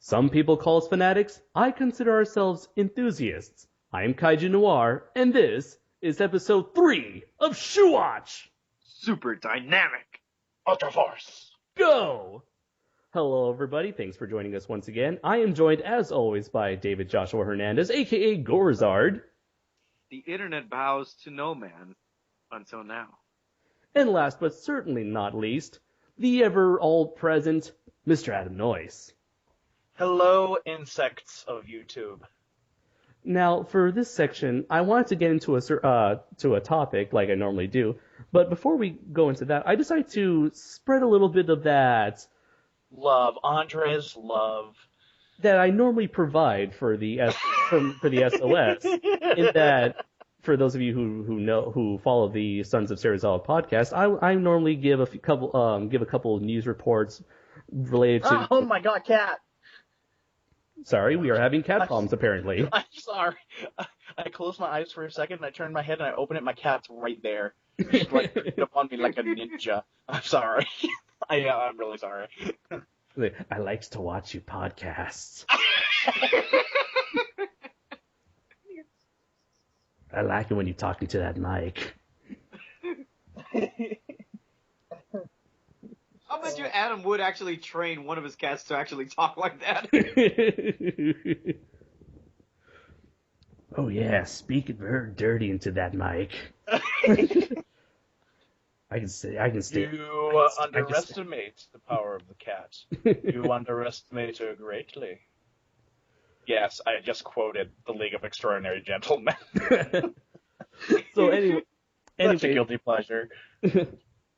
Some people call us fanatics. I consider ourselves enthusiasts. I am KaijuNoir, and this is episode 3 of Shuwatch! Super dynamic. Ultra Force. Go! Hello, everybody. Thanks for joining us once again. I am joined, as always, by David Joshua Hernandez, a.k.a. Gorzard. The internet bows to no man until now. And last but certainly not least, the ever-all-present Mr. Adam Noyes. Hello, insects of YouTube. Now, for this section, I wanted to get into a topic like I normally do, but before we go into that, I decided to spread a little bit of that love, Andres love, that I normally provide for the for the SOS. In that, for those of you who follow the Sons of Sarazala podcast, I normally give a couple news reports related to. Oh my God, cat! Sorry, we are having cat problems apparently. I'm sorry. I closed my eyes for a second, and I turned my head, and I opened it. My cat's right there, just like upon me like a ninja. I'm sorry. I'm really sorry. I likes to watch you podcasts. I like it when you talk into that mic. I'll bet you Adam would actually train one of his cats to actually talk like that. Oh yeah, speak very dirty into that mic. I can stay. You underestimate the power of the cat. You underestimate her greatly. Yes, I just quoted The League of Extraordinary Gentlemen. So anyway, such a guilty pleasure.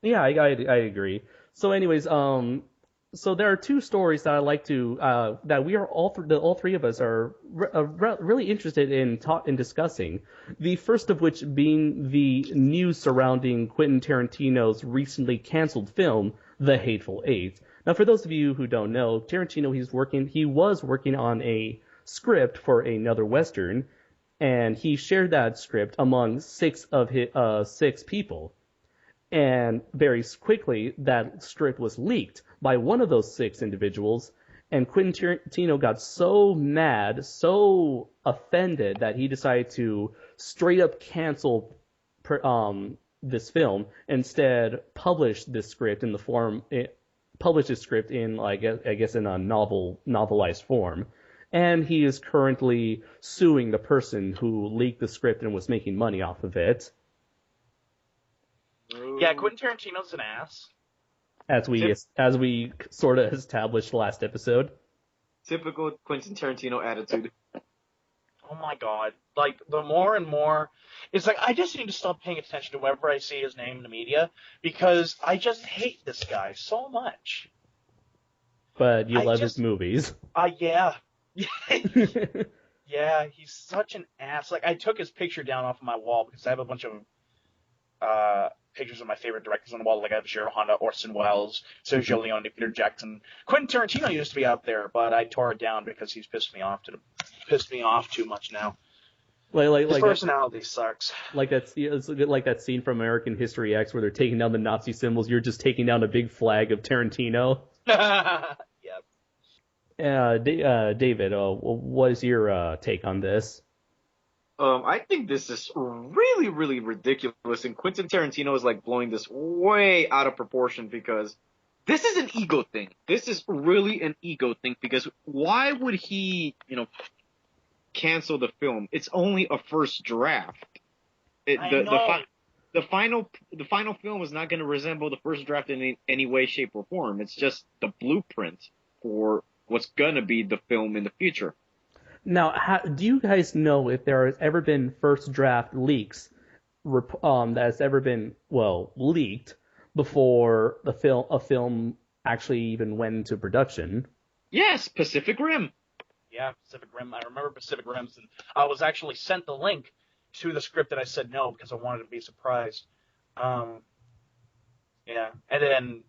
Yeah, I agree. So anyways, so there are two stories that I like to that we are all three of us are really interested in discussing. The first of which being the news surrounding Quentin Tarantino's recently canceled film, The Hateful Eight. Now, for those of you who don't know, Tarantino he was working on a script for another Western, and he shared that script among six people. And very quickly, that script was leaked by one of those six individuals, and Quentin Tarantino got so mad, so offended, that he decided to straight up cancel this film, instead publish this script in I guess in a novelized form. And he is currently suing the person who leaked the script and was making money off of it. Yeah, Quentin Tarantino's an ass. As we sort of established last episode. Typical Quentin Tarantino attitude. Oh my God. Like, the more and more, it's like, I just need to stop paying attention to whenever I see his name in the media, because I just hate this guy so much. But you love his movies. Yeah. Yeah, he's such an ass. Like, I took his picture down off of my wall because I have a bunch of pictures of my favorite directors on the wall. Like, I have Shiro Honda, Orson Welles, Sergio Leone, Peter Jackson. Quentin Tarantino used to be out there, but I tore it down because he's pissed me off too much now. His personality sucks. It's like that scene from American History X where they're taking down the Nazi symbols. You're just taking down a big flag of Tarantino. Yep. David, what is your take on this? I think this is really, really ridiculous, and Quentin Tarantino is like blowing this way out of proportion because this is an ego thing. This is really an ego thing because why would he, cancel the film? It's only a first draft. The final film is not going to resemble the first draft in any way, shape, or form. It's just the blueprint for what's going to be the film in the future. Now, do you guys know if there has ever been first draft leaks that has ever been, leaked before a film actually even went into production? Yes, Pacific Rim. Yeah, Pacific Rim. I remember Pacific Rim. And I was actually sent the link to the script, and I said no because I wanted to be surprised. Yeah, and then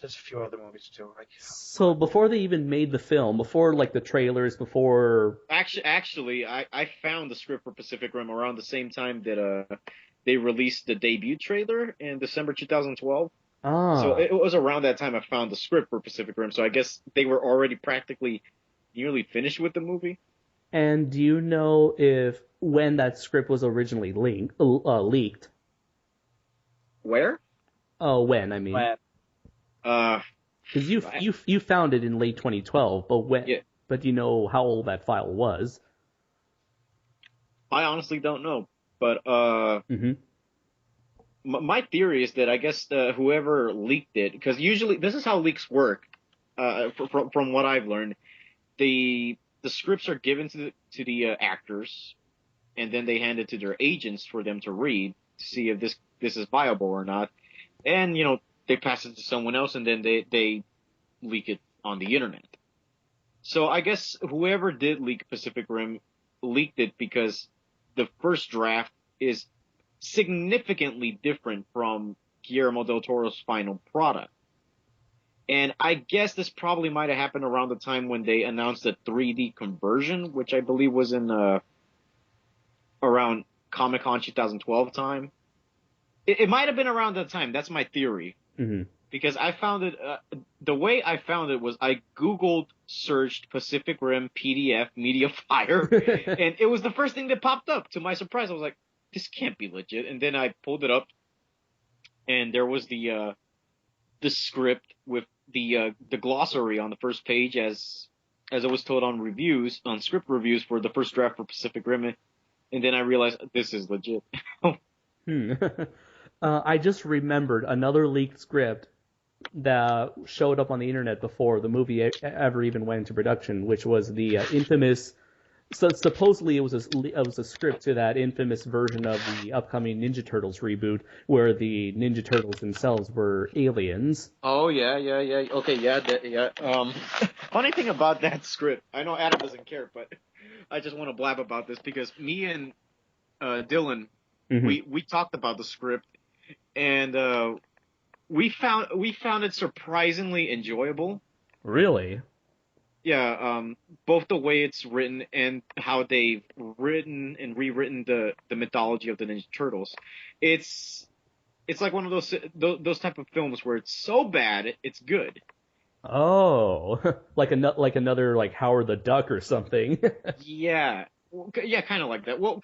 there's a few other movies too. So before they even made the film, before the trailers, before actually, I found the script for Pacific Rim around the same time that they released the debut trailer in December 2012. So Ah. it was around that time I found the script for Pacific Rim. So I guess they were already practically nearly finished with the movie. And do you know if when that script was originally leaked? Where? Oh, when, I mean. When Uh, Because you found it in late 2012, but when? yeah, But do you know how old that file was? I honestly don't know. But Mm-hmm. my theory is that I guess whoever leaked it, because usually this is how leaks work. From what I've learned, the scripts are given to the actors, and then they hand it to their agents for them to read to see if this is viable or not. And they pass it to someone else, and then they leak it on the internet. So I guess whoever did leak Pacific Rim leaked it because the first draft is significantly different from Guillermo del Toro's final product. And I guess this probably might have happened around the time when they announced the 3D conversion, which I believe was in around Comic-Con 2012 time. It might have been around that time. That's my theory. Mm-hmm. Because I found it, the way I found it was I Googled, searched Pacific Rim PDF Media Fire, and it was the first thing that popped up. To my surprise, I was like, this can't be legit. And then I pulled it up, and there was the script with the glossary on the first page as I was told on script reviews for the first draft for Pacific Rim, and then I realized this is legit. Hmm. I just remembered another leaked script that showed up on the internet before the movie ever even went into production, which was the infamous. So supposedly it was a script to that infamous version of the upcoming Ninja Turtles reboot, where the Ninja Turtles themselves were aliens. Oh yeah. Okay, yeah. Funny thing about that script, I know Adam doesn't care, but I just want to blab about this because me and Dylan, Mm-hmm. we talked about the script, and we found it surprisingly enjoyable. Really? Yeah, both the way it's written and how they've written and rewritten the mythology of the Ninja Turtles. It's like one of those type of films where it's so bad it's good. Oh, like another like Howard the Duck or something. Yeah, yeah, kind of like that. Well,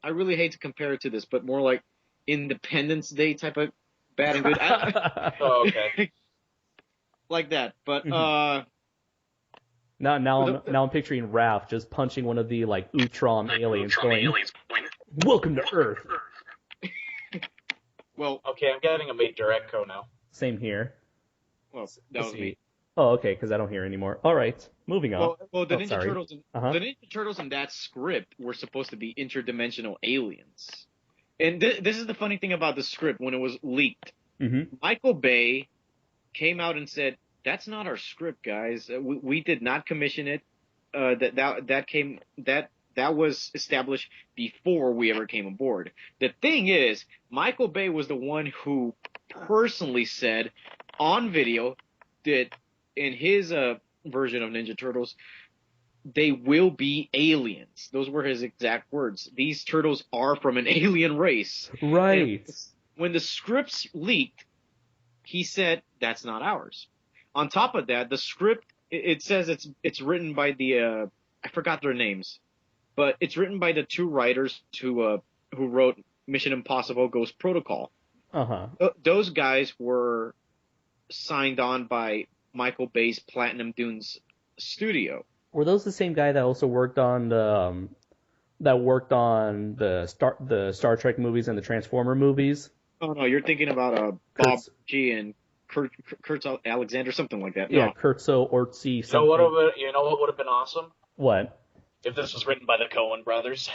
I really hate to compare it to this, but more like Independence Day type of bad and good. Oh, okay. Like that. But Now I'm picturing Raph just punching one of the like Utrom aliens, going, "Welcome to Earth." well, Okay, I'm getting a major echo now. Same here. that Let's was see. me. Oh, okay, because I don't hear anymore. All right, moving on. Well, the Oh, Ninja sorry. Turtles, Uh-huh. the Ninja Turtles in that script were supposed to be interdimensional aliens. And this is the funny thing about the script when it was leaked. Mm-hmm. Michael Bay came out and said, "That's not our script, guys. We did not commission it. That was established before we ever came aboard." The thing is, Michael Bay was the one who personally said on video that in his version of Ninja Turtles, they will be aliens. Those were his exact words. These turtles are from an alien race. Right. And when the scripts leaked, he said, "That's not ours." On top of that, the script, it says it's written by the I forgot their names, but it's written by the two writers who wrote Mission Impossible: Ghost Protocol. Uh-huh. Those guys were signed on by Michael Bay's Platinum Dunes studio. Were those the same guy that also worked on the Star Trek movies and the Transformer movies? Oh no, you're thinking about Bob Kurtz, G and Kurt Alexander, something like that. yeah, No. Kurtzo, Ortzi, You know something. what would have been awesome? What? If this was written by the Coen brothers.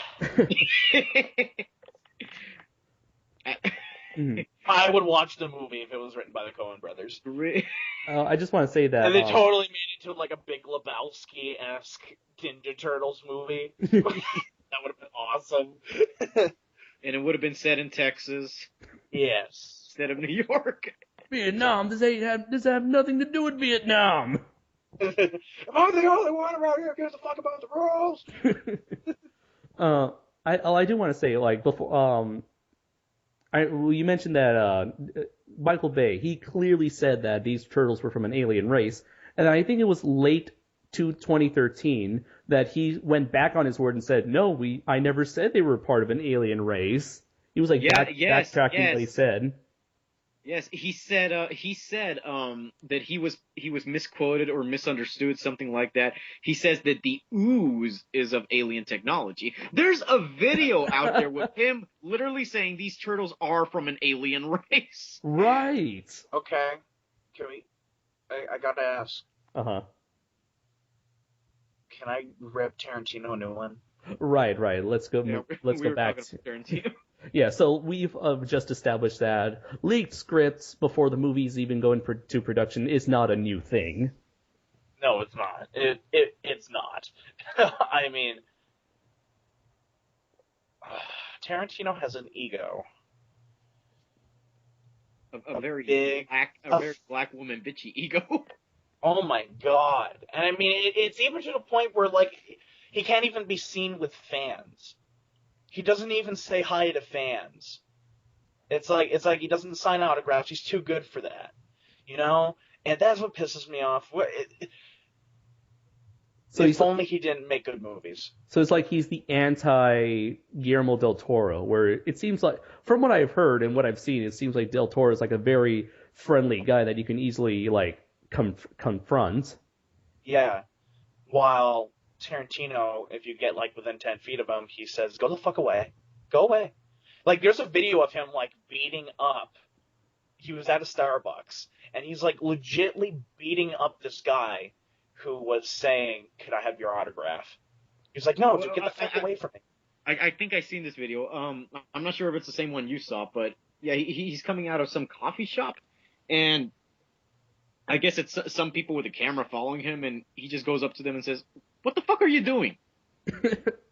Mhm. I would watch the movie if it was written by the Coen brothers. I just want to say that And they totally made it into like a Big Lebowski-esque Ninja Turtles movie. That would have been awesome. And it would have been set in Texas Yes. instead of New York. Vietnam. This have nothing to do with Vietnam. Am I the only one around here who gives a fuck about the rules? I do want to say, like, before you mentioned that Michael Bay, he clearly said that these turtles were from an alien race, and I think it was late to 2013 that he went back on his word and said, no, I never said they were part of an alien race. He was like backtracking what he said. Yes, he said that he was misquoted or misunderstood, something like that. He says that the ooze is of alien technology. There's a video out there with him literally saying these turtles are from an alien race. Right. Okay. Can we? I gotta ask. Uh-huh. Can I rip Tarantino a new one? Right. Let's go. Yeah, let's we go back to Tarantino. Yeah, so we've just established that leaked scripts before the movies even go into production is not a new thing. No, it's not. It's not. I mean, Tarantino has an ego. A very black woman bitchy ego. Oh my god! And I mean, it's even to the point where like he can't even be seen with fans. He doesn't even say hi to fans. It's like he doesn't sign autographs. He's too good for that, you know. And that's what pisses me off. If only he didn't make good movies. So it's like he's the anti Guillermo del Toro, where it seems like, from what I've heard and what I've seen, it seems like del Toro is like a very friendly guy that you can easily like confront. Yeah, while Tarantino, if you get like within 10 feet of him, he says, "Go the fuck away, go away." Like there's a video of him like beating up. He was at a Starbucks and he's like legitly beating up this guy who was saying, "Could I have your autograph?" He's like, "No, dude, get the fuck away from me." I think I've seen this video. I'm not sure if it's the same one you saw, but yeah, he's coming out of some coffee shop, and I guess it's some people with a camera following him, and he just goes up to them and says, "What the fuck are you doing?"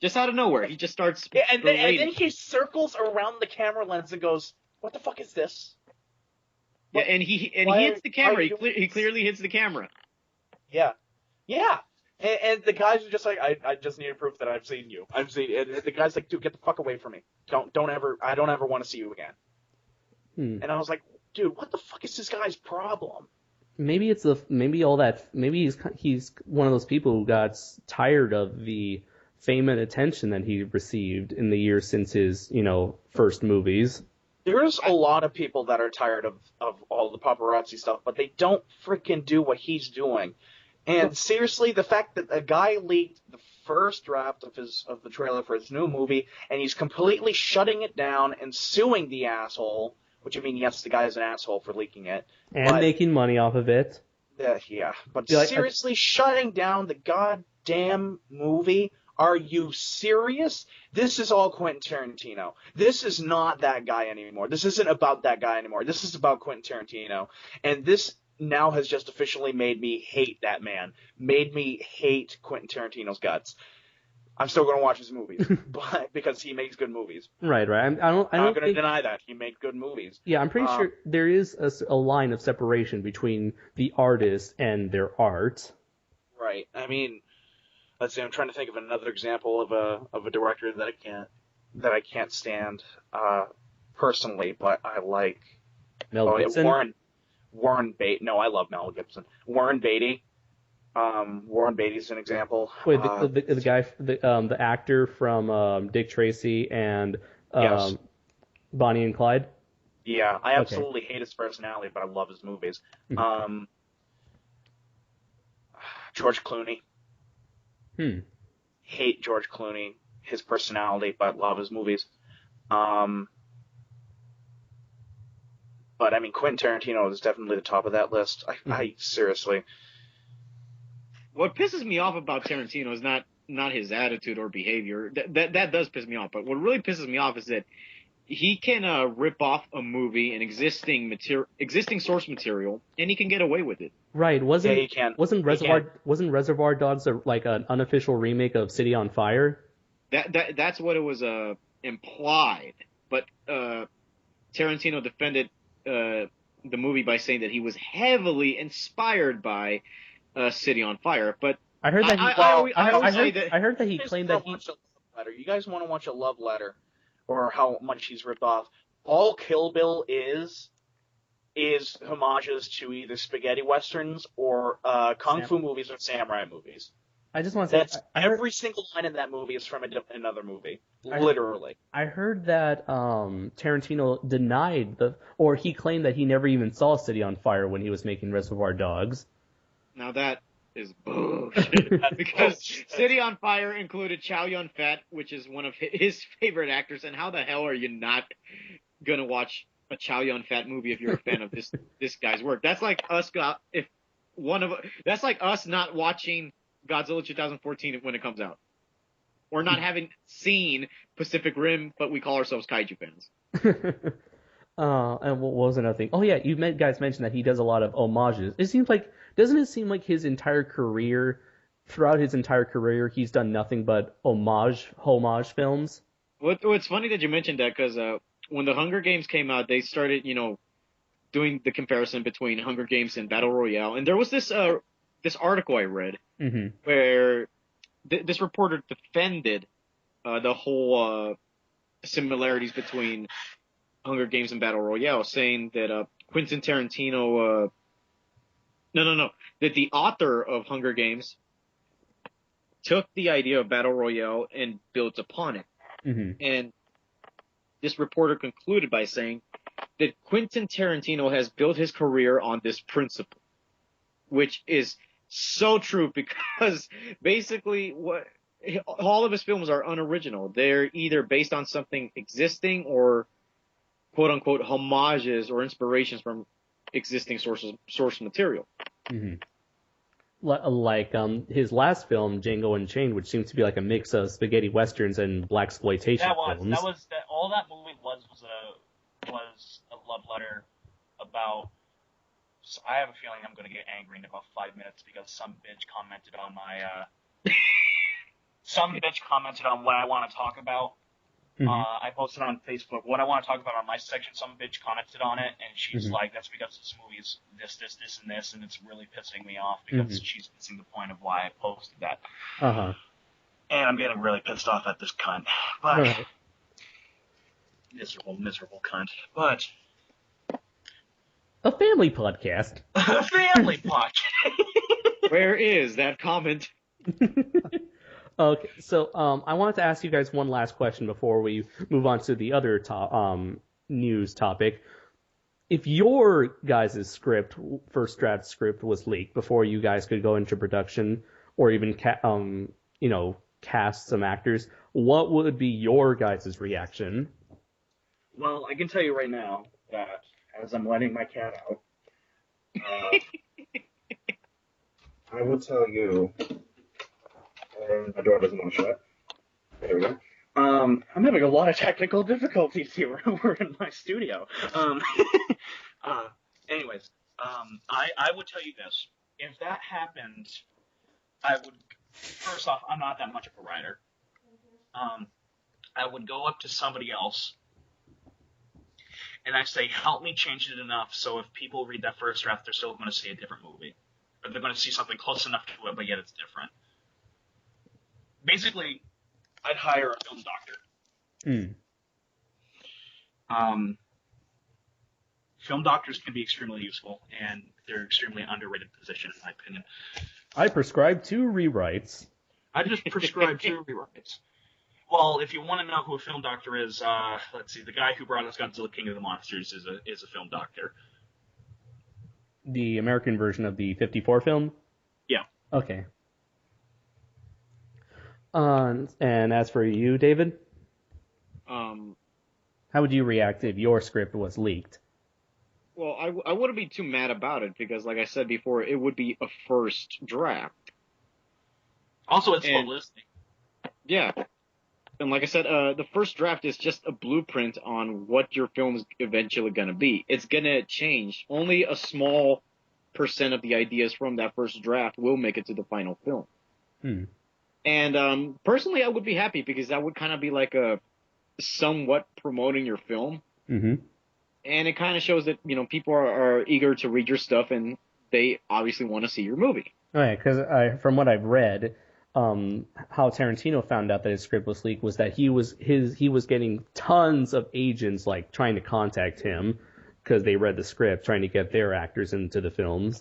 Just out of nowhere, he just starts. Yeah, and then he circles around the camera lens and goes, "What the fuck is this?" Yeah, and he hits the camera. He clearly hits the camera. Yeah. And the guys are just like, I just need proof that I've seen you. I've seen. And the guy's like, "Dude, get the fuck away from me. I don't ever want to see you again." And I was like, "Dude, what the fuck is this guy's problem?" Maybe he's one of those people who got tired of the fame and attention that he received in the years since his, first movies. There's a lot of people that are tired of all the paparazzi stuff, but they don't freaking do what he's doing. And seriously, the fact that a guy leaked the first draft of the trailer for his new movie, and he's completely shutting it down and suing the asshole, which I mean, yes, the guy is an asshole for leaking it. And making money off of it. Yeah, but seriously, shutting down the goddamn movie? Are you serious? This is all Quentin Tarantino. This is not that guy anymore. This isn't about that guy anymore. This is about Quentin Tarantino. And this now has just officially made me hate that man. Made me hate Quentin Tarantino's guts. I'm still going to watch his movies, but because he makes good movies. Right. I'm not going to deny that. He makes good movies. Yeah, I'm pretty sure there is a line of separation between the artist and their art. Right. I mean, let's see. I'm trying to think of another example of a director that I can't stand personally, but I like. Mel Gibson. Warren Beatty. No, I love Mel Gibson. Warren Beatty. Warren Beatty's an example. Wait, the guy, the actor from Dick Tracy and yes. Bonnie and Clyde. Yeah, I absolutely hate his personality, but I love his movies. George Clooney. Hate George Clooney, his personality, but love his movies. But I mean, Quentin Tarantino is definitely the top of that list. I seriously. What pisses me off about Tarantino is not his attitude or behavior. That does piss me off. But what really pisses me off is that he can rip off a movie, an existing source material, and he can get away with it. Right? He can. Wasn't Reservoir Dogs like an unofficial remake of City on Fire? That's what it was implied. But Tarantino defended the movie by saying that he was heavily inspired by City on Fire. But I heard that I heard that he claimed that he. You guys want to watch a love letter, or how much he's ripped off? All Kill Bill is is homages to either spaghetti westerns or kung fu movies or samurai movies. I just want to say That's every single line in that movie is from another movie, literally. I heard that Tarantino denied or he claimed that he never even saw City on Fire when he was making Reservoir Dogs. Now that is bullshit. Because City on Fire included Chow Yun-Fat, which is one of his favorite actors, and how the hell are you not gonna watch a Chow Yun-Fat movie if you're a fan of this guy's work? That's like us that's like us not watching Godzilla 2014 when it comes out. Or not having seen Pacific Rim, but we call ourselves kaiju fans. And what was another thing? Oh yeah, you guys mentioned that he does a lot of homages. Doesn't it seem like throughout his entire career, he's done nothing but homage films? It's funny that you mentioned that, because when the Hunger Games came out, they started, doing the comparison between Hunger Games and Battle Royale, and there was this article I read where this reporter defended the whole similarities between Hunger Games and Battle Royale, saying that Quentin Tarantino, that the author of Hunger Games took the idea of Battle Royale and built upon it. And this reporter concluded by saying that Quentin Tarantino has built his career on this principle, which is so true, because basically all of his films are unoriginal. They're either based on something existing or quote unquote homages or inspirations from existing source material. Like his last film, Django Unchained, which seems to be like a mix of spaghetti westerns and blaxploitation films. All that movie was a love letter about. So I have a feeling I'm going to get angry in about 5 minutes because some bitch commented on what I want to talk about. I posted on Facebook what I want to talk about on my section. Some bitch commented on it, and she's like, "That's because this movie is this, and this," and it's really pissing me off because she's missing the point of why I posted that. And I'm getting really pissed off at this cunt. But miserable cunt. But a family podcast. A family podcast. Where is that comment? Okay, so I wanted to ask you guys one last question before we move on to the other news topic. If your guys' first draft script was leaked before you guys could go into production or even cast some actors, what would be your guys' reaction? Well, I can tell you right now that as I'm letting my cat out, I will tell you. My door doesn't want to shut. There we go. I'm having a lot of technical difficulties here. We're in my studio. Anyways, I would tell you this. If that happened, I would. First off, I'm not that much of a writer. I would go up to somebody else and I say, help me change it enough so if people read that first draft, they're still going to see a different movie. Or they're going to see something close enough to it, but yet it's different. Basically, I'd hire a film doctor. Film doctors can be extremely useful, and they're an extremely underrated position, in my opinion. I prescribe 2 rewrites. I just prescribe 2 rewrites. Well, if you want to know who a film doctor is, let's see. The guy who brought us Godzilla King of the Monsters is a film doctor. The American version of the 54 film? Yeah. Okay. And as for you, David? How would you react if your script was leaked? Well, I wouldn't be too mad about it because, like I said before, it would be a first draft. Also, it's publicity. Yeah. And like I said, the first draft is just a blueprint on what your film's eventually going to be. It's going to change. Only a small % of the ideas from that first draft will make it to the final film. And personally, I would be happy because that would kind of be like a somewhat promoting your film. And it kind of shows that, people are eager to read your stuff and they obviously want to see your movie. Oh, yeah, because from what I've read, how Tarantino found out that his script was leaked was that he was getting tons of agents like trying to contact him because they read the script, trying to get their actors into the film.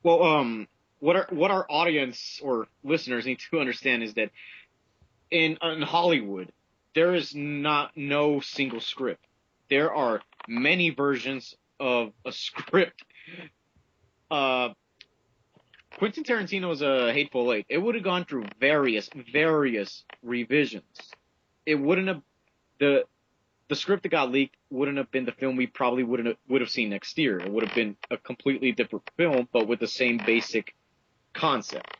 Well, what our audience or listeners need to understand is that in Hollywood, there is no single script. There are many versions of a script. Quentin Tarantino's Hateful Eight. It would have gone through various revisions. It wouldn't have the script that got leaked wouldn't have been the film we probably would have seen next year. It would have been a completely different film, but with the same basic concept.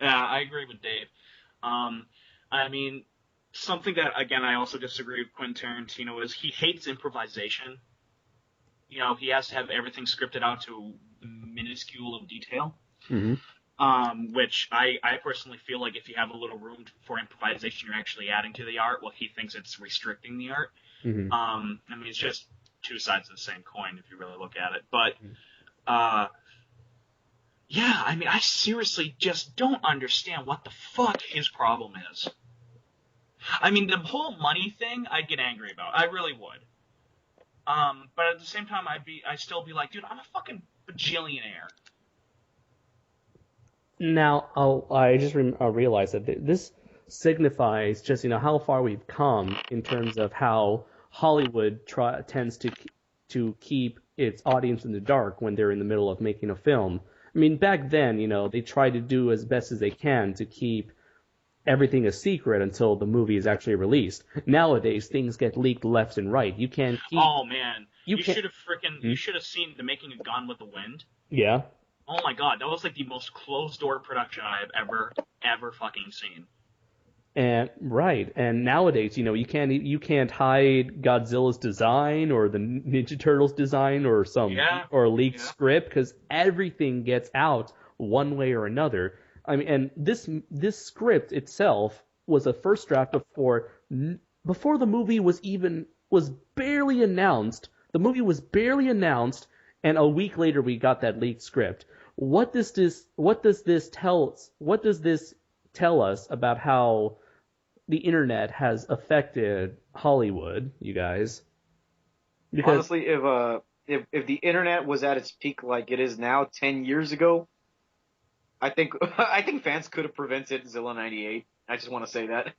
Yeah, I agree with Dave. I mean, something that, again, I also disagree with Quentin Tarantino is he hates improvisation. You know, he has to have everything scripted out to the minuscule of detail. Mm-hmm. Which I personally feel like if you have a little room for improvisation, you're actually adding to the art. Well, he thinks it's restricting the art. Mm-hmm. I mean, it's just two sides of the same coin if you really look at it. But, yeah, I mean, I seriously just don't understand what the fuck his problem is. I mean, the whole money thing, I'd get angry about. I really would. But at the same time, I'd still be like, dude, I'm a fucking bajillionaire. Now, I just realized that this signifies just, how far we've come in terms of how Hollywood tends to keep its audience in the dark when they're in the middle of making a film. I mean, back then, they try to do as best as they can to keep everything a secret until the movie is actually released. Nowadays, things get leaked left and right. You can't keep... Oh, man. You should have seen The Making of Gone with the Wind. Yeah. Oh my god, that was like the most closed-door production I've ever fucking seen. And nowadays, you can't hide Godzilla's design or the Ninja Turtles design or or a leaked script, because everything gets out one way or another. I mean, and this script itself was a first draft before the movie was barely announced. The movie was barely announced, and a week later we got that leaked script. What does this tell us about how the internet has affected Hollywood, you guys? Because honestly, if the internet was at its peak like it is now 10 years ago, I think fans could have prevented Zilla 98. I just want to say that.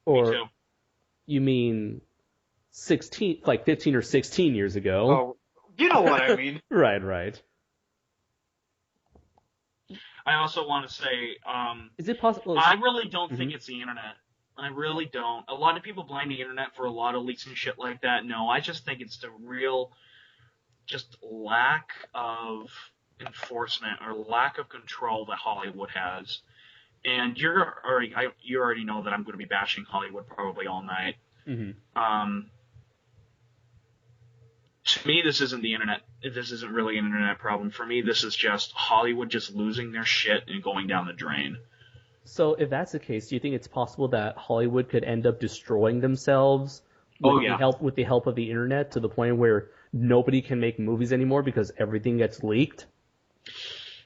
Or Me too. You mean 15 or 16 years ago? Oh, you know what I mean. Right. I also want to say, is it possible? I really don't think it's the internet. I really don't. A lot of people blame the internet for a lot of leaks and shit like that. No, I just think it's the real, just lack of enforcement or lack of control that Hollywood has. And you already know that I'm going to be bashing Hollywood probably all night. Mm-hmm. To me, this isn't the internet. This isn't really an internet problem. For me, this is just Hollywood just losing their shit and going down the drain. So if that's the case, do you think it's possible that Hollywood could end up destroying themselves with the help of the internet, to the point where nobody can make movies anymore because everything gets leaked?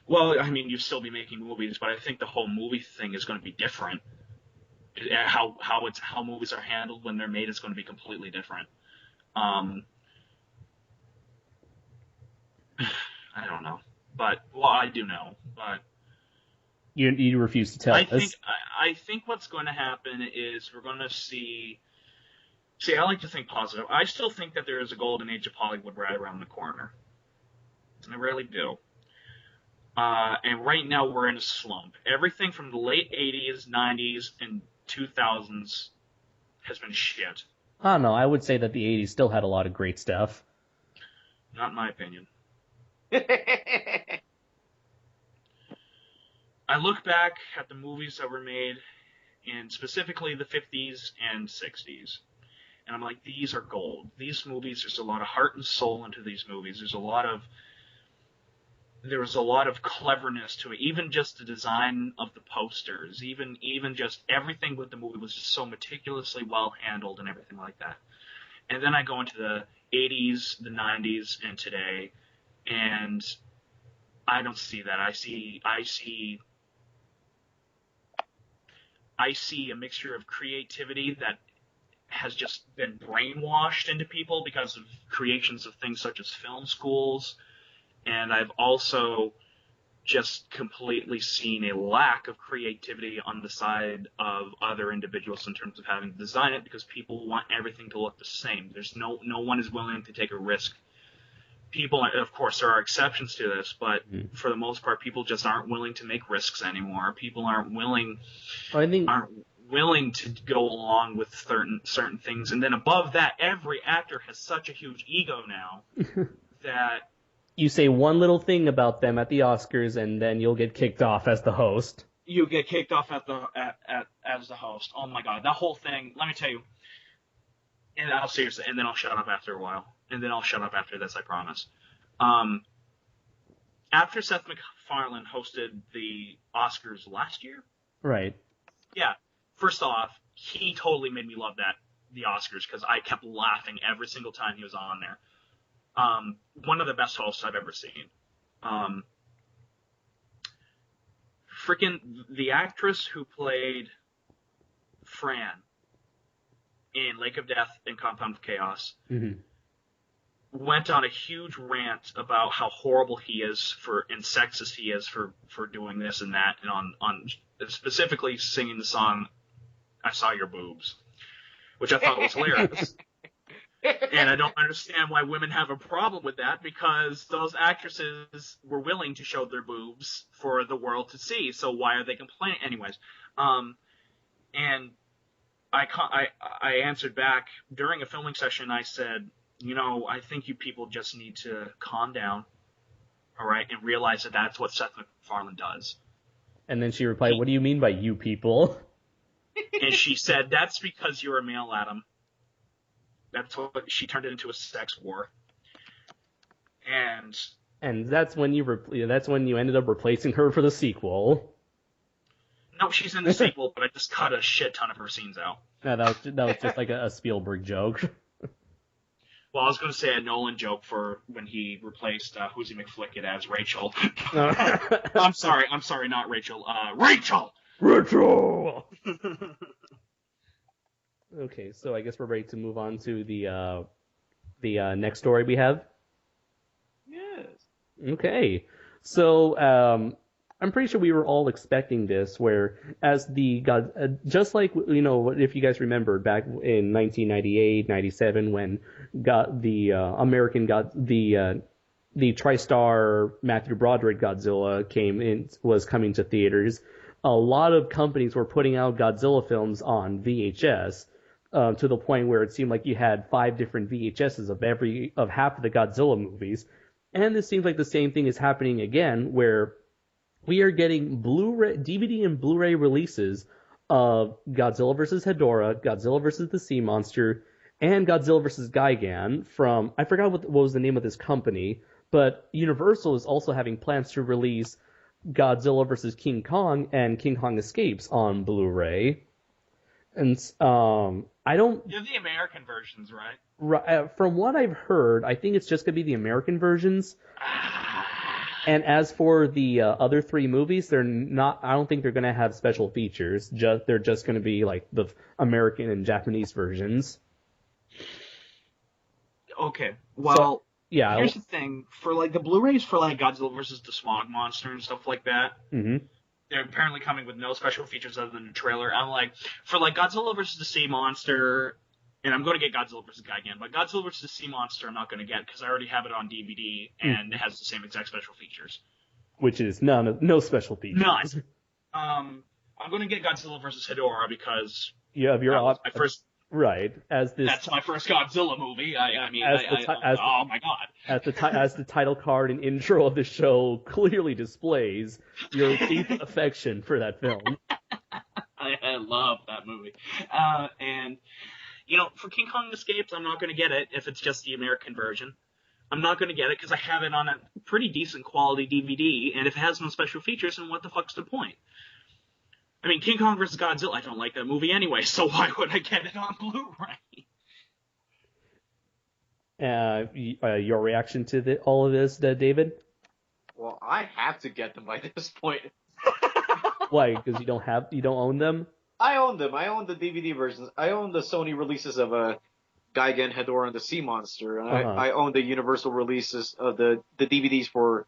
Well, I mean, you'd still be making movies, but I think the whole movie thing is going to be different. How movies are handled when they're made is going to be completely different. I don't know, I do know, but you refuse to tell us. I think what's going to happen is we're going to see. See, I like to think positive. I still think that there is a golden age of Hollywood right around the corner. I really do. And right now we're in a slump. Everything from the late 80s, 90s, and 2000s has been shit. I don't know. I would say that the 80s still had a lot of great stuff. Not in my opinion. I look back at the movies that were made in specifically the 50s and 60s, and I'm like, these are gold. These movies, there's a lot of heart and soul into these movies. There was a lot of cleverness to it. Even just the design of the posters, even just everything with the movie was just so meticulously well handled and everything like that. And then I go into the 80s, the 90s, and today, and I don't see that. I see a mixture of creativity that has just been brainwashed into people because of creations of things such as film schools. And I've also just completely seen a lack of creativity on the side of other individuals in terms of having to design it, because people want everything to look the same. There's no one is willing to take a risk. People, of course, there are exceptions to this, but for the most part, people just aren't willing to make risks anymore. People aren't willing to go along with certain things. And then above that, every actor has such a huge ego now that you say one little thing about them at the Oscars, and then you'll get kicked off as the host. You get kicked off as the host. Oh my god, that whole thing. Let me tell you. And I'll seriously, and then I'll shut up after a while. And then I'll shut up after this, I promise. After Seth MacFarlane hosted the Oscars last year. Right. Yeah. First off, he totally made me love the Oscars, because I kept laughing every single time he was on there. One of the best hosts I've ever seen. Freaking the actress who played Fran in Lake of Death and Compound of Chaos went on a huge rant about how horrible he is and sexist he is for doing this and that, and on specifically singing the song "I Saw Your Boobs," which I thought was hilarious. And I don't understand why women have a problem with that, because those actresses were willing to show their boobs for the world to see. So why are they complaining? Anyways, and I answered back during a filming session. I said, I think you people just need to calm down, all right, and realize that that's what Seth MacFarlane does. And then she replied, "What do you mean by you people?" And she said, "That's because you're a male, Adam." That's what she turned it into, a sex war. And that's when you ended up replacing her for the sequel. No, she's in the sequel, but I just cut a shit ton of her scenes out. No, that was just like a Spielberg joke. Well, I was going to say a Nolan joke for when he replaced Hoosie McFlicket as Rachel. I'm sorry, not Rachel. Rachel! Rachel! Okay, so I guess we're ready to move on to the next story we have. Yes. Okay, so I'm pretty sure we were all expecting this, where as just like if you guys remember back in 1998, 97 when the TriStar Matthew Broderick Godzilla was coming to theaters, a lot of companies were putting out Godzilla films on VHS. To the point where it seemed like you had 5 different VHSs of half of the Godzilla movies. And this seems like the same thing is happening again, where we are getting Blu-ray, DVD and Blu-ray releases of Godzilla vs. Hedorah, Godzilla vs. the Sea Monster, and Godzilla vs. Gigan from, I forgot what was the name of this company, but Universal is also having plans to release Godzilla vs. King Kong and King Kong Escapes on Blu-ray. And I don't... They're the American versions, right? From what I've heard, I think it's just going to be the American versions. And as for the other 3 movies, I don't think they're going to have special features. They're just going to be like the American and Japanese versions. Okay, well, yeah. Here's the thing. For like the Blu-rays for like Godzilla vs. the Smog Monster and stuff like that, they're apparently coming with no special features other than the trailer. I'm like, for like Godzilla vs. the Sea Monster, and I'm going to get Godzilla vs. Gigan, but Godzilla vs. the Sea Monster I'm not going to get because I already have it on DVD and it has the same exact special features. Which is no special features. None. I'm going to get Godzilla vs. Hedorah because you have your my first. Right, that's my first Godzilla movie. Oh my god! As the title card and intro of the show clearly displays your deep affection for that film. I love that movie, and for King Kong Escapes, I'm not going to get it if it's just the American version. I'm not going to get it because I have it on a pretty decent quality DVD, and if it has no special features, then what the fuck's the point? I mean, King Kong vs. Godzilla, I don't like that movie anyway, so why would I get it on Blu-ray? Your reaction to all of this, David? Well, I have to get them by this point. Why? Because you don't own them? I own them. I own the DVD versions. I own the Sony releases of Gigan, Hedorah, and the Sea Monster. And I own the Universal releases of the DVDs for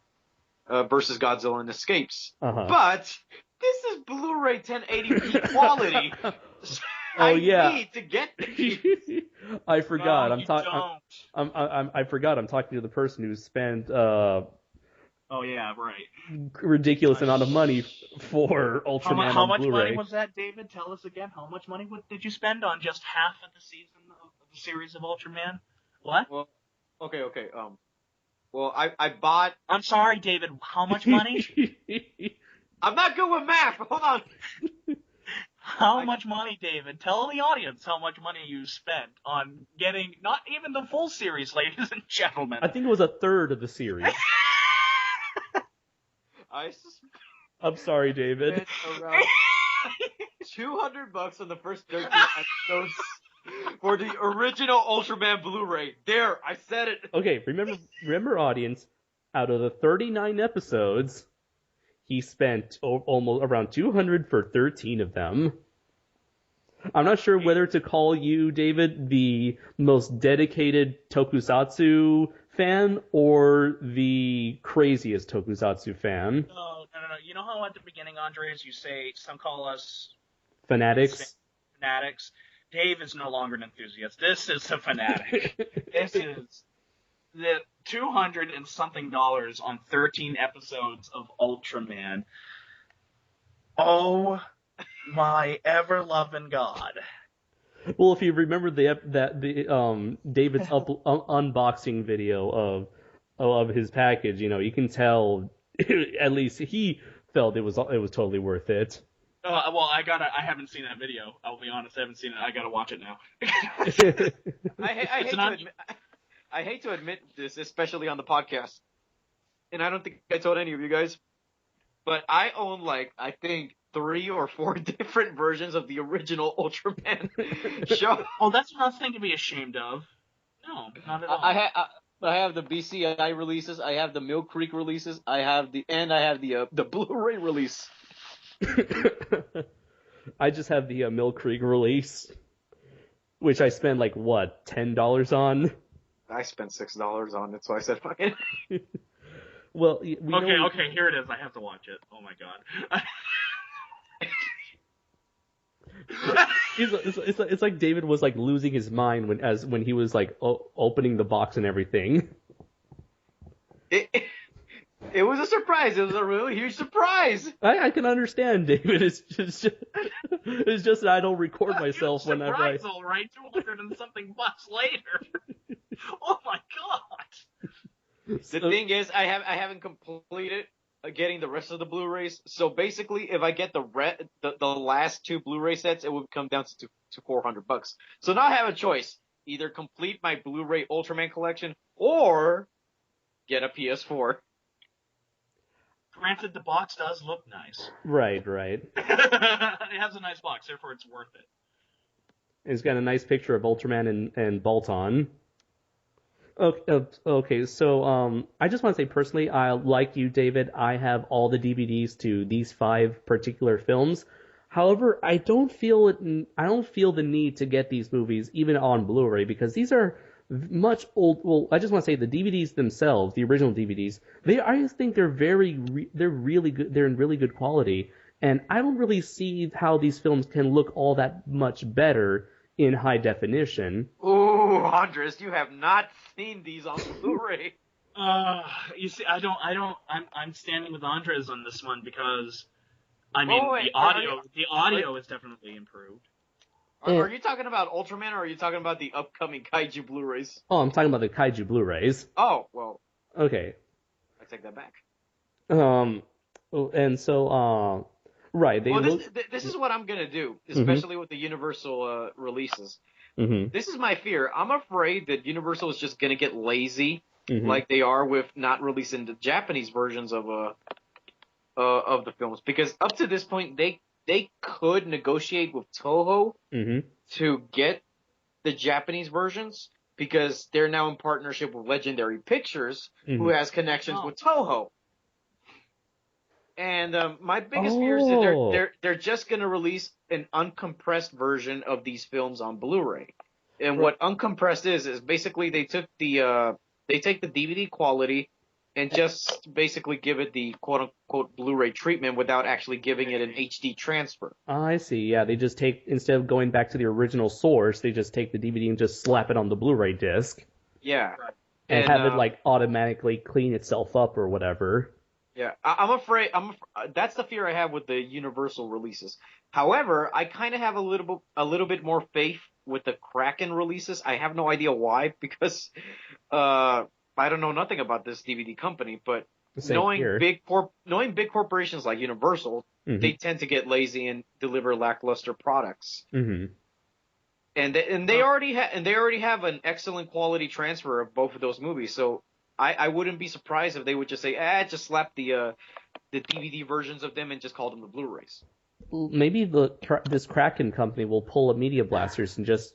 versus Godzilla and Escapes. But this is Blu-ray 1080p quality. I need to get these. I forgot. No, I forgot. I'm talking to the person who spent oh yeah, right. ridiculous amount of money for Ultraman how on much Blu-ray. money was that, David? Tell us again. How much money did you spend on just half of the season of the series of Ultraman? What? Well, okay. Well, I bought. I'm sorry, David. How much money? I'm not good with math. Hold on. How much money, David? Tell the audience how much money you spent on getting not even the full series, ladies and gentlemen. I think it was a third of the series. I'm sorry, David. Around $200 on the first 13 episodes for the original Ultraman Blu-ray. There, I said it. Okay, remember, audience. Out of the 39 episodes, he spent almost around $200 for 13 of them. I'm not sure whether to call you, David, the most dedicated tokusatsu fan or the craziest tokusatsu fan. No. You know how at the beginning, Andres, you say some call us fanatics? Fanatics. Dave is no longer an enthusiast. This is a fanatic. This is the $200 and something on 13 episodes of Ultraman. Oh my ever-loving God. Well, if you remember the David's unboxing video of his package, you can tell at least he felt it was totally worth it. Well, I haven't seen that video. I'll be honest, I haven't seen it. I gotta watch it now. I hate to admit this, especially on the podcast, and I don't think I told any of you guys, but I own I think 3 or 4 different versions of the original Ultraman show. Oh, that's nothing to be ashamed of. No, not at all. I have the BCI releases. I have the Mill Creek releases. I have the Blu-ray release. I just have the Mill Creek release, which I spent $10 on. I spent $6 on it, so I said fuck it. Well, okay, here it is. I have to watch it. Oh my god. It's like David was losing his mind when he was opening the box and everything. It was a surprise. It was a really huge surprise. I can understand, David. It's just that I don't record myself whenever I. Surprise, all right. $200 and something later. Oh my god. The thing is, I haven't completed getting the rest of the Blu-rays. So basically, if I get the last 2 Blu-ray sets, it would come down to $400. So now I have a choice: either complete my Blu-ray Ultraman collection or get a PS4. Granted, the box does look nice. Right. It has a nice box, therefore it's worth it. It's got a nice picture of Ultraman and Bolton. Okay, so I just want to say personally, like you, David, I have all the DVDs to these 5 particular films. However, I don't feel the need to get these movies even on Blu-ray because these are much old. Well, I just want to say the DVDs themselves, the original DVDs, I just think they're they're really good. They're in really good quality, and I don't really see how these films can look all that much better in high definition. Ooh, Andres, you have not seen these on Blu-ray. You see, I'm standing with Andres on this one because, the audio is definitely improved. Are you talking about Ultraman or are you talking about the upcoming Kaiju Blu-rays? Oh, I'm talking about the Kaiju Blu-rays. Oh, well. Okay. I take that back. And so, right. This is what I'm going to do, especially with the Universal releases. Mm-hmm. This is my fear. I'm afraid that Universal is just going to get lazy, like they are with not releasing the Japanese versions of the films. Because up to this point, they could negotiate with Toho to get the Japanese versions because they're now in partnership with Legendary Pictures, who has connections with Toho. And my biggest fear is that Oh. they're just gonna release an uncompressed version of these films on Blu-ray. And Right. what uncompressed is basically they take the DVD quality and just basically give it the quote unquote Blu-ray treatment without actually giving it an HD transfer. I see. Yeah, they just take, instead of going back to the original source, they just take the DVD and just slap it on the Blu-ray disc Yeah. Right. and And have it like automatically clean itself up or whatever. yeah, I'm afraid that's the fear I have with the Universal releases. However, I kind of have a little bit more faith with the Kraken releases. I have no idea why because I don't know nothing about this DVD company, but Same here. knowing big corporations like Universal, Mm-hmm. they tend to get lazy and deliver lackluster products. Mm-hmm. And they already have an excellent quality transfer of both of those movies. So I wouldn't be surprised if they would just say, just slap the DVD versions of them and just call them the Blu-rays. Maybe this Kraken company will pull a Media Blasters and just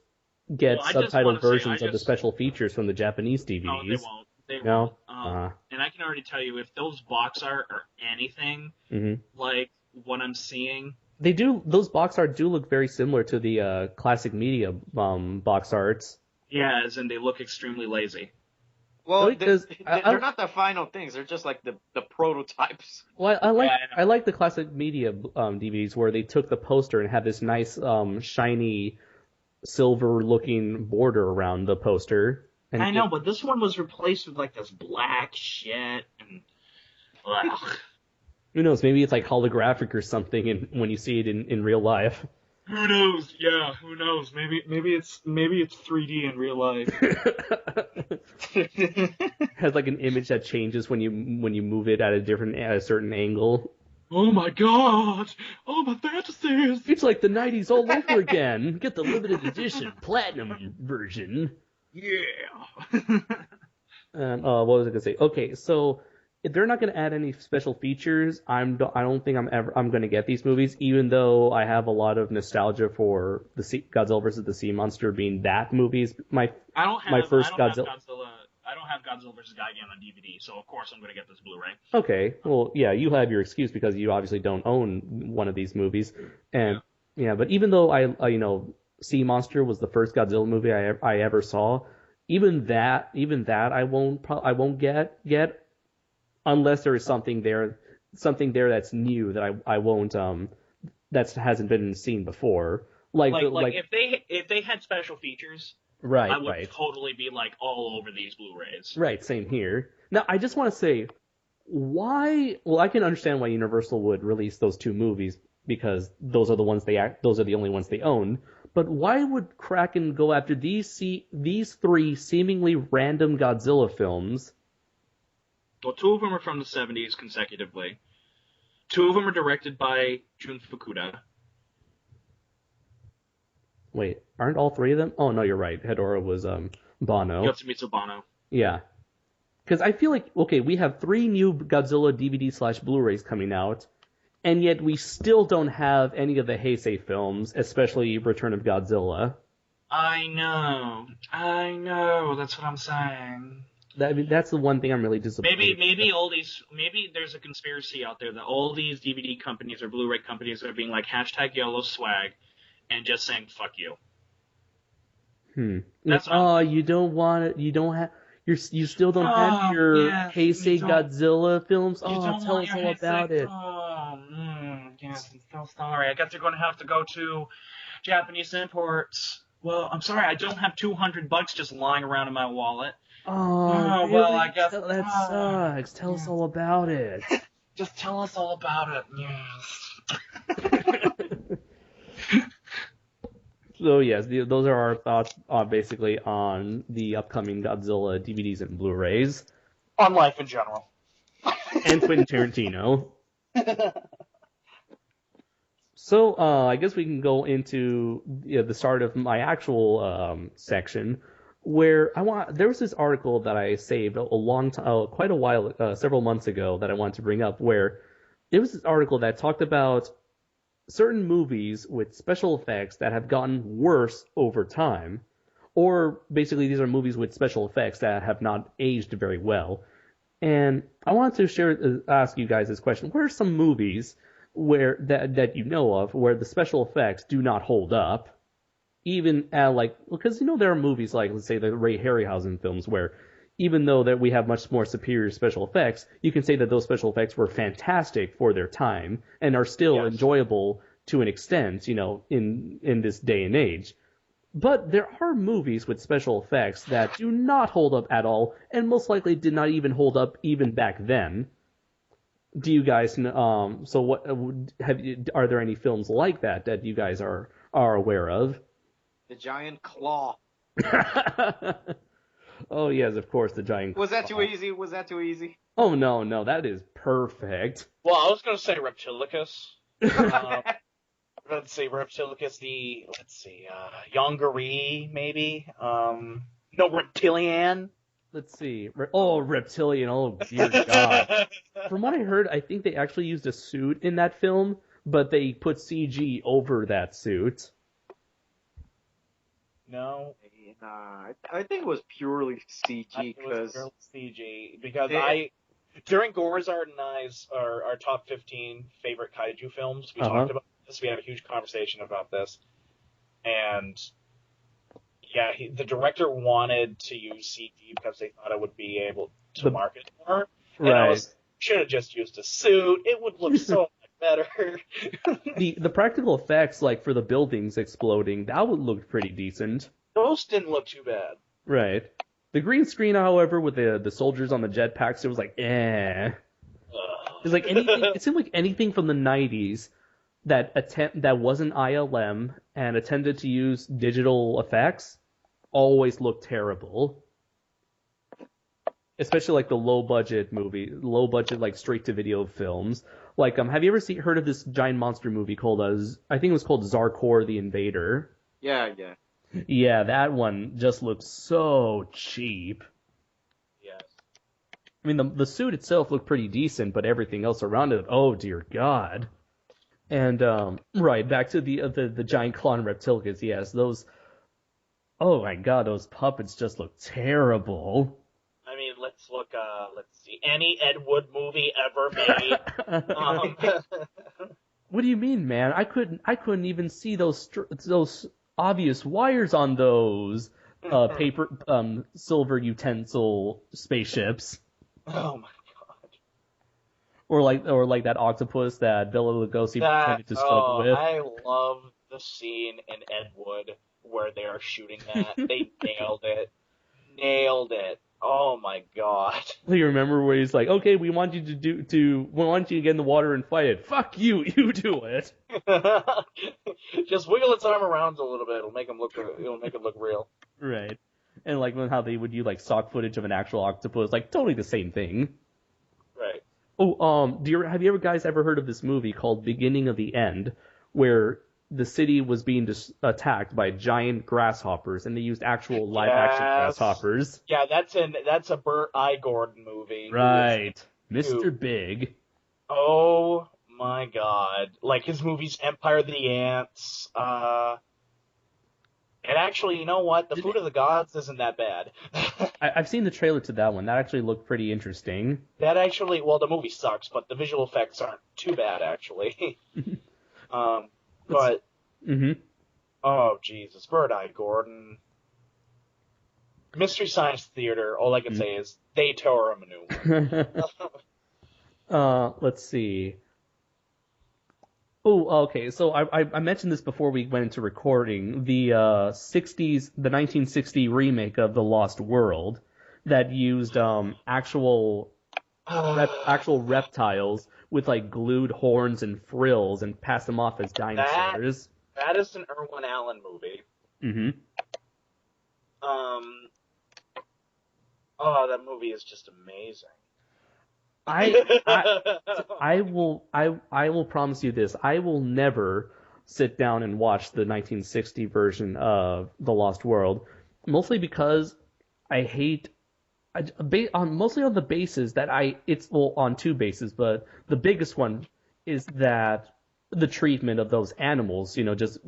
get Well, I just subtitled wanna say, versions of the special features from the Japanese DVDs. No, they won't. They No? won't. And I can already tell you, if those box art are anything Mm-hmm. like what I'm seeing, They do. Those box art do look very similar to the classic Media box arts. yeah, as in they look extremely lazy. Well, Really? 'Cause they're not the final things. They're just like the prototypes. Well, I like Yeah, I know. I like the classic Media DVDs where they took the poster and had this nice shiny silver-looking border around the poster. And I know, but this one was replaced with like this black shit and. Ugh. who knows? Maybe it's like holographic or something, and when you see it in real life. Who knows? Yeah, who knows? Maybe it's 3D in real life. Has like an image that changes when you move it at a certain angle. Oh my god! Oh my fantasies! It's like the 90s all over again. Get the limited edition platinum version. Yeah. And what was I gonna say? Okay, so if they're not gonna add any special features, I don't think I'm gonna get these movies, even though I have a lot of nostalgia for the Godzilla vs. the Sea Monster being that movie. I don't have My first I don't Godzilla- have Godzilla. I don't have Godzilla vs. Gigan on DVD, so of course I'm gonna get this Blu-ray. Okay, well, yeah, you have your excuse because you obviously don't own one of these movies, and yeah, but even though I Sea Monster was the first Godzilla movie I ever saw, even that I won't get unless there is something there that's new that I won't that hasn't been seen before, like if they had special features, right, I would right. totally be like all over these Blu-rays. Right, same here. Now, I just want to say, why? Well, I can understand why Universal would release those two movies because those are the only ones they own. But why would Kraken go after these three seemingly random Godzilla films? Well, two of them are from the 70s consecutively. Two of them are directed by Jun Fukuda. Wait, aren't all three of them? Oh no, you're right. Hedora was Bono. Yotsumitsu Banno. Yeah. Because I feel like, okay, we have 3 new Godzilla DVD/Blu-rays coming out, and yet we still don't have any of the Heisei films, especially Return of Godzilla. I know. That's what I'm saying. That's the one thing I'm really disappointed. Maybe there's a conspiracy out there that all these DVD companies or Blu-ray companies are being like #yellow swag and just saying fuck you. That's you don't want it. You don't have. You still don't have your Heisei Godzilla films. Oh, tell us all about it. Yes, I'm so sorry. I guess you're going to have to go to Japanese imports. Well, I'm sorry, I don't have $200 just lying around in my wallet. Oh, really? Well, I guess that sucks. Tell us all about it. Just tell us all about it. Yes. So yes, those are our thoughts basically on the upcoming Godzilla DVDs and Blu-rays. On life in general. And Quentin Tarantino. So I guess we can go into the start of my actual section, where there was this article that I saved a long time, quite a while, several months ago, that I wanted to bring up, where there was this article that talked about certain movies with special effects that have gotten worse over time, or basically these are movies with special effects that have not aged very well. And I wanted to ask you guys this question: what are some movies where that you know of where the special effects do not hold up? Even at because there are movies like, let's say, the Ray Harryhausen films where even though that we have much more superior special effects, you can say that those special effects were fantastic for their time and are still enjoyable to an extent, in this day and age. But there are movies with special effects that do not hold up at all, and most likely did not even hold up even back then. Do you guys so what are there any films like that you guys are aware of? The giant claw. Oh yes, of course, the giant claw. Was that too easy? Was that too easy? Oh no, that is perfect. Well, I was gonna say Reptilicus. Let's see, Reptilicus, Yongery, maybe. No, Reptilian. Let's see. Oh, Reptilian. Oh, dear God. From what I heard, I think they actually used a suit in that film, but they put CG over that suit. No. Nah, I think it was purely CG because during Gorzard and I's our top 15 favorite kaiju films, we talked about this. We had a huge conversation about this, and yeah, the director wanted to use CG because they thought it would be able to market more. And I should have just used a suit. It would look so much better. The practical effects, like for the buildings exploding, that would look pretty decent. Those didn't look too bad. Right. The green screen, however, with the soldiers on the jetpacks, it was like, eh. It's like anything. It seemed like anything from the 90s that wasn't ILM and attempted to use digital effects always looked terrible. Especially like the low budget like straight to video films. Like, have you ever heard of this giant monster movie called I think it was called Zarkor the Invader? Yeah. Yeah, that one just looks so cheap. Yes. I mean, the suit itself looked pretty decent, but everything else around it, oh dear God. And right, back to the giant claw and Reptilicus. Yes, those. Oh my God, those puppets just look terrible. I mean, let's see. Any Ed Wood movie ever made. What do you mean, man? I couldn't even see those obvious wires on those paper silver utensil spaceships. Oh my God. Or like that octopus that Bela Lugosi pretended to struggle with. I love the scene in Ed Wood where they are shooting that. They nailed it. Oh my God. You remember where he's like, okay, we want you to get in the water and fight it. Fuck you, you do it. Just wiggle its arm around a little bit. It'll make it look real. Right. And like how they would use like stock footage of an actual octopus, like totally the same thing. Right. Oh, have you guys ever heard of this movie called Beginning of the End, where the city was being attacked by giant grasshoppers, and they used actual live-action grasshoppers. Yeah, that's a Burt I. Gordon movie. Right. Mr. Big. Oh my God. Like his movies Empire of the Ants, and actually, you know what? The Food of the Gods isn't that bad. I've seen the trailer to that one. That actually looked pretty interesting. The movie sucks, but the visual effects aren't too bad, actually. But, oh, Jesus, Bird-Eye Gordon. Mystery Science Theater, all I can say is, they tore him a new one. Let's see. Oh, okay, so I mentioned this before we went into recording. The 1960 remake of The Lost World that used actual reptiles with like glued horns and frills and passed them off as dinosaurs. That is an Irwin Allen movie. Mm-hmm. Oh, that movie is just amazing. I will promise you this. I will never sit down and watch the 1960 version of The Lost World, mostly because I hate. Mostly on the basis that on two bases, but the biggest one is that the treatment of those animals, just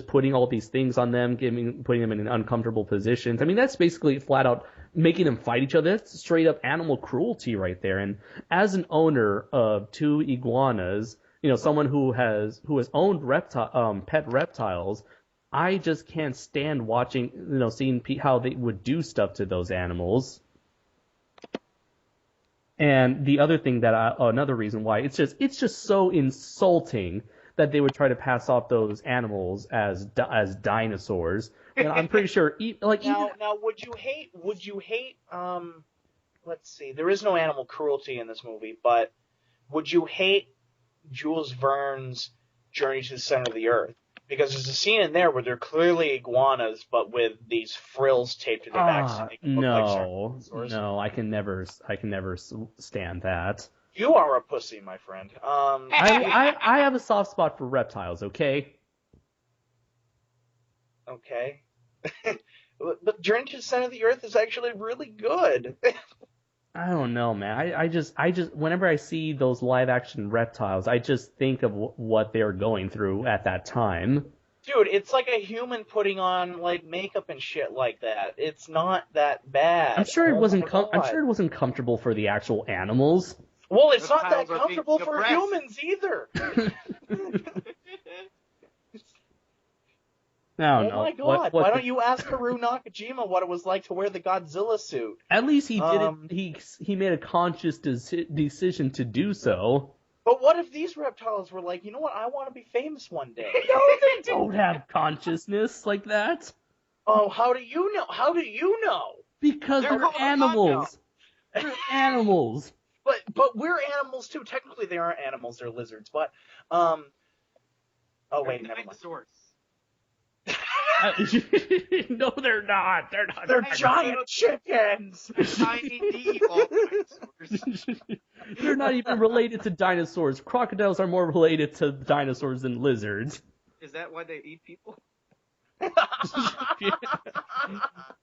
putting all these things on them, putting them in uncomfortable positions. I mean, that's basically flat out making them fight each other. That's straight up animal cruelty right there. And as an owner of 2 iguanas, someone who has owned pet reptiles, I just can't stand watching, seeing how they would do stuff to those animals. And the other thing another reason why it's just so insulting that they would try to pass off those animals as dinosaurs. And I'm pretty sure, now, would you hate? Let's see. There is no animal cruelty in this movie, but would you hate Jules Verne's Journey to the Center of the Earth? Because there's a scene in there where they're clearly iguanas, but with these frills taped to their backs. So they can look like dinosaurs. No, I can never stand that. You are a pussy, my friend. I have a soft spot for reptiles. Okay. Okay. But Journey to the Center of the Earth is actually really good. I don't know, man. I just whenever I see those live action reptiles, I just think of what they're going through at that time. Dude, it's like a human putting on like makeup and shit like that. It's not that bad. I'm sure it wasn't comfortable for the actual animals. Well, it's not that comfortable for humans either. No. Oh my god! Why don't you ask Haru Nakajima what it was like to wear the Godzilla suit? At least he did it. He made a conscious decision to do so. But what if these reptiles were like, you know what? I want to be famous one day. No, they don't have consciousness like that. Oh, how do you know? How do you know? Because they're animals. They're animals. But we're animals too. Technically, they aren't animals; they're lizards. But oh wait, never mind. No, they're not. They're not. They're giant chickens. Tiny dinosaurs. They're not even related to dinosaurs. Crocodiles are more related to dinosaurs than lizards. Is that why they eat people? I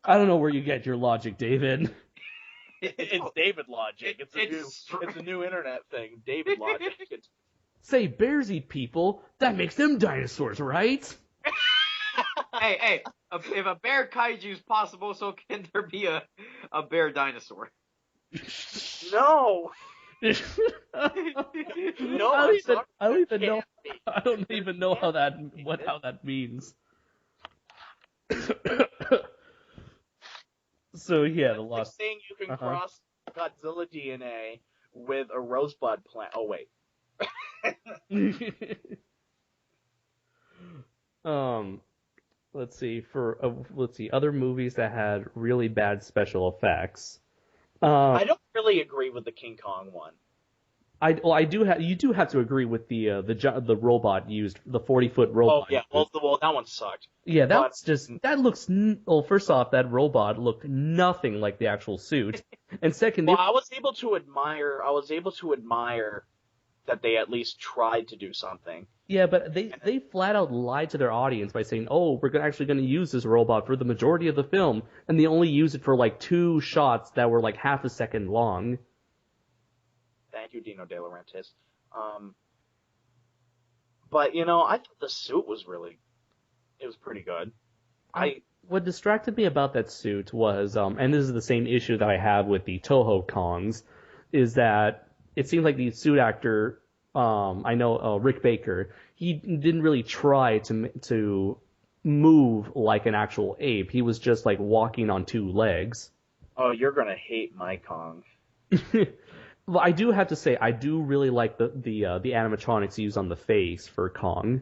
don't know where you get your logic, David. It's David logic. It's a new internet thing. David logic. Say bears eat people. That makes them dinosaurs, right? Hey, if a bear kaiju is possible, so can there be a bear dinosaur? No. No, I don't even know how that means. So yeah, the lost thing you can cross Godzilla DNA with a rosebud plant. Oh wait. Let's see other movies that had really bad special effects. I don't really agree with the King Kong one. You do have to agree with the robot used, the 40-foot robot. Oh yeah, well that one sucked. Yeah, first off, that robot looked nothing like the actual suit, and second, I was able to admire that they at least tried to do something. Yeah, but they flat out lied to their audience by saying, "Oh, we're actually going to use this robot for the majority of the film," and they only used it for like 2 shots that were like half a second long. Thank you, Dino De Laurentiis. But I thought the suit was pretty good. What distracted me about that suit was, and this is the same issue that I have with the Toho Kongs, is that it seems like the suit actor, I know Rick Baker, he didn't really try to move like an actual ape. He was just like walking on 2 legs. Oh, you're gonna hate my Kong. Well, I do have to say, I do really like the animatronics used on the face for Kong.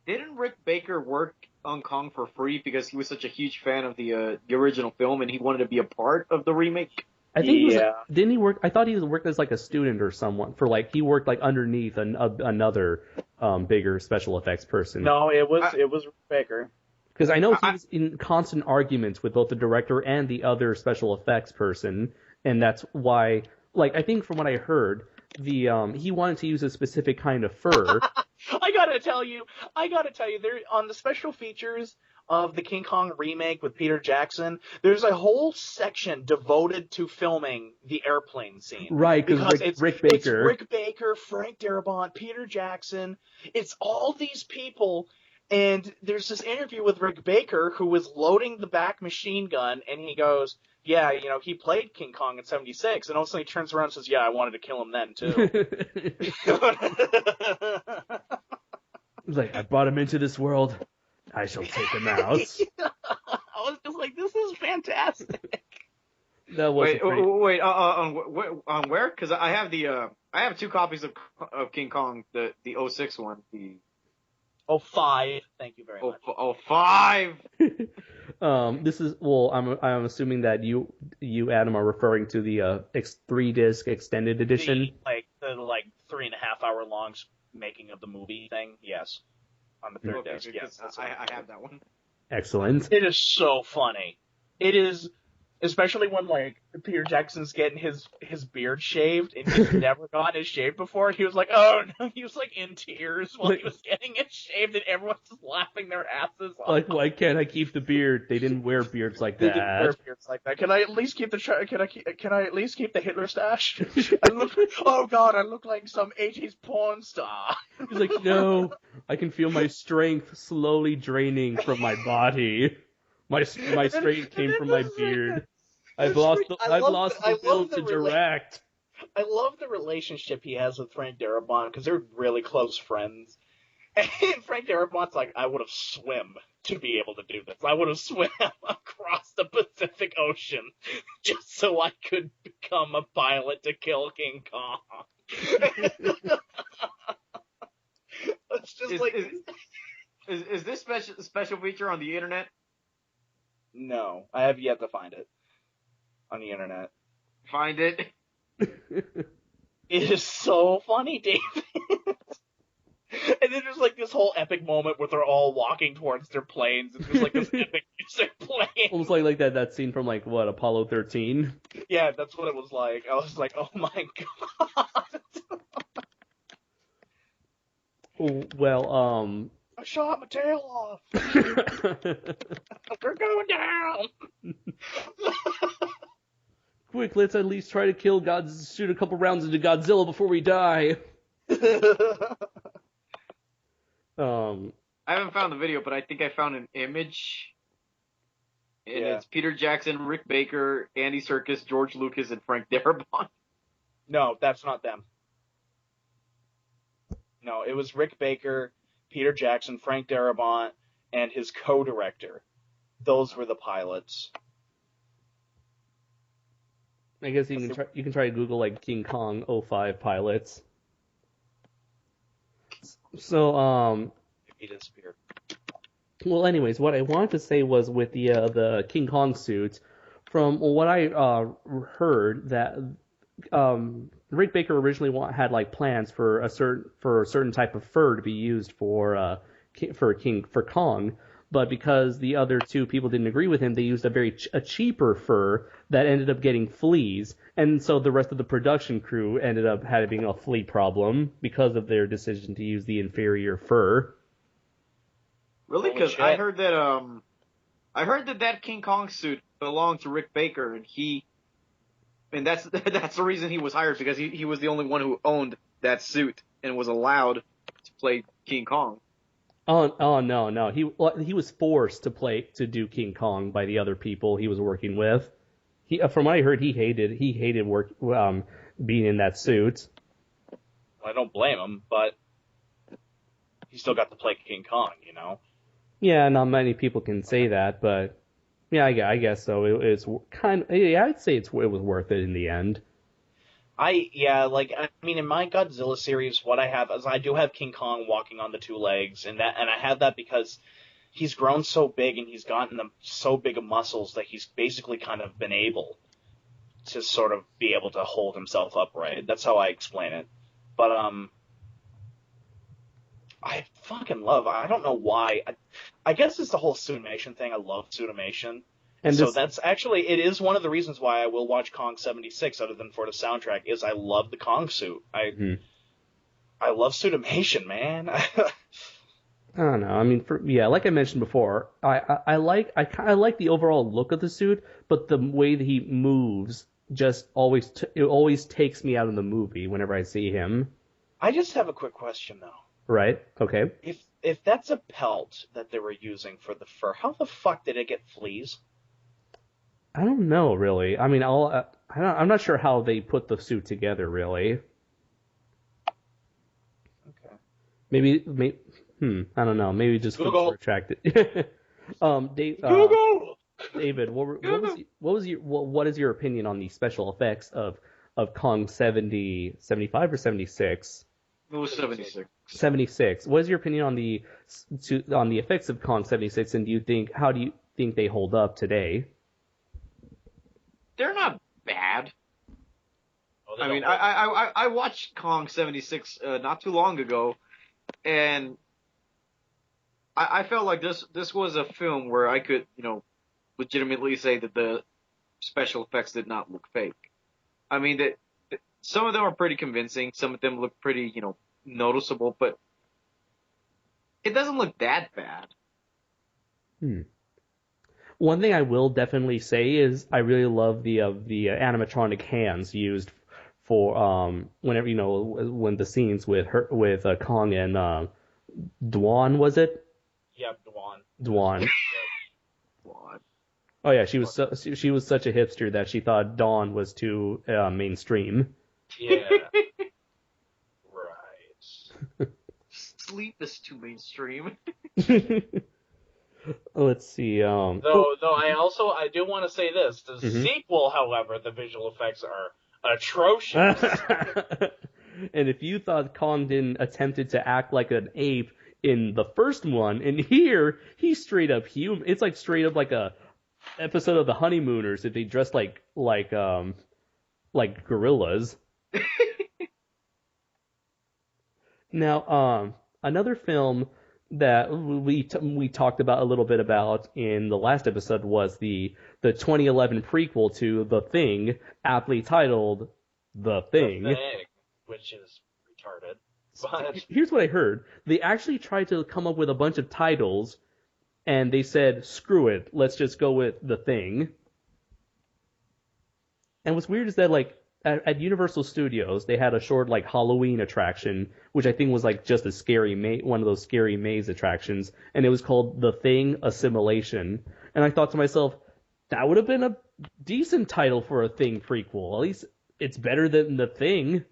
Didn't Rick Baker work on Kong for free because he was such a huge fan of the original film and he wanted to be a part of the remake? I think didn't he work? I thought he worked as like a student or someone he worked like underneath another bigger special effects person. No, it was Rick Baker. Because I know he was in constant arguments with both the director and the other special effects person, and that's why, like, I think from what I heard, he wanted to use a specific kind of fur. I gotta tell you, there on the special features of the King Kong remake with Peter Jackson, there's a whole section devoted to filming the airplane scene. Right, because Rick Baker. It's Rick Baker, Frank Darabont, Peter Jackson. It's all these people, And there's this interview with Rick Baker, who was loading the back machine gun, and he goes, yeah, he played King Kong in 76, and all of a sudden he turns around and says, yeah, I wanted to kill him then, too. He's like, I brought him into this world. I shall take him out. I was just like, this is fantastic. That was wait, on where? Because I have 2 copies of King Kong, the 06 one, the 05. Thank you very much. 05. This is I'm assuming that you Adam are referring to the 3-disc extended edition. The 3.5 hour long making of the movie thing. Yes, on the 3rd disc. Yes, I have that one. Excellent. It is so funny. It is. Especially when, Peter Jackson's getting his beard shaved, and he's never gotten it shaved before. He was like, oh, no. He was, in tears while he was getting it shaved, and everyone's just laughing their asses off. Why can't I keep the beard? They didn't wear beards like that. They didn't wear beards like that. Can I at least keep the Hitler stash? Oh, God, I look like some 80s porn star. He's like, no, I can feel my strength slowly draining from my body. My strength came from my beard. I've lost the will to direct. I love the relationship he has with Frank Darabont because they're really close friends. And Frank Darabont's like, I would have swum to be able to do this. I would have swam across the Pacific Ocean just so I could become a pilot to kill King Kong. It's just is this special feature on the internet? No, I have yet to find it on the internet. Find it. It is so funny, David. And then there's this whole epic moment where they're all walking towards their planes, and there's this epic music playing. Almost like that scene from Apollo 13. Yeah, that's what it was like. I was like, oh my god. Well, I shot my tail off. We're going down. Quick, let's at least try to shoot a couple rounds into Godzilla before we die. I haven't found the video, but I think I found an image. And it's Peter Jackson, Rick Baker, Andy Serkis, George Lucas, and Frank Darabont. No, that's not them. No, it was Rick Baker, Peter Jackson, Frank Darabont, and his co-director. Those were the pilots. I guess you can try to Google King Kong 05 pilots. So He disappeared. Well, anyways, what I wanted to say was with the King Kong suit, from what I heard that Rick Baker originally had plans for a certain type of fur to be used for Kong, but because the other 2 people didn't agree with him, they used a cheaper fur that ended up getting fleas, and so the rest of the production crew ended up having a flea problem because of their decision to use the inferior fur. Really? Because I heard that King Kong suit belonged to Rick Baker, and that's the reason he was hired, because he was the only one who owned that suit and was allowed to play King Kong. Oh no. He was forced to do King Kong by the other people he was working with. From what I heard, he hated being in that suit. Well, I don't blame him, but he still got to play King Kong, Yeah, not many people can say that, but yeah, I guess so. It's kind of, I'd say it was worth it in the end. In my Godzilla series, what I have is I do have King Kong walking on the 2 legs, and I have that because he's grown so big and he's gotten so big of muscles that he's basically kind of been able to sort of be able to hold himself upright. That's how I explain it. But I fucking love. I don't know why. I guess it's the whole Suitimation thing. I love Suitimation. And so that's actually, it is one of the reasons why I will watch Kong 76 other than for the soundtrack, is I love the Kong suit. I love Suitimation, man. I don't know. I mean, like I mentioned before, I like the overall look of the suit, but the way that he moves just always takes me out of the movie whenever I see him. I just have a quick question, though. Right. Okay. if that's a pelt that they were using for the fur, how the fuck did it get fleas? I don't know, really. I mean, I'm not sure how they put the suit together, really. Okay. Maybe, I don't know. Maybe just fleas Google. were attracted. Google! David, what is your opinion on the special effects of Kong 75 or 76? It was 76. 76. What is your opinion on the effects of Kong 76, and how do you think they hold up today? They're not bad. Oh, I mean, I watched Kong 76 not too long ago, and I felt like this was a film where I could, legitimately say that the special effects did not look fake. I mean, that some of them are pretty convincing, some of them look pretty, noticeable, but it doesn't look that bad. One thing I will definitely say is I really love the animatronic hands used for whenever when the scenes with Kong and Dwan, was it? Yep, Dwan. What? Oh yeah, she was such a hipster that she thought Dawn was too mainstream. Yeah. Right. Sleep is too mainstream. Let's see. Though I do want to say this: the sequel, however, the visual effects are atrocious. And if you thought Kong didn't attempted to act like an ape in the first one, and here he's straight up human. It's like straight up like a episode of The Honeymooners if they dressed like gorillas. Now, another film that we talked about a little bit about in the last episode was the 2011 prequel to The Thing, aptly titled The Thing. The Thing, which is retarded. But here's what I heard. They actually tried to come up with a bunch of titles, and they said, screw it, let's just go with The Thing. And what's weird is that, like, at Universal Studios, they had a short, like, Halloween attraction, which I think was, like, just one of those scary maze attractions, and it was called The Thing Assimilation. And I thought to myself, that would have been a decent title for a Thing prequel. At least it's better than The Thing.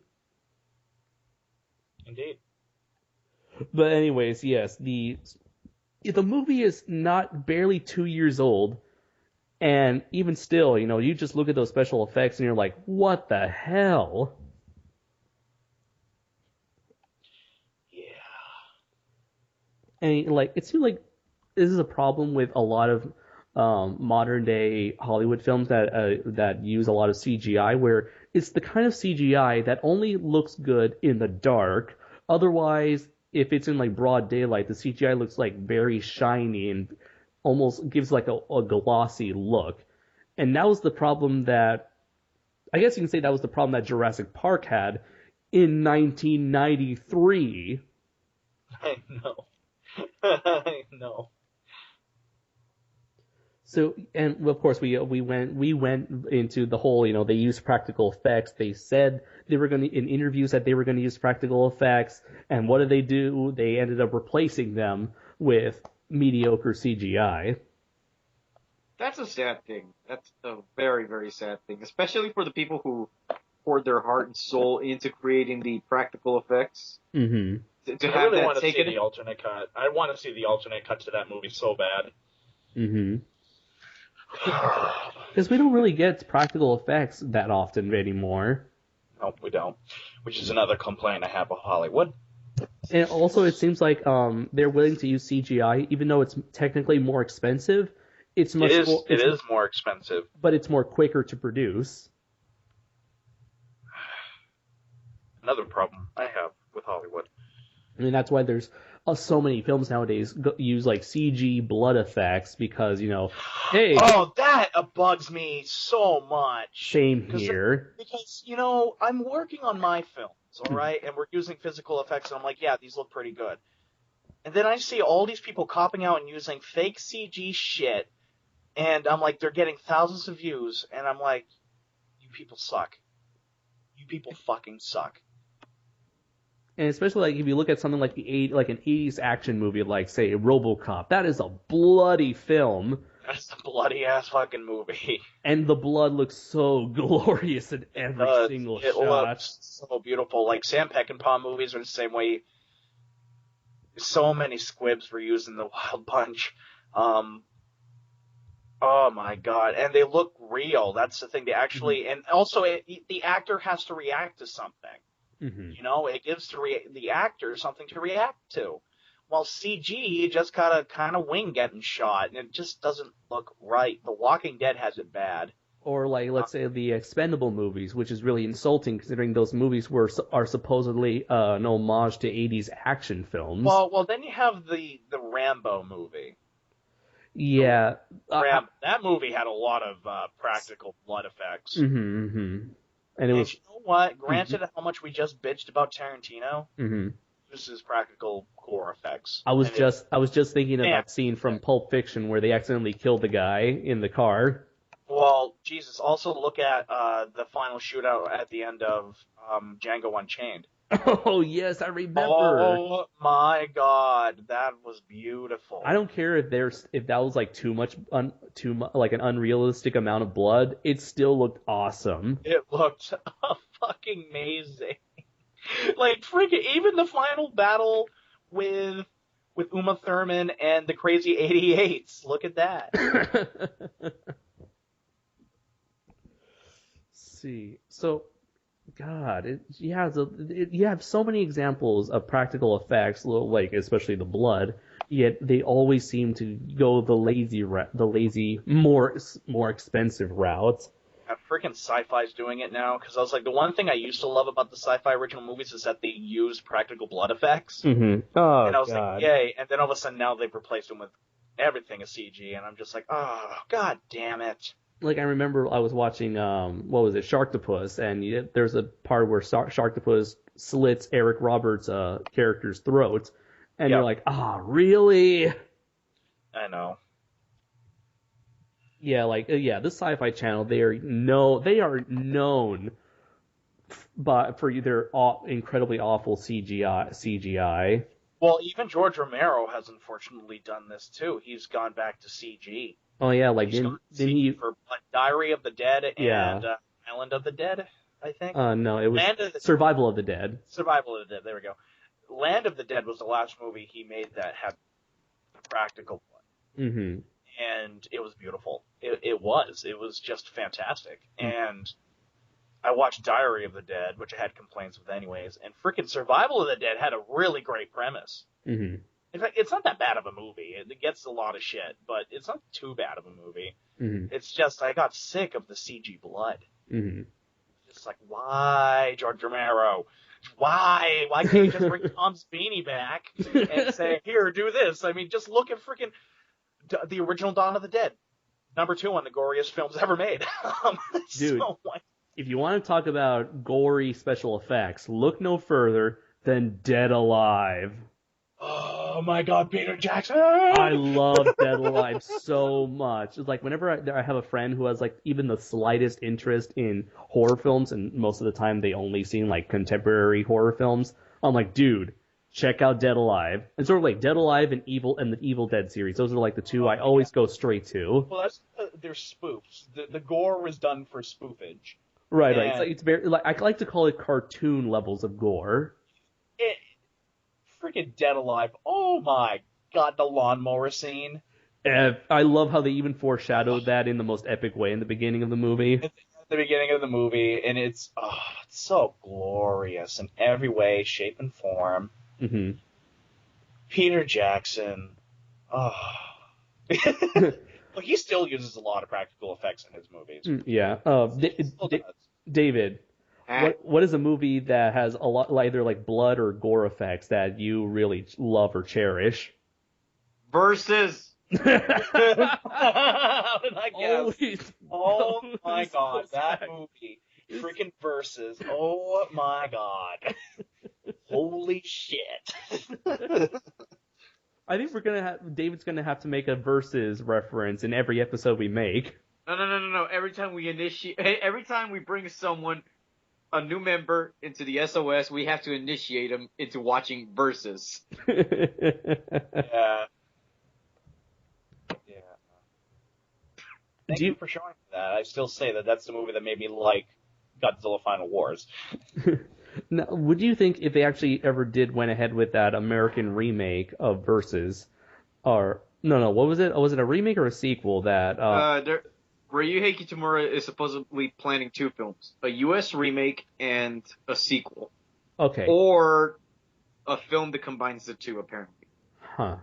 Indeed. But anyways, yes, the movie is barely 2 years old, and even still, you just look at those special effects and you're like, what the hell? Yeah. And like, it seems like this is a problem with a lot of modern day Hollywood films that use a lot of CGI, where it's the kind of CGI that only looks good in the dark. Otherwise, if it's in like broad daylight, the CGI looks like very shiny and almost gives like a glossy look. And that was the problem I guess you can say that was the problem that Jurassic Park had in 1993. I know. I know. So, and of course we went into the whole, they used practical effects. They said they were going to, in interviews, that they were going to use practical effects. And what did they do? They ended up replacing them with mediocre CGI. That's a sad thing. That's a very, very sad thing, especially for the people who poured their heart and soul into creating the practical effects. Mm-hmm. I really want to see the alternate cut. I want to see the alternate cut to that movie so bad. Mm-hmm. Because we don't really get practical effects that often anymore. No, we don't. Which is another complaint I have with Hollywood. And also, it seems like they're willing to use CGI, even though it's technically more expensive. It is more expensive, but it's more quicker to produce. Another problem I have with Hollywood. I mean, that's why there's so many films nowadays use like CG blood effects because hey. Oh, that bugs me so much. Same here. Because I'm working on my films, all right, and we're using physical effects, and I'm like, yeah, these look pretty good. And then I see all these people copping out and using fake CG shit, and I'm like, they're getting thousands of views, and I'm like, you people suck. You people fucking suck. And especially like if you look at something like like an 80s action movie, like say RoboCop, that is a bloody film. That's a bloody ass fucking movie. And the blood looks so glorious in every single it shot. looks so beautiful. Like Sam Peckinpah movies are the same way. So many squibs were used in the Wild Bunch. Oh my god, and they look real. That's the thing. They actually, and also the actor has to react to something. Mm-hmm. You know, it gives the actor something to react to. While CG, you just got a kind of wing getting shot, and it just doesn't look right. The Walking Dead has it bad. Or like, let's say the Expendable movies, which is really insulting considering those movies are supposedly an homage to 80s action films. Well, then you have the Rambo movie. Yeah. That movie had a lot of practical blood effects. Mm-hmm, mm-hmm. And it was. You know what? Granted, how much we just bitched about Tarantino, Mm-hmm. this is practical gore effects. I was just thinking of that scene from Pulp Fiction where they accidentally killed the guy in the car. Well, Jesus. Also, look at the final shootout at the end of Django Unchained. Oh yes, I remember. Oh my God, that was beautiful. I don't care if that was like too much like an unrealistic amount of blood. It still looked awesome. It looked fucking amazing. Like freaking even the final battle with Uma Thurman and the crazy 88s. Look at that. See, so. God, you have so many examples of practical effects, like especially the blood. Yet they always seem to go the lazy, more expensive route. Freaking sci-fi's doing it now, because I was like, the one thing I used to love about the sci-fi original movies is that they use practical blood effects. Mm-hmm. Oh, and I was God. like, yay! And then all of a sudden now they've replaced them with everything is CG, and I'm just like, oh, God damn it. Like, I remember I was watching, what was it, Sharktopus, and there's a part where Sharktopus slits Eric Roberts' character's throat, and you're like, really? I know. Yeah, this Sci-Fi Channel, they are known for their incredibly awful CGI. Well, even George Romero has unfortunately done this too. He's gone back to CG. Oh yeah, like then he for Diary of the Dead and Island of the Dead, I think. No, it was Survival of the Dead. Survival of the Dead. There we go. Land of the Dead was the last movie he made that had practical blood. Mm-hmm. And it was beautiful. It was just fantastic. And I watched Diary of the Dead, which I had complaints with anyways, and freaking Survival of the Dead had a really great premise. Mm-hmm. In fact, it's not that bad of a movie. It gets a lot of shit, but it's not too bad of a movie. Mm-hmm. It's just I got sick of the CG blood. Mm-hmm. It's like, why, George Romero? Why? Why can't you just bring Tom Savini back and say, here, do this? I mean, just look at freaking the original Dawn of the Dead. Number 2 on the goriest films ever made. Dude, if you want to talk about gory special effects, look no further than Dead Alive. Oh my God, Peter Jackson! I love Dead Alive so much. It's like whenever I have a friend who has like even the slightest interest in horror films, and most of the time they only seen like contemporary horror films, I'm like, dude, check out Dead Alive. And sort of like Dead Alive and the Evil Dead series. Those are like the two I always go straight to. Well, that's they're spoofs. The gore was done for spoofage. Right. It's very like I like to call it cartoon levels of gore. Freaking Dead Alive. Oh my God, the lawnmower scene. I love how they even foreshadowed that in the most epic way in the beginning of the movie. At the beginning of the movie, and it's so glorious in every way, shape, and form. Mm-hmm. Peter Jackson. Oh. Well, he still uses a lot of practical effects in his movies. Yeah. David. What is a movie that has a lot, either like blood or gore effects that you really love or cherish? Versus. How did I guess? Oh my God, that movie, freaking Versus. Oh my God, holy shit! I think David's gonna have to make a Versus reference in every episode we make. No. Every time we bring someone a new member into the SOS, we have to initiate him into watching Versus. Yeah. Thank you for showing me that. I still say that that's the movie that made me like Godzilla Final Wars. Now, would you think if they actually ever went ahead with that American remake of Versus, or no, what was it? Was it a remake or a sequel that? Ryuhei Kitamura is supposedly planning 2 films: a U.S. remake and a sequel. Okay. Or a film that combines the 2, apparently. Huh.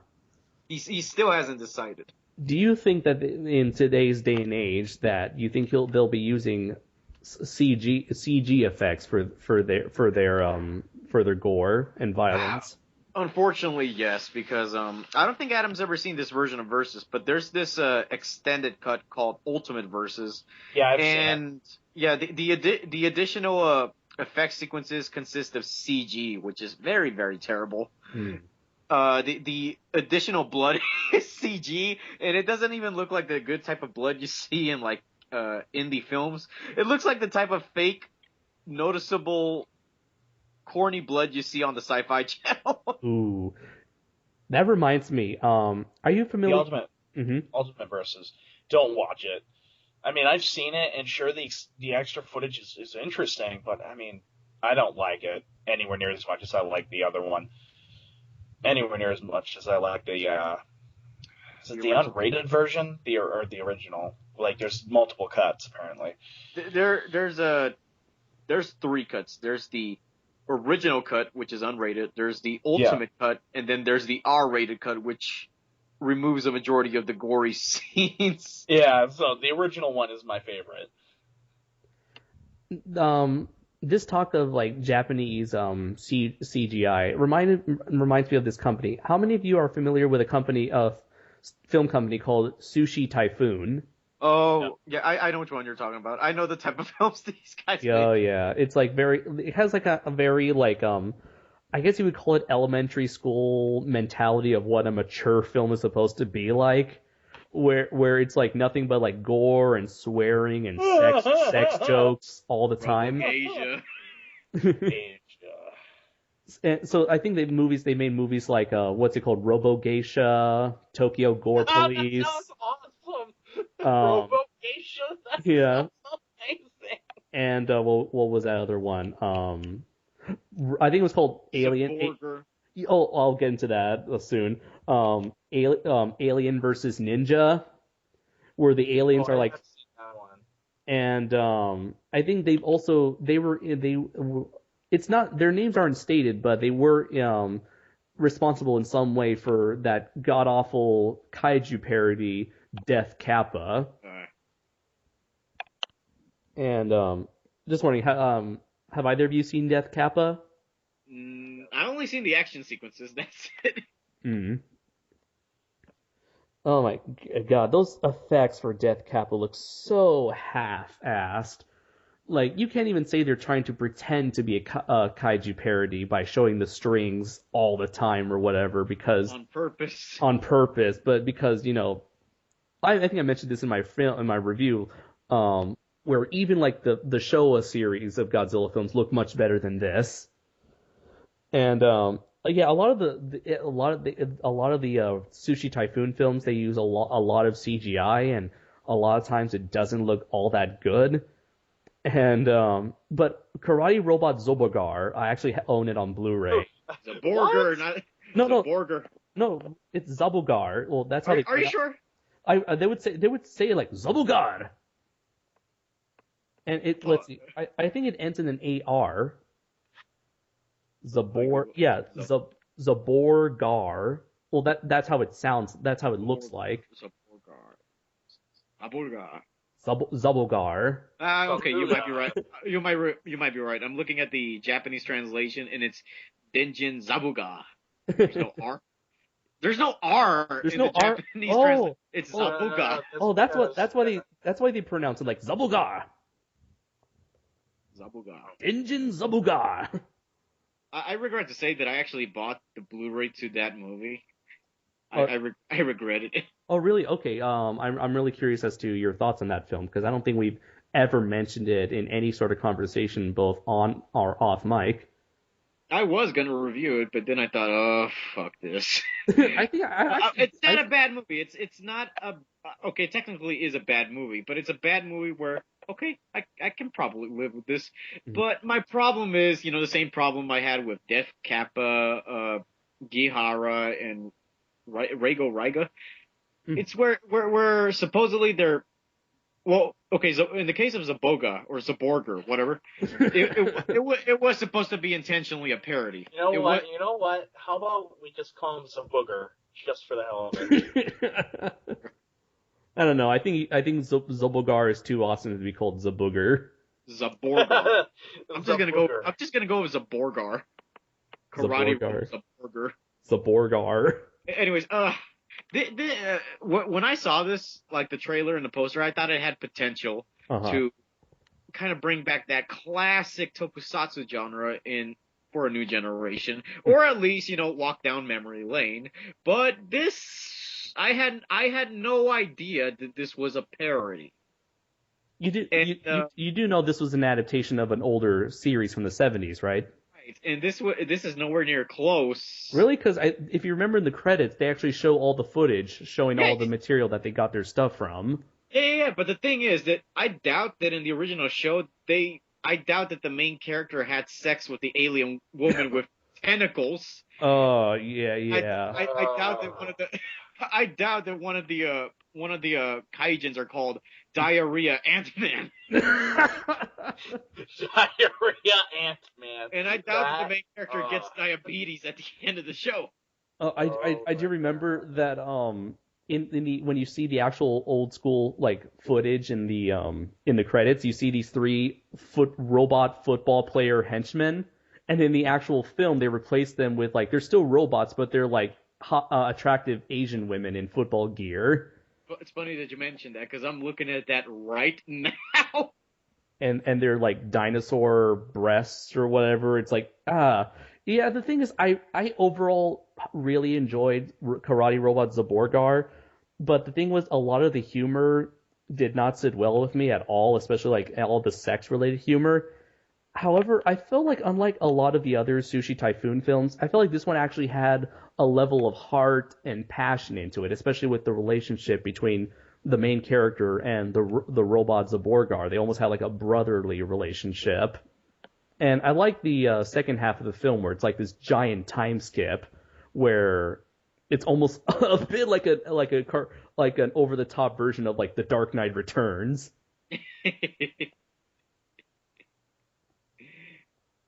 He still hasn't decided. Do you think that in today's day and age that you think they'll be using CG effects for their gore and violence? Unfortunately, yes, because I don't think Adam's ever seen this version of Versus, but there's this extended cut called Ultimate Versus. Yeah, I've seen it. Yeah, the additional effect sequences consist of CG, which is very, very terrible. The additional blood is CG, and it doesn't even look like the good type of blood you see in like indie films. It looks like the type of fake, noticeable, corny blood you see on the Sci-Fi Channel. Ooh, that reminds me. Are you familiar? The Ultimate Versus. Don't watch it. I mean, I've seen it, and sure, the extra footage is interesting, but I mean, I don't like it anywhere near as much as I like the other one. Anywhere near as much as I like the is it the unrated version, the original? Like, there's multiple cuts apparently. There's 3 cuts. There's the original cut, which is unrated. There's the ultimate cut, and then there's the R-rated cut, which removes a majority of the gory scenes. Yeah, so the original one is my favorite. This talk of like Japanese CGI reminds me of this company. How many of you are familiar with a film company called Sushi Typhoon? Oh, yeah, I know which one you're talking about. I know the type of films these guys make. Oh, yeah. It's like it has like a very like, I guess you would call it elementary school mentality of what a mature film is supposed to be like, where it's like nothing but like gore and swearing and sex jokes all the time. Asia. And so I think they made movies like what's it called, Robo Geisha, Tokyo Gore Police. That sounds awesome. Robo Geisha. That sounds amazing. And what was that other one? I think it was called Alien. I'll get into that soon. Alien versus Ninja, where the aliens are like. And I think it's not, their names aren't stated, but they were responsible in some way for that god awful kaiju parody Death Kappa. And just wondering, have either of you seen Death Kappa? I've only seen the action sequences. That's it. Oh my god, those effects for Death Kappa look so half-assed. Like, you can't even say they're trying to pretend to be a kaiju parody by showing the strings all the time or whatever, because on purpose. But because, I think I mentioned this in my review, where even like the Showa series of Godzilla films look much better than this. And yeah, a lot of the Sushi Typhoon films, they use a lot of CGI, and a lot of times it doesn't look all that good. And but Karate Robot Zobogar, I actually own it on Blu-ray. Zaborger, not Zaborger. No, it's Zabogar. Well, that's how Are you sure? They would say it like Zabogar. And let's see. I think it ends in an AR. Zaborgar. Well, that's how it sounds. That's how it looks like. Zabogar. Okay, you might be right. You might be right. I'm looking at the Japanese translation, and it's Denjin Zabuga. There's no R. There's no R. There's in no the R. Japanese translation. It's Zabuga. That's why they pronounce it like Zabuga. Zabuga. Denjin Zabuga. I regret to say that I actually bought the Blu-ray to that movie. I regretted it. Oh, really? Okay. I'm really curious as to your thoughts on that film, because I don't think we've ever mentioned it in any sort of conversation, both on or off mic. I was gonna review it, but then I thought, oh, fuck this. I think it's not a bad movie. It's not a okay. Technically, is a bad movie, but it's a bad movie where okay, I can probably live with this. But my problem is, the same problem I had with Def Kappa, Gihara, and Reigo Raiga. It's where supposedly they're. Well, okay, so in the case of Zaboga or Zaborger, whatever, it was supposed to be intentionally a parody. You know what? You know what? How about we just call him Zabooger, just for the hell of it? I don't know. I think Zabogar is too awesome to be called Zabooger. Zaborgar. I'm just gonna go with Zaborgar. Karate Zaborgar. Zaborgar. Anyways, when I saw this, like the trailer and the poster, I thought it had potential to kind of bring back that classic tokusatsu genre for a new generation, or at least walk down memory lane. But this, I had no idea that this was a parody. You do know this was an adaptation of an older series from the 70s, right? And this is nowhere near close. Really? Because if you remember in the credits, they actually show all the footage showing all the material that they got their stuff from. Yeah. But the thing is that I doubt that in the original show, I doubt that the main character had sex with the alien woman with tentacles. Oh, yeah. I doubt that one of the Kaijins are called Diarrhea Ant-Man. Diarrhea Ant-Man. And I doubt that the main character gets diabetes at the end of the show. I do remember that when you see the actual old school like footage in the credits, you see these 3 robot football player henchmen, and in the actual film they replace them with like they're still robots, but they're like attractive Asian women in football gear. It's funny that you mentioned that because I'm looking at that right now. And they're like dinosaur breasts or whatever. It's like yeah. The thing is, I overall really enjoyed Karate Robot Zaborgar, but the thing was, a lot of the humor did not sit well with me at all, especially like all the sex related humor. However, I felt like unlike a lot of the other Sushi Typhoon films, I felt like this one actually had a level of heart and passion into it, especially with the relationship between the main character and the robot Zaborgar. They almost had like a brotherly relationship. And I like the second half of the film where it's like this giant time skip where it's almost a bit like an over the top version of like The Dark Knight Returns.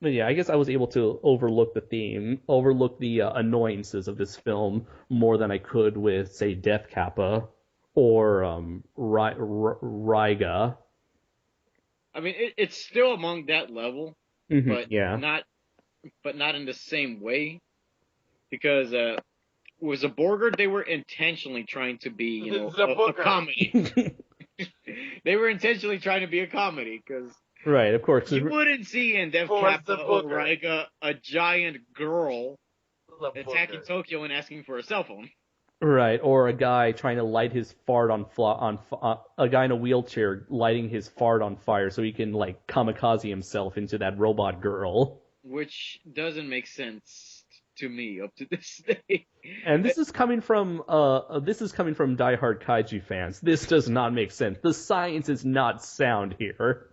But yeah, I guess I was able to overlook the annoyances of this film more than I could with, say, Death Kappa or Riga. I mean, it's still among that level, but not in the same way, because with Zaborger, they were intentionally trying to be, a comedy. They were intentionally trying to be a comedy, because. Right, of course. You wouldn't see in Death Kappa or Riga a giant girl attacking Tokyo and asking for a cell phone. Right, or a guy trying to light his fart a guy in a wheelchair lighting his fart on fire so he can like kamikaze himself into that robot girl. Which doesn't make sense to me up to this day. And this is coming from diehard kaiju fans. This does not make sense. The science is not sound here.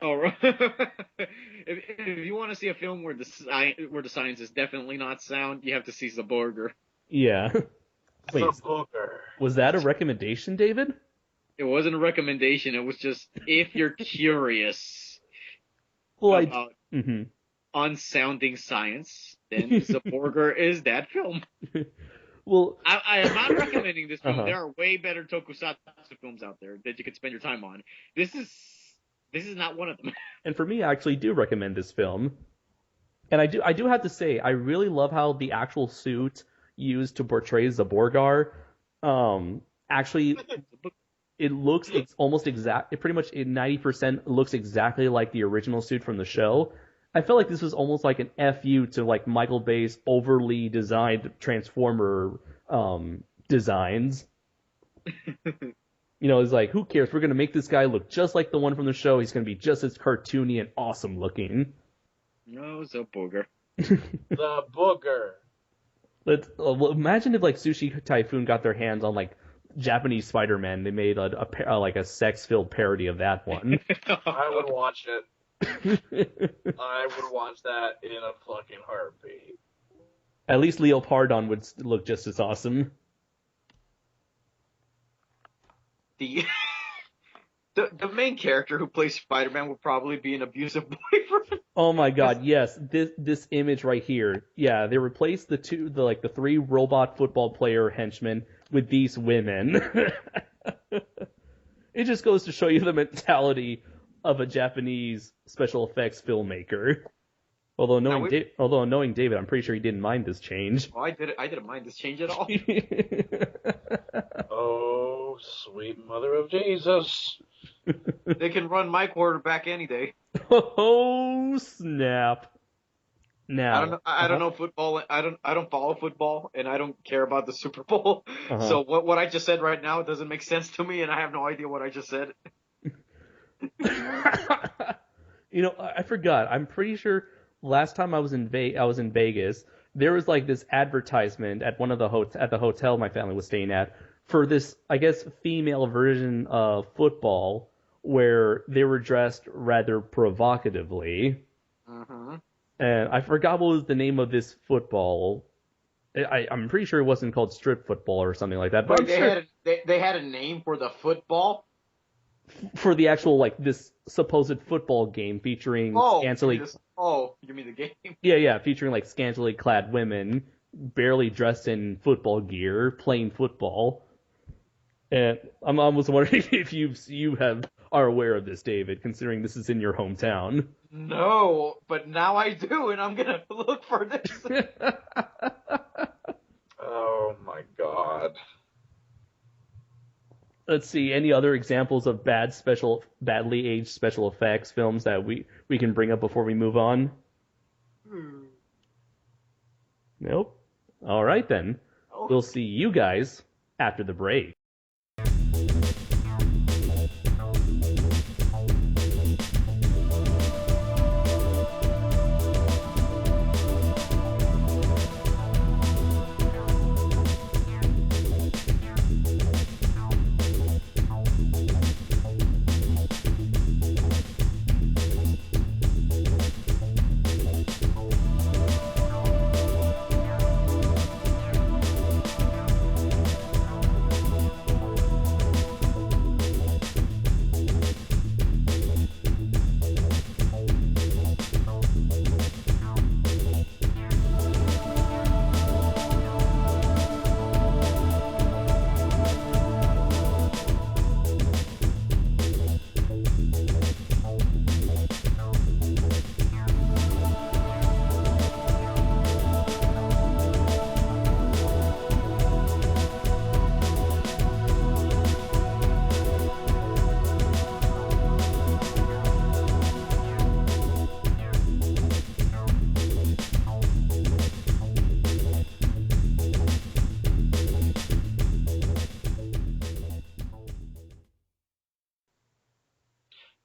Oh, right. If you want to see a film where the science is definitely not sound, you have to see Zaborger. Yeah. Wait, was that a recommendation, David? It wasn't a recommendation. It was just if you're curious about unsounding science, then Zaborger is that film. Well, I am not recommending this film. There are way better tokusatsu films out there that you could spend your time on. This is not one of them. And for me, I actually do recommend this film. And I do have to say, I really love how the actual suit used to portray Zaborgar, actually, it's almost exact. It pretty much 90% looks exactly like the original suit from the show. I felt like this was almost like an FU to like Michael Bay's overly designed Transformer designs. You know, it's like, who cares? We're going to make this guy look just like the one from the show. He's going to be just as cartoony and awesome looking. No, it's a booger. The booger. Well, imagine if, like, Sushi Typhoon got their hands on, like, Japanese Spider-Man. They made like a sex-filled parody of that one. I would watch it. I would watch that in a fucking heartbeat. At least Leo Pardon would look just as awesome. The main character who plays Spider-Man would probably be an abusive boyfriend. Oh my god, yes. This image right here. Yeah, they replaced the three robot football player henchmen with these women. It just goes to show you the mentality of a Japanese special effects filmmaker. Although knowing David, I'm pretty sure he didn't mind this change. Oh, I didn't mind this change at all. Oh, sweet mother of Jesus. They can run my quarterback any day. Oh, snap. Now, I don't know football. I don't follow football, and I don't care about the Super Bowl. So what I just said right now doesn't make sense to me, and I have no idea what I just said. You know, I forgot. I'm pretty sure last time I was in Vegas, there was like this advertisement at one of the at the hotel my family was staying at for this, I guess, female version of football where they were dressed rather provocatively. And I forgot what was the name of this football. I'm pretty sure it wasn't called strip football or something like that. But they had a name for the football? For the actual, like, this supposed football game featuring scantily... you mean the game? Yeah, featuring, like, scantily clad women, barely dressed in football gear, playing football. And I was wondering if you are aware of this, David, considering this is in your hometown. No, but now I do, and I'm gonna look for this. Oh my god. Let's see, any other examples of badly aged special effects films that we can bring up before we move on? Nope. All right, then. We'll see you guys after the break.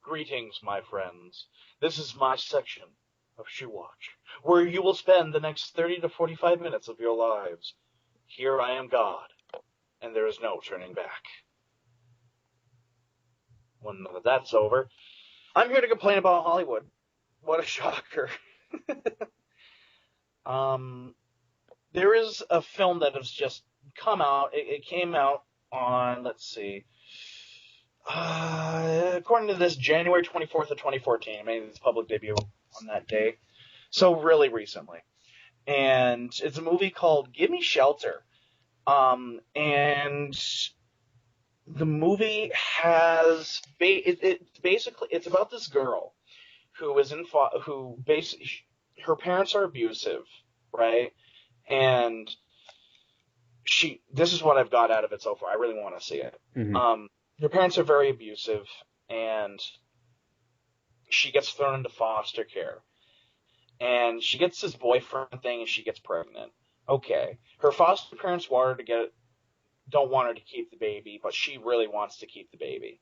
Greetings, my friends. This is my section of Shuwatch, where you will spend the next 30 to 45 minutes of your lives. Here I am God, and there is no turning back. When that's over, I'm here to complain about Hollywood. What a shocker. There is a film that has just come out. It came out on, let's see, according to this, January 24th of 2014. It made its public debut on that day. So really recently. And it's a movie called Give Me Shelter. And the movie has, it's about this girl who is her parents are abusive, right? And this is what I've got out of it so far. I really want to see it. Mm-hmm. Her parents are very abusive, and she gets thrown into foster care. And she gets this boyfriend thing, and she gets pregnant. Okay. Her foster parents want her to get don't want her to keep the baby, but she really wants to keep the baby.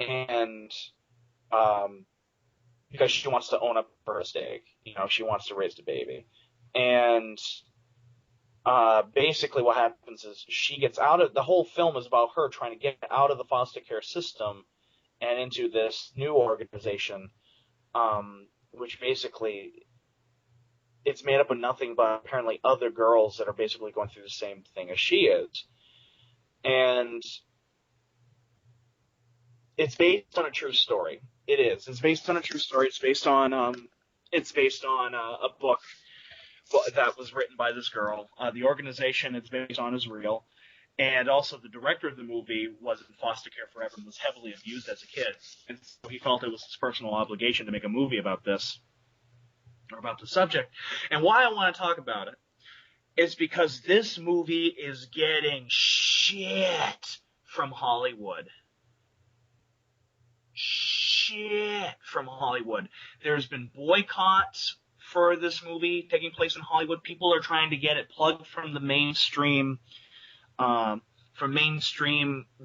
And because she wants to own up her stake, she wants to raise the baby. And basically what happens is she gets out of, the whole film is about her trying to get out of the foster care system and into this new organization, which basically, it's made up of nothing but apparently other girls that are basically going through the same thing as she is. And it's based on a true story. It is. It's based on a true story. It's based on a book that was written by this girl. The organization it's based on is real. And also the director of the movie was in foster care forever and was heavily abused as a kid. And so he felt it was his personal obligation to make a movie about this, or about the subject. And why I want to talk about it is because this movie is getting shit from Hollywood. Shit from Hollywood. There's been boycotts for this movie taking place in Hollywood. People are trying to get it plugged from the mainstream,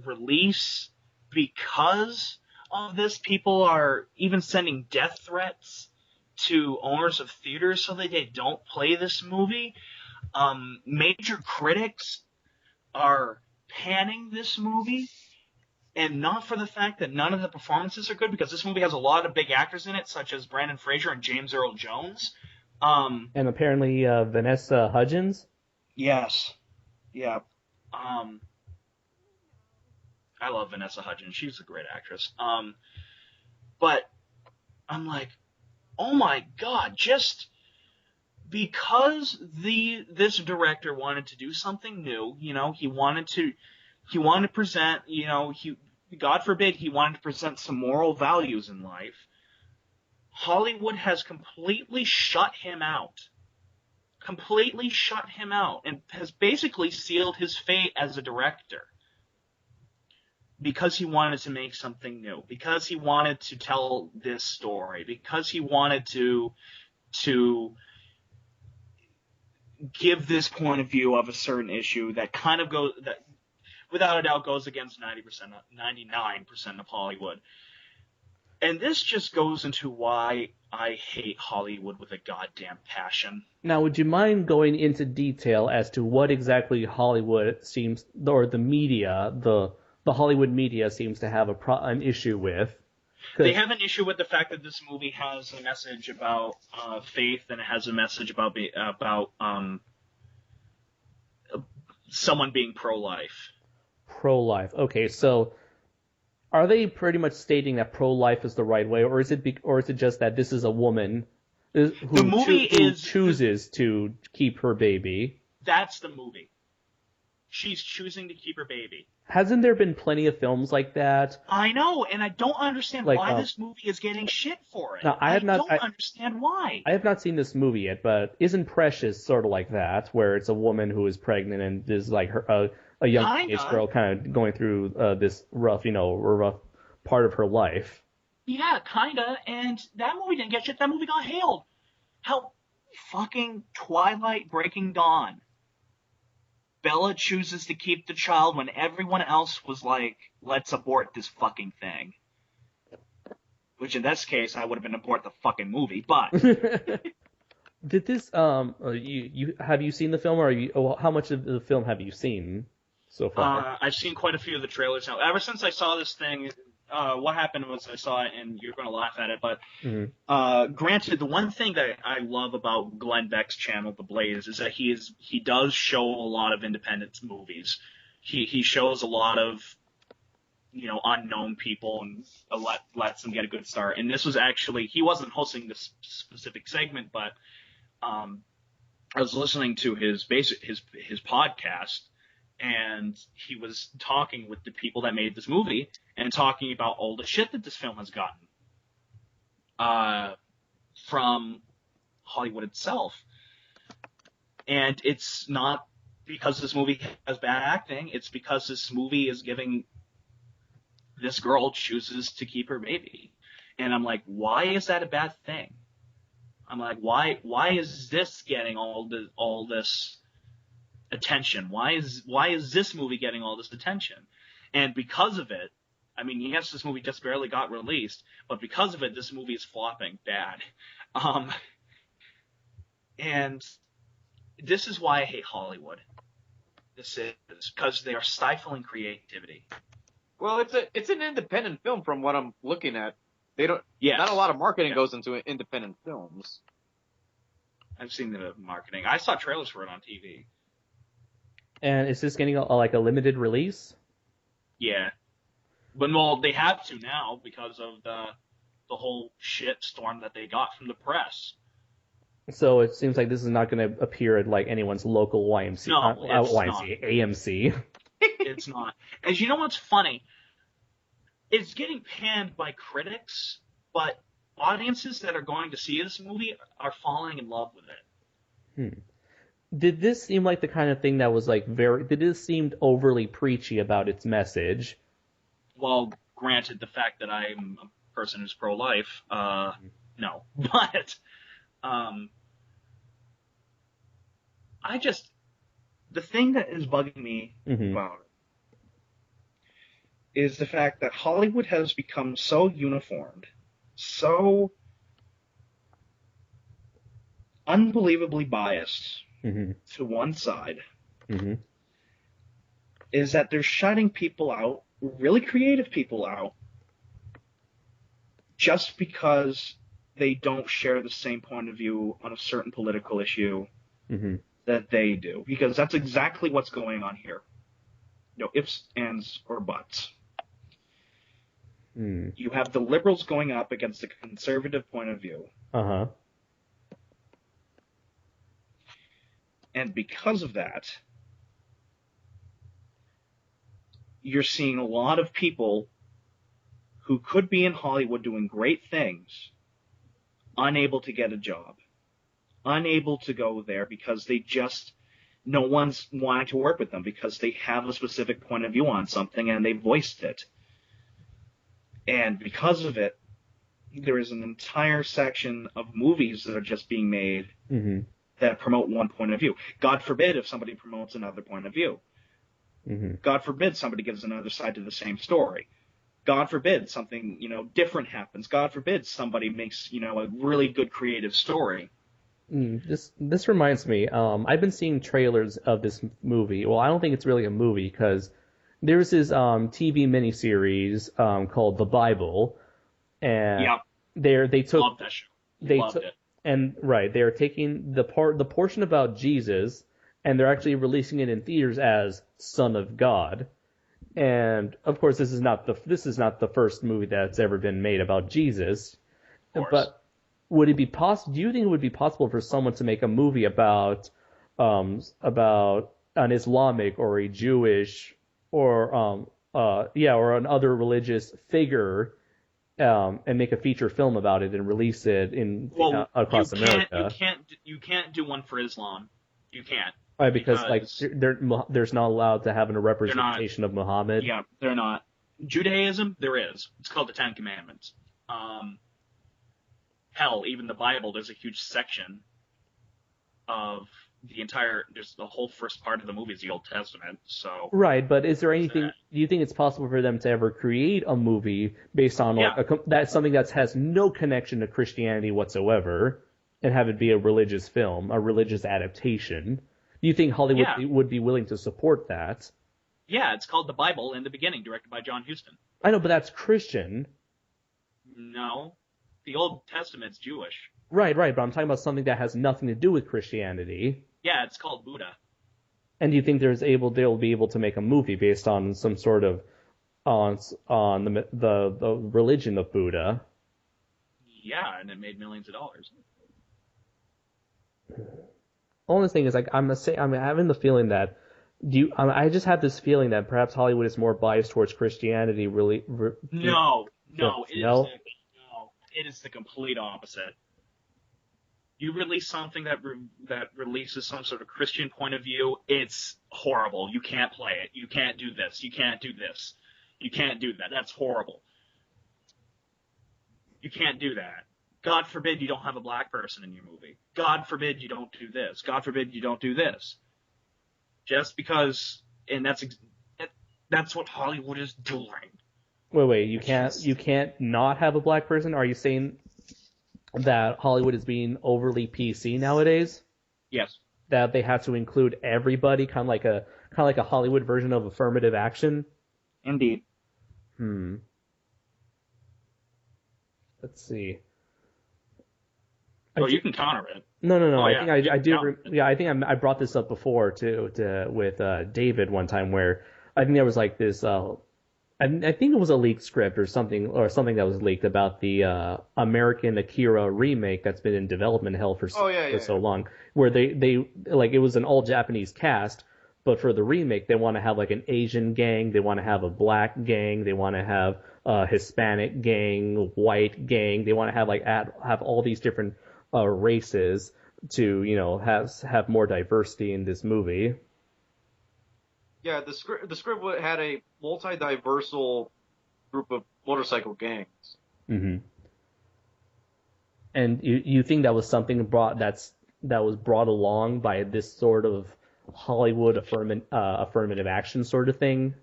release because of this. People are even sending death threats to owners of theaters so that they don't play this movie. Major critics are panning this movie, and not for the fact that none of the performances are good, because this movie has a lot of big actors in it, such as Brandon Fraser and James Earl Jones. And apparently Vanessa Hudgens. Yes. Yeah. I love Vanessa Hudgens. She's a great actress. But I'm like, oh my God, just because this director wanted to do something new, he wanted to present, God forbid, he wanted to present some moral values in life. Hollywood has completely shut him out, and has basically sealed his fate as a director. Because he wanted to make something new, because he wanted to tell this story, because he wanted to give this point of view of a certain issue that kind of goes, that without a doubt goes against 99% of Hollywood. And this just goes into why I hate Hollywood with a goddamn passion. Now, would you mind going into detail as to what exactly Hollywood seems, or the media, the Hollywood media seems to have an issue with? They have an issue with the fact that this movie has a message about faith, and it has a message about someone being pro-life. Pro-life. Okay, so are they pretty much stating that pro-life is the right way, or is it just that this is a woman who chooses to keep her baby? That's the movie. She's choosing to keep her baby. Hasn't there been plenty of films like that? I know, and I don't understand why this movie is getting shit for it. Now, I don't understand why. I have not seen this movie yet, but isn't Precious sort of like that, where it's a woman who is pregnant and is like a young teenage girl kind of going through this rough part of her life? Yeah, kinda, and that movie didn't get shit. That movie got hailed. How fucking Twilight Breaking Dawn. Bella chooses to keep the child when everyone else was like, let's abort this fucking thing. Which in this case, I would have been abort the fucking movie, but... Did this, have you seen the film, or how much of the film have you seen so far? I've seen quite a few of the trailers now. Ever since I saw this thing, what happened was I saw it, and you're going to laugh at it, but granted, the one thing that I love about Glenn Beck's channel, The Blaze, is that he does show a lot of independent movies. He shows a lot of, unknown people and lets them get a good start. And this was actually, he wasn't hosting this specific segment, but I was listening to his podcast, and he was talking with the people that made this movie and talking about all the shit that this film has gotten from Hollywood itself. And it's not because this movie has bad acting, it's because this movie is giving this girl chooses to keep her baby. And I'm like, why is that a bad thing? I'm like, why is this getting all this attention? Why is this movie getting all this attention? And because of it, I mean, yes, this movie just barely got released, but because of it, this movie is flopping bad. And this is why I hate Hollywood. This is because they are stifling creativity. Well, it's an independent film from what I'm looking at. They don't. Yes. Not a lot of marketing goes into independent films. I've seen the marketing. I saw trailers for it on TV. And is this getting like a limited release? Yeah. But well, they have to now because of the whole shit storm that they got from the press. So it seems like this is not going to appear at like anyone's local YMC. No, it's YMC, not. AMC. It's not. And you know what's funny? It's getting panned by critics, but audiences that are going to see this movie are falling in love with it. Did this seem like the kind of thing that was like did this seem overly preachy about its message? Well, granted the fact that I'm a person who's pro-life, no. But, the thing that is bugging me about it is the fact that Hollywood has become so uniformed, so unbelievably biased to one side, is that they're shutting people out, really creative people out, just because they don't share the same point of view on a certain political issue that they do. Because that's exactly what's going on here. No ifs, ands, or buts. You have the liberals going up against the conservative point of view. And because of that, you're seeing a lot of people who could be in Hollywood doing great things, unable to get a job, unable to go there because no one's wanting to work with them because they have a specific point of view on something and they voiced it. And because of it, there is an entire section of movies that are just being made that promote one point of view. God forbid if somebody promotes another point of view. God forbid somebody gives another side to the same story. God forbid something, different happens. God forbid somebody makes, a really good creative story. This reminds me, I've been seeing trailers of this movie. Well, I don't think it's really a movie because there's this TV miniseries called The Bible, and they took Loved that show. Loved it. And they're taking the portion about Jesus, and they're actually releasing it in theaters as Son of God. And of course, this is not the first movie that's ever been made about Jesus. But would it be possible? Do you think it would be possible for someone to make a movie about an Islamic or a Jewish or another religious figure, and make a feature film about it and release it across America? You can't do one for Islam. You can't. Right, because there's not allowed to have a representation of Muhammad. Yeah, they're not. Judaism, there is. It's called the Ten Commandments. Hell, even the Bible, there's a huge section of there's the whole first part of the movie is the Old Testament, so. Right, but is there anything, do you think it's possible for them to ever create a movie based on that's something that has no connection to Christianity whatsoever, and have it be a religious film, a religious adaptation? Do you think Hollywood would be willing to support that? Yeah, it's called The Bible in the Beginning, directed by John Huston. I know, but that's Christian. No. The Old Testament's Jewish. Right, but I'm talking about something that has nothing to do with Christianity. Yeah, it's called Buddha. And do you think they'll be able to make a movie based on some sort of on the religion of Buddha? Yeah, and it made millions of dollars. Only thing is, I'm having the feeling that I just have this feeling that perhaps Hollywood is more biased towards Christianity. No, it is the complete opposite. You release something that releases some sort of Christian point of view, it's horrible. You can't play it. You can't do this. You can't do this. You can't do that. That's horrible. You can't do that. God forbid you don't have a black person in your movie. God forbid you don't do this. God forbid you don't do this. just because, and that's what Hollywood is doing. Wait, you can't not have a black person? Are you saying that Hollywood is being overly PC nowadays? Yes. That they have to include everybody, kind of like a Hollywood version of affirmative action? Indeed. Let's see. You can counter it. No. Oh, I yeah. think I do. No. Yeah, I think I brought this up before too, with David one time, where I think there was like this. I think it was a leaked script or something that was leaked about the American Akira remake that's been in development hell for so long, where they like it was an all Japanese cast, but for the remake they want to have like an Asian gang, they want to have a black gang, they want to have a Hispanic gang, white gang, they want to have have all these different races to have more diversity in this movie. Yeah, the script had a multi-diversal group of motorcycle gangs. Mm-hmm. And you think that was something that was brought along by this sort of Hollywood affirmative action sort of thing?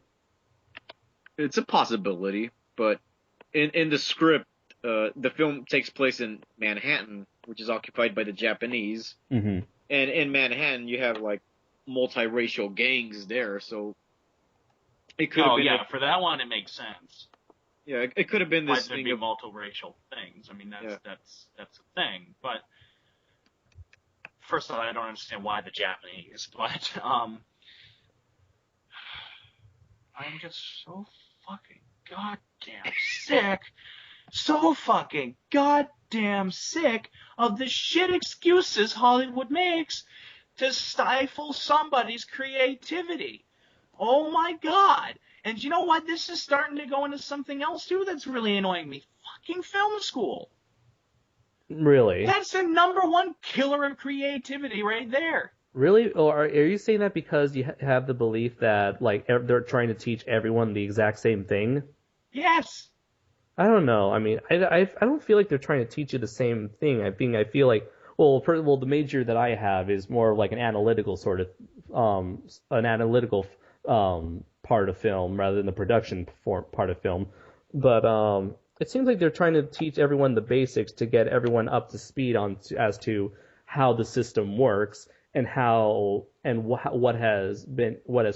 It's a possibility, but in the script, the film takes place in Manhattan, which is occupied by the Japanese. Mm-hmm. And in Manhattan, you have like multiracial gangs there, so it could have been. Yeah, for that one it makes sense. Yeah, it could have been this thing of multiracial things. I mean, that's a thing. But first of all, I don't understand why the Japanese. But I'm just so fucking goddamn sick. So fucking goddamn sick of the shit excuses Hollywood makes to stifle somebody's creativity. Oh my god. And you know what? This is starting to go into something else too that's really annoying me. Fucking film school. Really? That's the number one killer of creativity right there. Really? Or are you saying that because you have the belief that like they're trying to teach everyone the exact same thing? Yes. I don't know. I mean, I don't feel like they're trying to teach you the same thing. I feel like the major that I have is more like an analytical sort of part of film rather than the production part of film. But it seems like they're trying to teach everyone the basics to get everyone up to speed as to how the system works and what has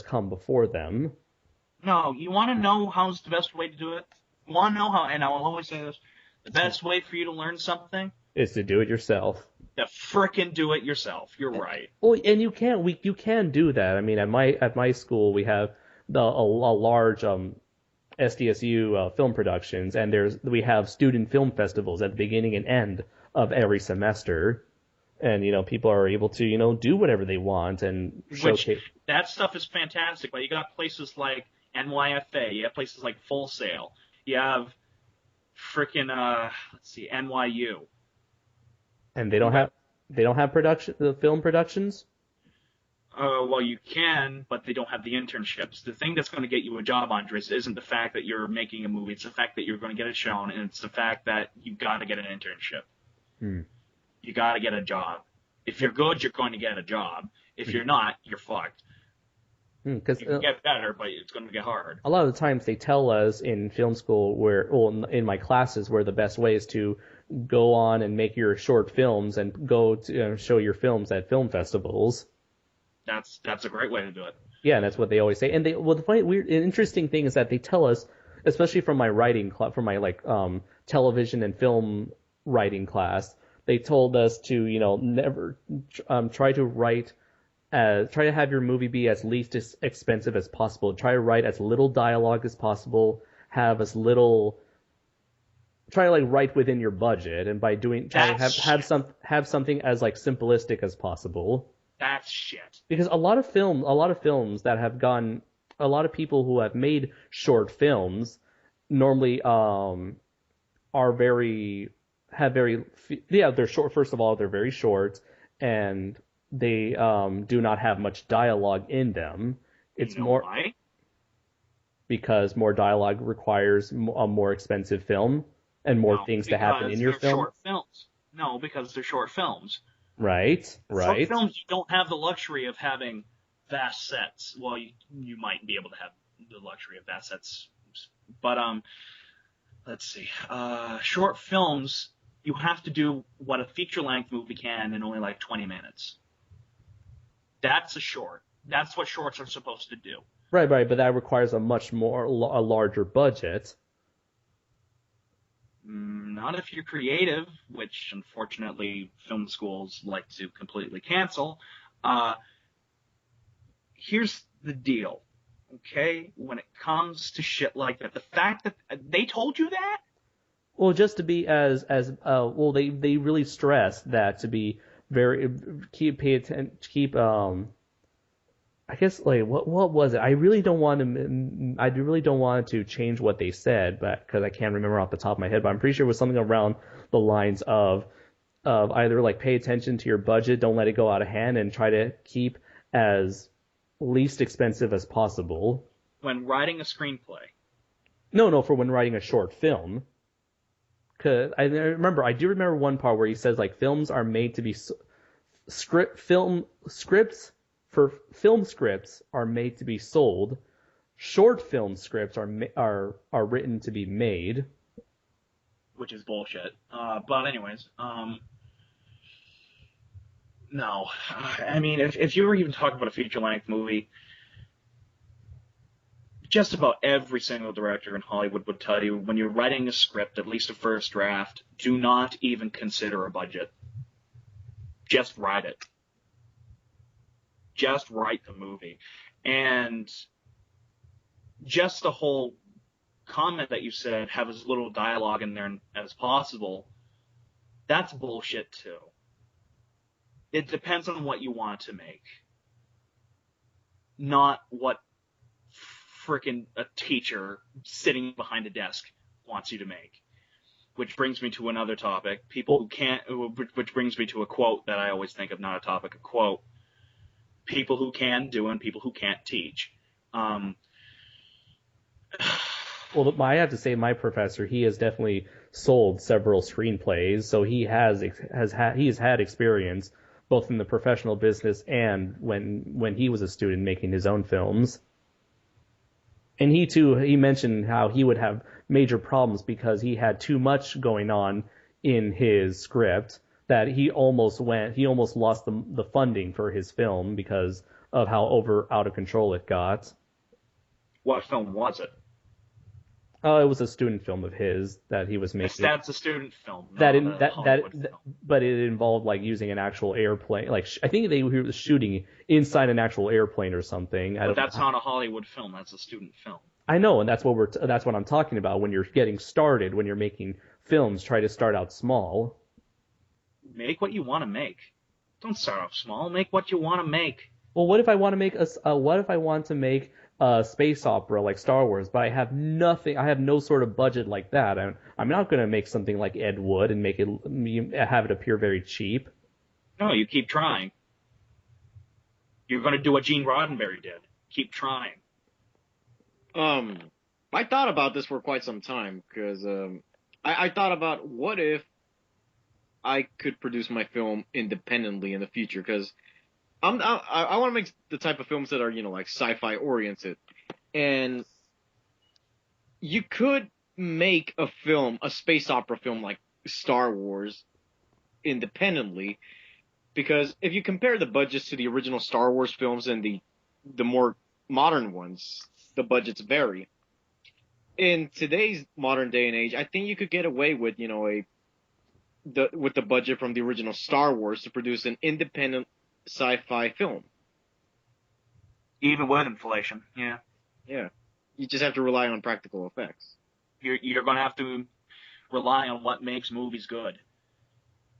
come before them. No, you want to know how's the best way to do it? You want to know how? And I will always say this: the best way for you to learn something is to do it yourself. To frickin' do it yourself. You're right. Well, and you can do that. I mean, at my school we have a large SDSU film productions, and we have student film festivals at the beginning and end of every semester, and people are able to do whatever they want and showcase. That stuff is fantastic. But you got places like NYFA, you have places like Full Sail, you have frickin' NYU. And they don't have the film productions? Well, you can, but they don't have the internships. The thing that's going to get you a job, Andres, isn't the fact that you're making a movie. It's the fact that you're going to get it shown, and it's the fact that you got to get an internship. You got to get a job. If you're good, you're going to get a job. If you're not, you're fucked. You can get better, but it's going to get hard. A lot of the times they tell us in film school in my classes where the best way is to go on and make your short films and go to show your films at film festivals. That's a great way to do it. Yeah, and that's what they always say. And the funny, weird, interesting thing is that they tell us, especially from my writing class, from my television and film writing class, they told us to never try to have your movie be as least as expensive as possible. Try to write as little dialogue as possible. Have as little. Try to write within your budget, and by have something as simplistic as possible. That's shit. Because a lot of films that have gone, a lot of people who have made short films normally they're short. First of all, they're very short, and they do not have much dialogue in them. It's more why? Because more dialogue requires a more expensive film and more things to happen in your film. Short films. No, because they're short films. Right. Short films, you don't have the luxury of having vast sets. Well, you might be able to have the luxury of vast sets, but let's see. Short films, you have to do what a feature-length movie can in only like 20 minutes. That's a short. That's what shorts are supposed to do. Right, but that requires a larger budget. Not if you're creative, which unfortunately film schools like to completely cancel. Here's the deal, okay? When it comes to shit like that, the fact that they told you that? Well, just to be well, they really stress that to be very I guess like what was it? I really don't want to change what they said, but because I can't remember off the top of my head, but I'm pretty sure it was something around the lines of either like pay attention to your budget, don't let it go out of hand, and try to keep as least expensive as possible. When writing a screenplay. No, for when writing a short film. Cause I do remember one part where he says like films are made to be scripts are made to be sold. Short film scripts are written to be made. Which is bullshit. But anyways, no. I mean, if you were even talking about a feature-length movie, just about every single director in Hollywood would tell you when you're writing a script, at least a first draft, do not even consider a budget. Just write it. Just write the movie. And just the whole comment that you said, have as little dialogue in there as possible, that's bullshit too. It depends on what you want to make. Not what frickin' a teacher sitting behind a desk wants you to make. Which brings me to another topic. Which brings me to a quote that I always think of, not a topic, a quote. People who can do and people who can't teach. Well, I have to say, my professor, he has definitely sold several screenplays, so he has had experience both in the professional business and when he was a student making his own films. And he mentioned how he would have major problems because he had too much going on in his script, that he almost lost the funding for his film because of how out of control it got. What film was it? It was a student film of his that he was making. That's a student film. Film. But it involved like using an actual airplane. Like I think they were shooting inside an actual airplane or something. But that's not a Hollywood film. That's a student film. I know, and that's what I'm talking about. When you're getting started, when you're making films, try to start out small. Make what you want to make. Don't start off small. Make what you want to make. Well, what if I want to make a space opera like Star Wars, but I have nothing. I have no sort of budget like that. I'm not going to make something like Ed Wood and have it appear very cheap. No, you keep trying. You're going to do what Gene Roddenberry did. Keep trying. I thought about this for quite some time because I thought about what if I could produce my film independently in the future, because I want to make the type of films that are, like sci-fi oriented, and you could make a space opera film like Star Wars independently, because if you compare the budgets to the original Star Wars films and the more modern ones, the budgets vary. In today's modern day and age, I think you could get away with, with the budget from the original Star Wars to produce an independent sci-fi film. Even with inflation, yeah. Yeah. You just have to rely on practical effects. You're going to have to rely on what makes movies good.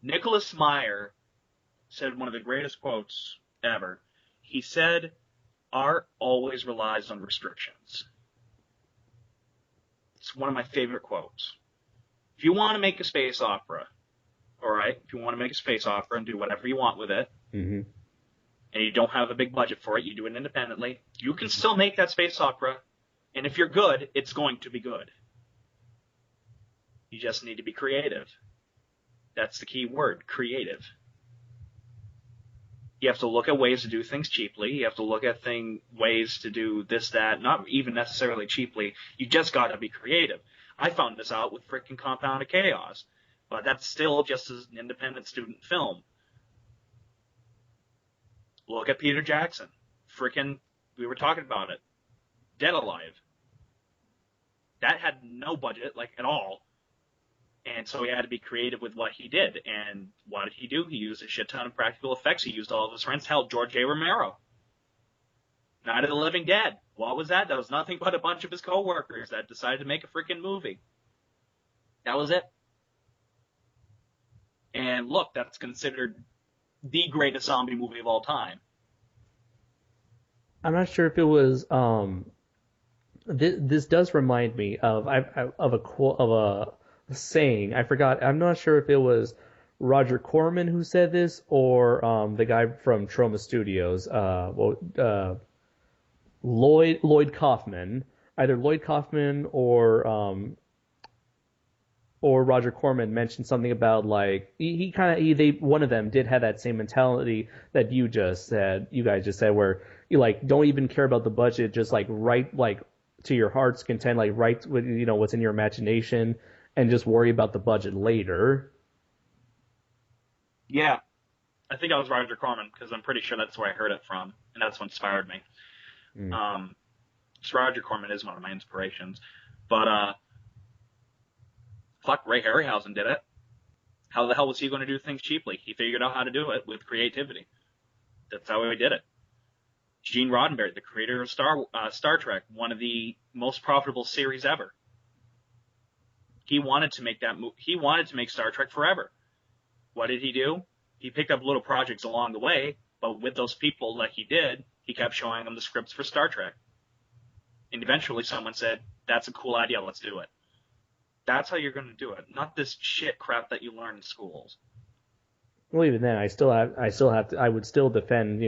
Nicholas Meyer said one of the greatest quotes ever. He said, "Art always relies on restrictions." It's one of my favorite quotes. If you want to make a space opera, all right, if you want to make a space opera and do whatever you want with it, mm-hmm. and you don't have a big budget for it, you do it independently, you can still make that space opera, and if you're good, it's going to be good. You just need to be creative. That's the key word, creative. You have to look at ways to do things cheaply. You have to look at ways to do this, that, not even necessarily cheaply. You just got to be creative. I found this out with freaking Compound of Chaos, but that's still just as an independent student film. Look at Peter Jackson. We were talking about it. Dead Alive. That had no budget, like, at all. And so he had to be creative with what he did. And what did he do? He used a shit ton of practical effects. He used all of his friends. Hell, George A. Romero. Night of the Living Dead. What was that? That was nothing but a bunch of his coworkers that decided to make a freaking movie. That was it. And look, that's considered the greatest zombie movie of all time. I'm not sure if it was. This does remind me of a saying. I forgot. I'm not sure if it was Roger Corman who said this or the guy from Troma Studios, Lloyd Kaufman. Either Lloyd Kaufman or Roger Corman mentioned something about like one of them did have that same mentality that you guys just said, where you like don't even care about the budget, just like write like to your heart's content, like write with what's in your imagination, and just worry about the budget later. Yeah, I think I was Roger Corman because I'm pretty sure that's where I heard it from, and that's what inspired me. Roger Corman is one of my inspirations, but fuck, Ray Harryhausen did it. How the hell was he going to do things cheaply? He figured out how to do it with creativity. That's how he did it. Gene Roddenberry, the creator of Star Trek, one of the most profitable series ever. He wanted to make He wanted to make Star Trek forever. What did he do? He picked up little projects along the way, but with those people like he did, he kept showing them the scripts for Star Trek. And eventually someone said, "That's a cool idea, let's do it." That's how you're going to do it, not this shit crap that you learn in schools. Well, even then, I would still defend,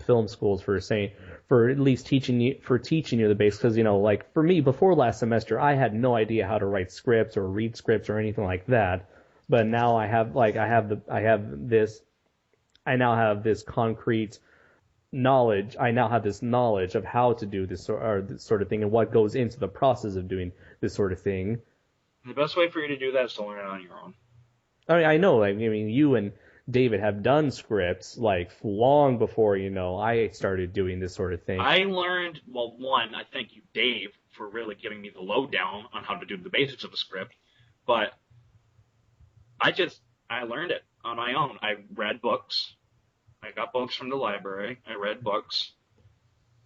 film schools for at least teaching you the basics. Because, like for me, before last semester, I had no idea how to write scripts or read scripts or anything like that. But now I now have this concrete knowledge. I now have this knowledge of how to do this sort of thing and what goes into the process of doing this sort of thing. The best way for you to do that is to learn it on your own. I mean, I know. I mean, you and David have done scripts like long before, I started doing this sort of thing. I learned, I thank you, Dave, for really giving me the lowdown on how to do the basics of a script. But I learned it on my own. I read books. I got books from the library. I read books.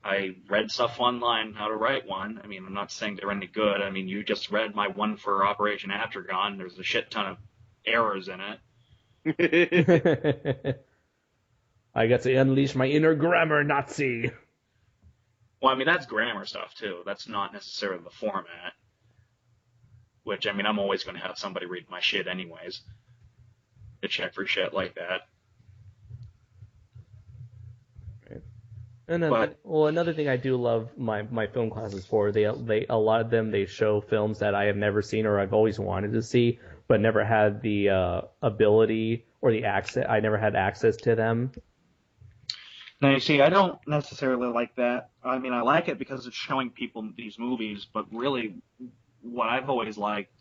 I read stuff online how to write one. I mean, I'm not saying they're any good. I mean, you just read my one for Operation Aftergon. There's a shit ton of errors in it. I got to unleash my inner grammar Nazi. Well, I mean, that's grammar stuff, too. That's not necessarily the format. Which, I mean, I'm always going to have somebody read my shit anyways. To check for shit like that. Another thing I do love my film classes for, a lot of them, they show films that I have never seen or I've always wanted to see, but never had the ability or the access. I never had access to them. Now, you see, I don't necessarily like that. I mean, I like it because it's showing people these movies, but really, what I've always liked,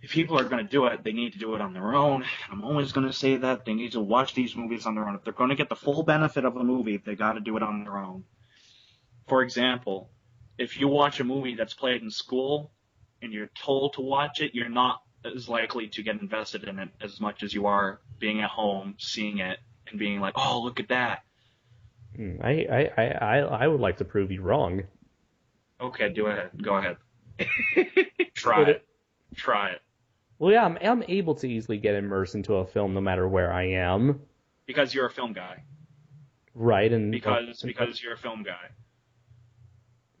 if people are going to do it, they need to do it on their own. I'm always going to say that. They need to watch these movies on their own. If they're going to get the full benefit of a movie, they got to do it on their own. For example, if you watch a movie that's played in school and you're told to watch it, you're not as likely to get invested in it as much as you are being at home, seeing it, and being like, "Oh, look at that." I would like to prove you wrong. Okay, do it. Go ahead. Try it. Well, yeah, I'm able to easily get immersed into a film no matter where I am. Because you're a film guy. Right, and because you're a film guy.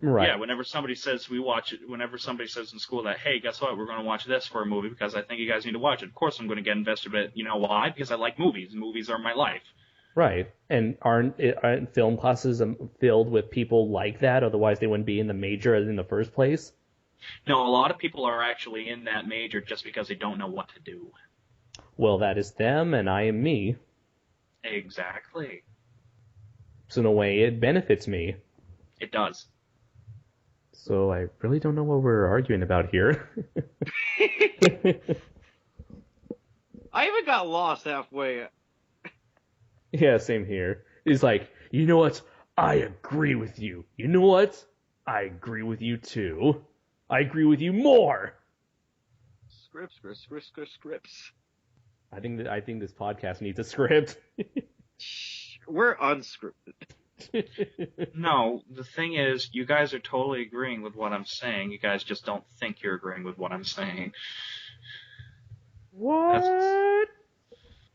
Right. Yeah, whenever somebody says in school that, "Hey, guess what? We're going to watch this for a movie because I think you guys need to watch it." Of course I'm going to get invested in it. You know why? Because I like movies. Movies are my life. Right. And aren't film classes filled with people like that? Otherwise they wouldn't be in the major in the first place? No, a lot of people are actually in that major just because they don't know what to do. Well, that is them, and I am me. Exactly. So in a way, it benefits me. It does. So I really don't know what we're arguing about here. I even got lost halfway. Yeah, same here. He's like, you know what? I agree with you. You know what? I agree with you too. I agree with you more. Scripts. I think this podcast needs a script. We're unscripted. No, the thing is, you guys are totally agreeing with what I'm saying. You guys just don't think you're agreeing with what I'm saying. What?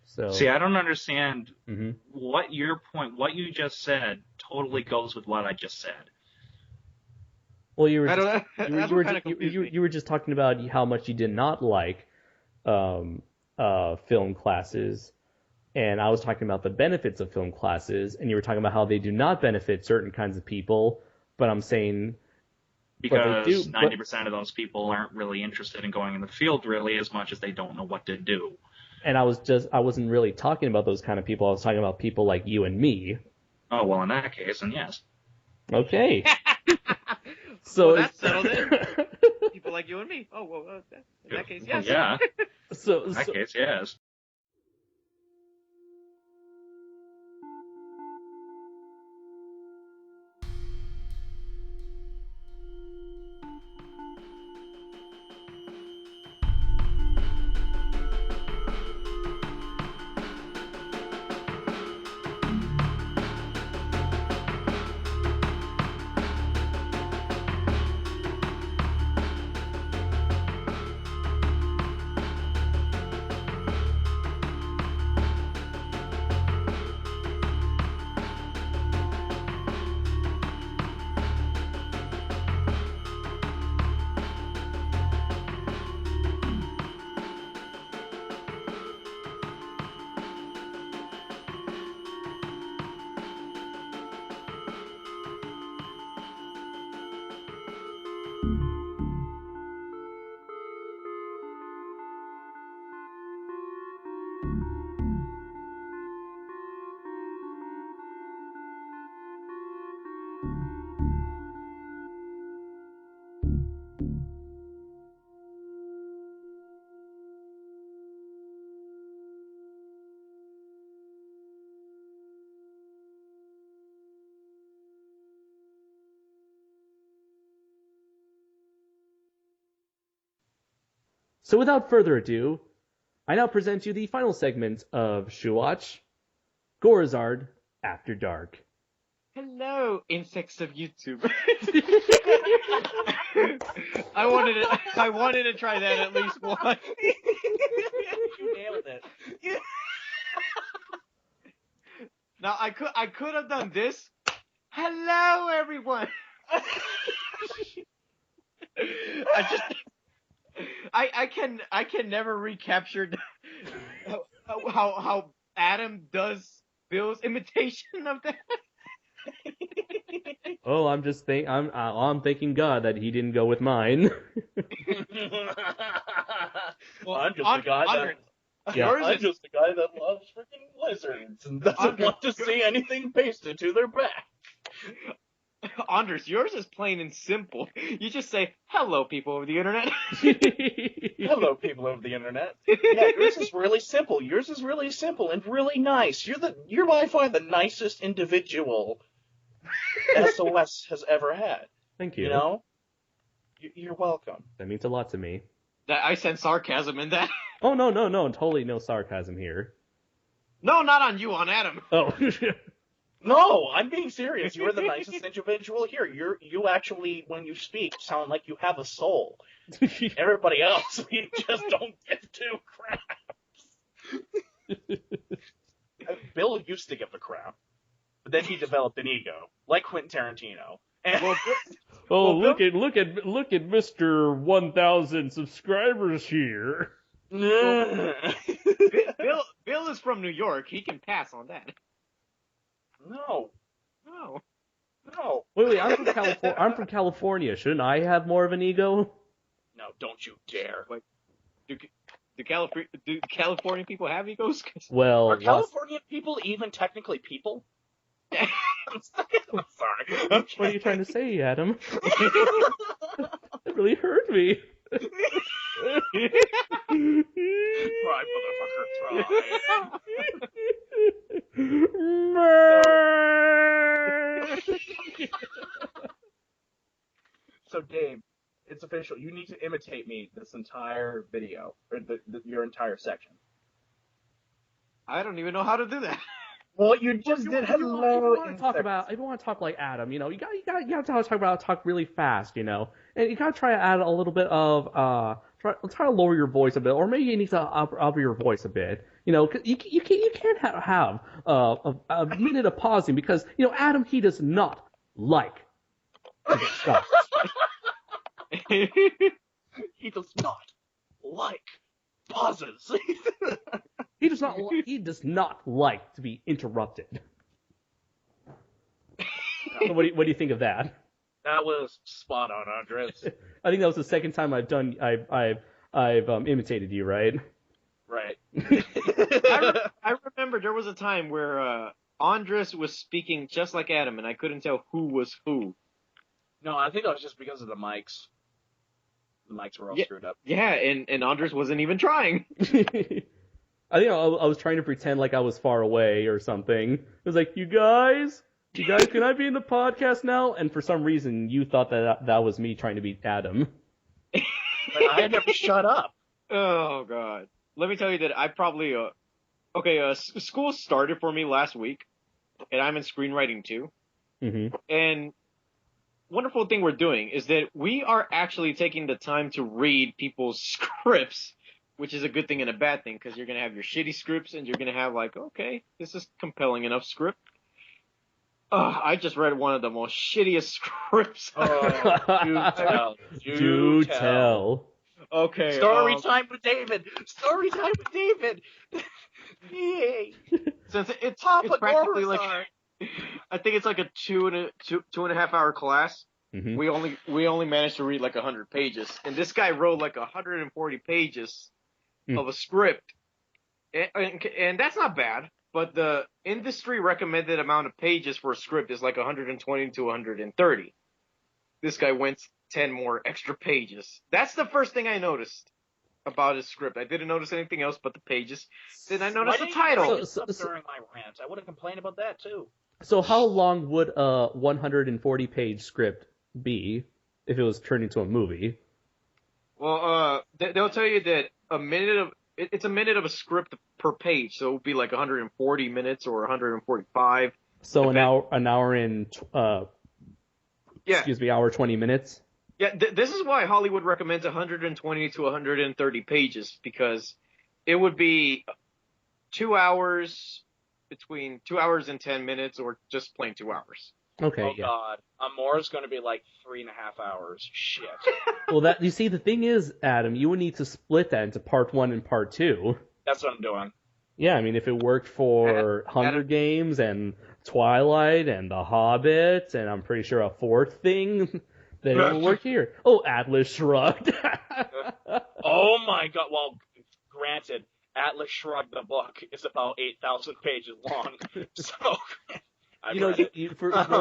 So See, I don't understand mhm. what your point, what you just said, totally goes with what I just said. Well, you were I just, don't know. That's what kind of confused me. you were just talking about how much you did not like film classes, and I was talking about the benefits of film classes, and you were talking about how they do not benefit certain kinds of people. But I'm saying Because 90% of those people aren't really interested in going in the field really as much as they don't know what to do. And I wasn't really talking about those kind of people. I was talking about people like you and me. Oh, well, in that case, then yes. Okay. So well, that's settled it. People like you and me. Oh, well, in that case, yes. Yeah. So In that case, yes. So without further ado, I now present you the final segment of Shuwatch, Gorizard After Dark. Hello, insects of YouTube. I wanted to try that at least once. You nailed it. Now I could have done this. Hello, everyone. I can never recapture how Adam does Bill's imitation of that. Oh, I'm thanking God that he didn't go with mine. I'm just a guy that loves freaking lizards and doesn't want to see anything pasted to their back. Anders, yours is plain and simple. You just say, hello, people of the internet. Hello, people of the internet. Yeah, yours is really simple. Yours is really simple and really nice. You're by far the nicest individual SOS has ever had. Thank you. You know? You're welcome. That means a lot to me. I sense sarcasm in that. Oh, no, totally no sarcasm here. No, not on you, on Adam. Oh, No, I'm being serious. You're the nicest individual here. You actually, when you speak, sound like you have a soul. Everybody else, we just don't give two craps. Bill used to give a crap, but then he developed an ego, like Quentin Tarantino. Look at Mr. 1,000 subscribers here. Bill is from New York. He can pass on that. No. Wait, I'm from California. Shouldn't I have more of an ego? No, don't you dare. Do California people have egos? Well, Are Californian people even technically people? I'm sorry. what are you trying to say, Adam? It really hurt me. Try, motherfucker, try. So, Dave, it's official. You need to imitate me this entire video, or your entire section. I don't even know how to do that. Well, you just did If you hello. want to talk like Adam, you gotta talk really fast, and you gotta try to add a little bit of try to lower your voice a bit, or maybe you need to up your voice a bit, 'cause you can't have a minute of pausing because Adam, he does not like to discuss. He does not like pauses. He does not like to be interrupted. So what do you think of that? That was spot on, Andres. I think that was the second time I've imitated you, right? Right. I remember there was a time where Andres was speaking just like Adam, and I couldn't tell who was who. No, I think that was just because of the mics. The mics were all screwed up. Yeah, and Andres wasn't even trying. I think I was trying to pretend like I was far away or something. It was like, you guys, can I be in the podcast now? And for some reason, you thought that was me trying to be Adam. But I had never shut up. Oh, God. Let me tell you that I probably, school started for me last week, and I'm in screenwriting too. Mm-hmm. And wonderful thing we're doing is that we are actually taking the time to read people's scripts, which is a good thing and a bad thing, because you're going to have your shitty scripts, and you're going to have okay, this is compelling enough script. I just read one of the most shittiest scripts. Oh, do tell. Okay. Story time with David. Yay. Since it's practically I think it's like a two and a half hour class. Mm-hmm. We only managed to read 100 pages, and this guy wrote 140 pages of a script, and that's not bad. But the industry recommended amount of pages for a script is 120 to 130. This guy went 10 more extra pages. That's the first thing I noticed about his script. I didn't notice anything else but the pages. Then I noticed the title. During my rant, I would have complained about that too. So how long would a 140-page script be if it was turned into a movie? Well, they'll tell you that it's a minute of a script per page, so it would be 140 minutes or 145. So an hour and hour 20 minutes. Yeah, this is why Hollywood recommends 120 to 130 pages, because it would be 2 hours, between 2 hours and 10 minutes, or just plain 2 hours. Okay. Oh God, Amore's going to be 3.5 hours. Shit. Well, you see, the thing is, Adam, you would need to split that into part 1 and part 2. That's what I'm doing. Yeah, I mean, if it worked for Hunger Games and Twilight and The Hobbit, and I'm pretty sure a fourth thing, then it will work here. Oh, Atlas Shrugged. Oh my God. Well, granted, Atlas Shrugged, the book, is about 8,000 pages long. So,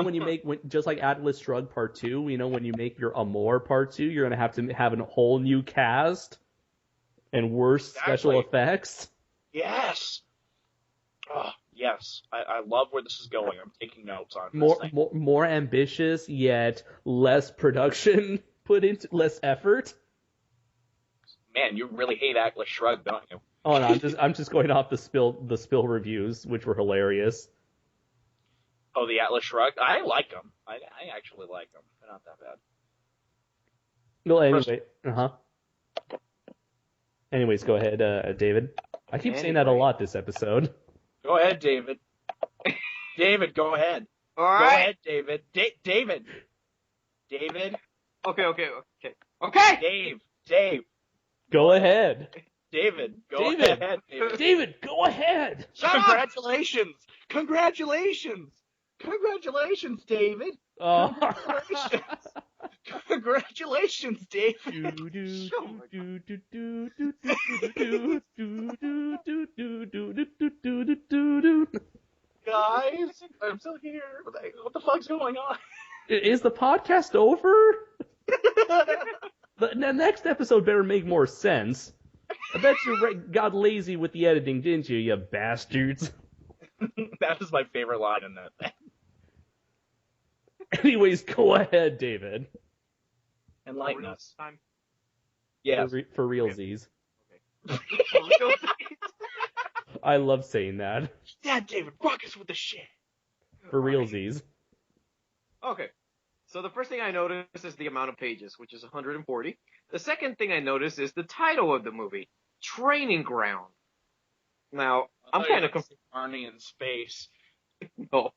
when you make just like Atlas Shrugged Part 2, when you make your Amore Part 2, you're gonna have to have a whole new cast and worse special effects. Yes. Oh, yes. I love where this is going. I'm taking notes on this thing. More ambitious, yet less production put into, less effort. Man, you really hate Atlas Shrugged, don't you? Oh no, I'm just going off the spill reviews, which were hilarious. Oh, the Atlas Shrugged? I like them. I actually like them. They're not that bad. No, anyway. Anyways, go ahead, David. I keep saying that a lot this episode. Go ahead, David. David, go ahead. All right. Go ahead, David. David. David. Okay. Dave. Go ahead. David, go ahead. David, go ahead. Congratulations, David. Oh. Congratulations. Congratulations, Dave. Guys, I'm still here. What the fuck's going on? Is the podcast over? The next episode better make more sense. I bet you got lazy with the editing, didn't you, you bastards? That was my favorite line in that thing. Anyways, go ahead, David. Enlighten us. Time. Yeah. For realsies. Okay. For realsies? I love saying that. Yeah, David, rock us with the shit. For realsies. Okay. So the first thing I noticed is the amount of pages, which is 140. The second thing I noticed is the title of the movie, Training Ground. Now, I'm kind of confused. Arnie in space. No.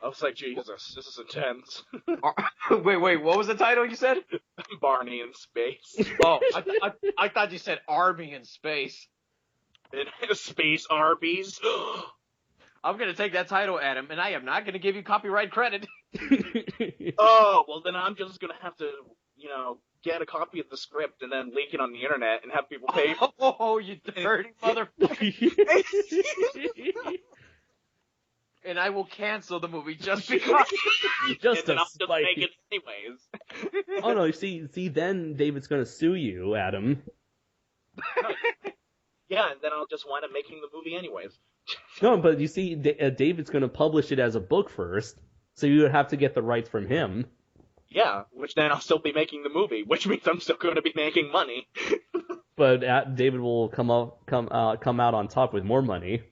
I was like, Jesus, this is intense. Wait, what was the title you said? Barney in space. Oh, I thought you said Army in space. In Space Arby's. I'm going to take that title, Adam, and I am not going to give you copyright credit. Oh, well then I'm just going to have to, get a copy of the script and then leak it on the internet and have people pay. Oh, you dirty motherfucker. And I will cancel the movie just because. Just and to I'll just spite make you. it anyways. Oh no, see, then David's gonna sue you, Adam. Yeah, and then I'll just wind up making the movie anyways. No, but you see, David's gonna publish it as a book first, so you would have to get the rights from him. Yeah, which then I'll still be making the movie, which means I'm still going to be making money. But David will come out on top with more money.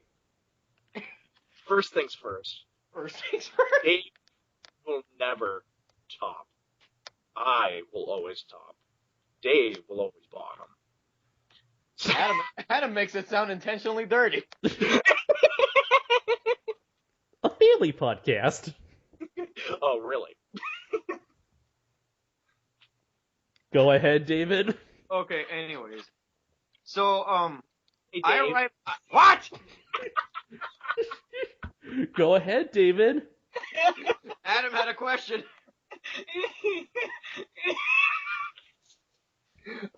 First things first. First things first. Dave will never top. I will always top. Dave will always bottom. Adam makes it sound intentionally dirty. A family podcast. Oh, really? Go ahead, David. Okay, anyways. So, Hey, I Dave. arrived... What? Go ahead, David. Adam had a question.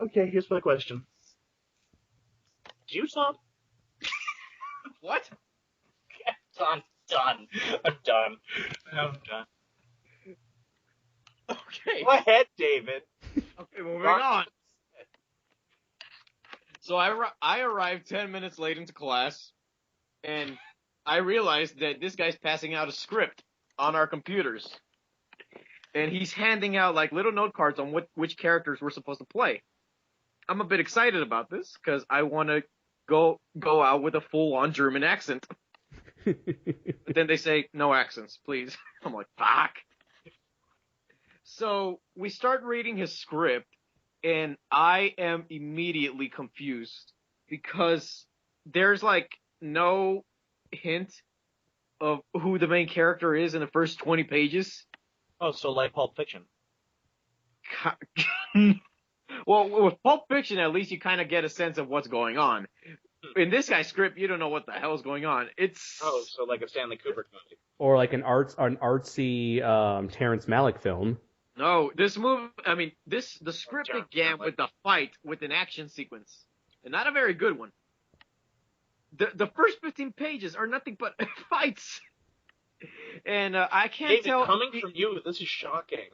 Okay, here's my question. Do you top? What? I'm done. I'm done. Okay. Go ahead, David. Okay, moving on. So I arrived 10 minutes late into class, and I realized that this guy's passing out a script on our computers. And he's handing out like little note cards on which characters we're supposed to play. I'm a bit excited about this because I want to go out with a full-on German accent. But then they say, no accents, please. I'm like, fuck. So we start reading his script, and I am immediately confused because there's like no hint of who the main character is in the first 20 pages. Oh, so like Pulp Fiction. Well, with Pulp Fiction, at least you kind of get a sense of what's going on. In this guy's script, you don't know what the hell is going on. Oh, so like a Stanley Kubrick movie. Or like an artsy Terrence Malick film. No, this movie, the script began with the fight with an action sequence. And not a very good one. The first 15 pages are nothing but fights. And I can't David, tell. coming from you, this is shocking.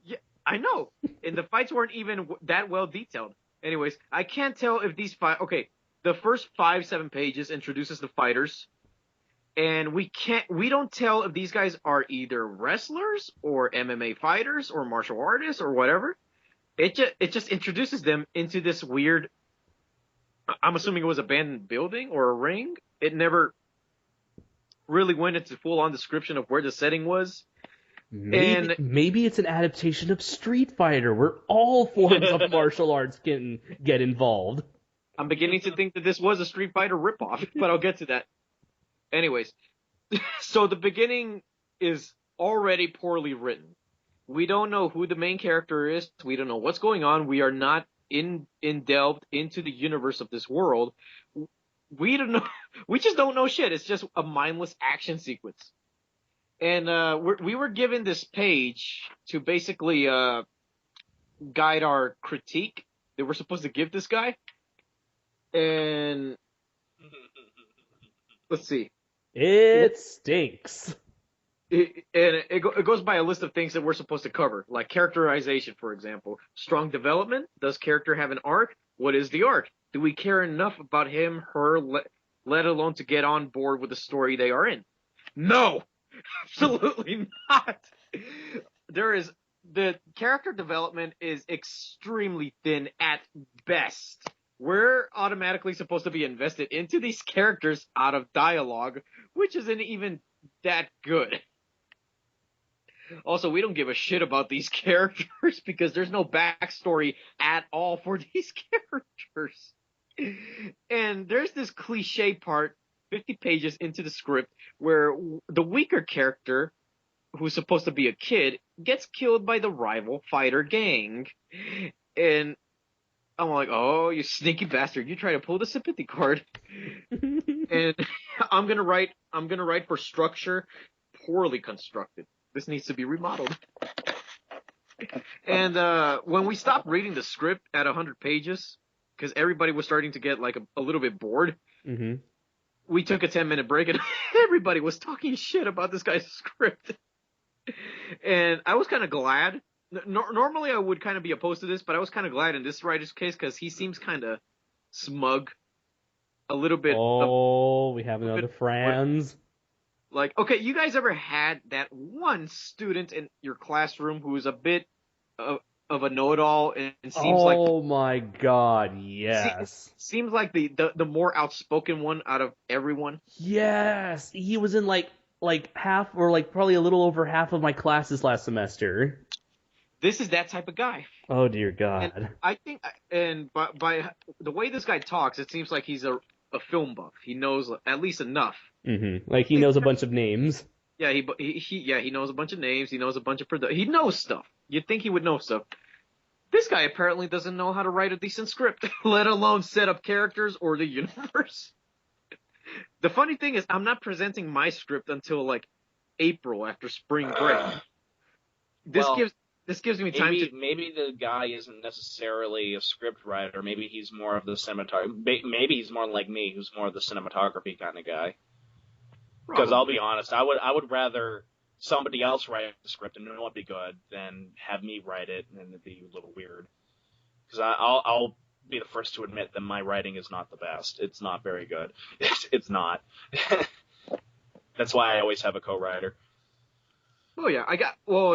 Yeah, I know. And the fights weren't even that well detailed. Anyways, I can't tell if these okay, the first 5-7 pages introduces the fighters. And we don't tell if these guys are either wrestlers or MMA fighters or martial artists or whatever. It just introduces them into this weird, I'm assuming it was abandoned building or a ring. It never really went into full-on description of where the setting was. Maybe it's an adaptation of Street Fighter where all forms of martial arts can get involved. I'm beginning to think that this was a Street Fighter ripoff, but I'll get to that. Anyways, so the beginning is already poorly written. We don't know who the main character is. We don't know what's going on. We are not delved into the universe of this world. We don't know. We just don't know shit. It's just a mindless action sequence. And we were given this page to basically guide our critique that we're supposed to give this guy. And let's see. It stinks. It goes by a list of things that we're supposed to cover, like characterization, for example. Strong development. Does character have an arc? What is the arc? Do we care enough about him, her, let alone to get on board with the story they are in? No! Absolutely not! The character development is extremely thin at best. We're automatically supposed to be invested into these characters out of dialogue, which isn't even that good. Also, we don't give a shit about these characters because there's no backstory at all for these characters. And there's this cliche part, 50 pages into the script, where the weaker character, who's supposed to be a kid, gets killed by the rival fighter gang. And I'm like, oh, you sneaky bastard, you try to pull the sympathy card. And I'm gonna write for structure, poorly constructed. This needs to be remodeled. And when we stopped reading the script at 100 pages, because everybody was starting to get like a little bit bored, we took a 10-minute break, and everybody was talking shit about this guy's script. And I was kind of glad. Normally I would kind of be opposed to this, but I was kind of glad in this writer's case because he seems kind of smug. A little bit. We have another Franz. Like, okay, you guys ever had that one student in your classroom who's a bit of a know-it-all and seems like... Oh my god, yes. Seems like the more outspoken one out of everyone. Yes, he was in like half or like probably a little over half of my classes last semester. This is that type of guy. Oh dear God. And I think, and by the way this guy talks, it seems like he's a film buff. He knows at least enough. Like he knows a bunch of names. Yeah, he knows a bunch of names. He knows a bunch of he knows stuff. You'd think he would know stuff. This guy apparently doesn't know how to write a decent script, let alone set up characters or the universe. The funny thing is, I'm not presenting my script until like April after spring break. This gives me time to... Maybe the guy isn't necessarily a script writer. Maybe he's more of the cinematography. Maybe he's more like me, who's more of the cinematography kind of guy. Because I'll be honest, I would rather somebody else write the script and know it'd be good than have me write it and it'd be a little weird. Because I'll be the first to admit that my writing is not the best. It's not very good. It's not. That's why I always have a co-writer. Oh yeah,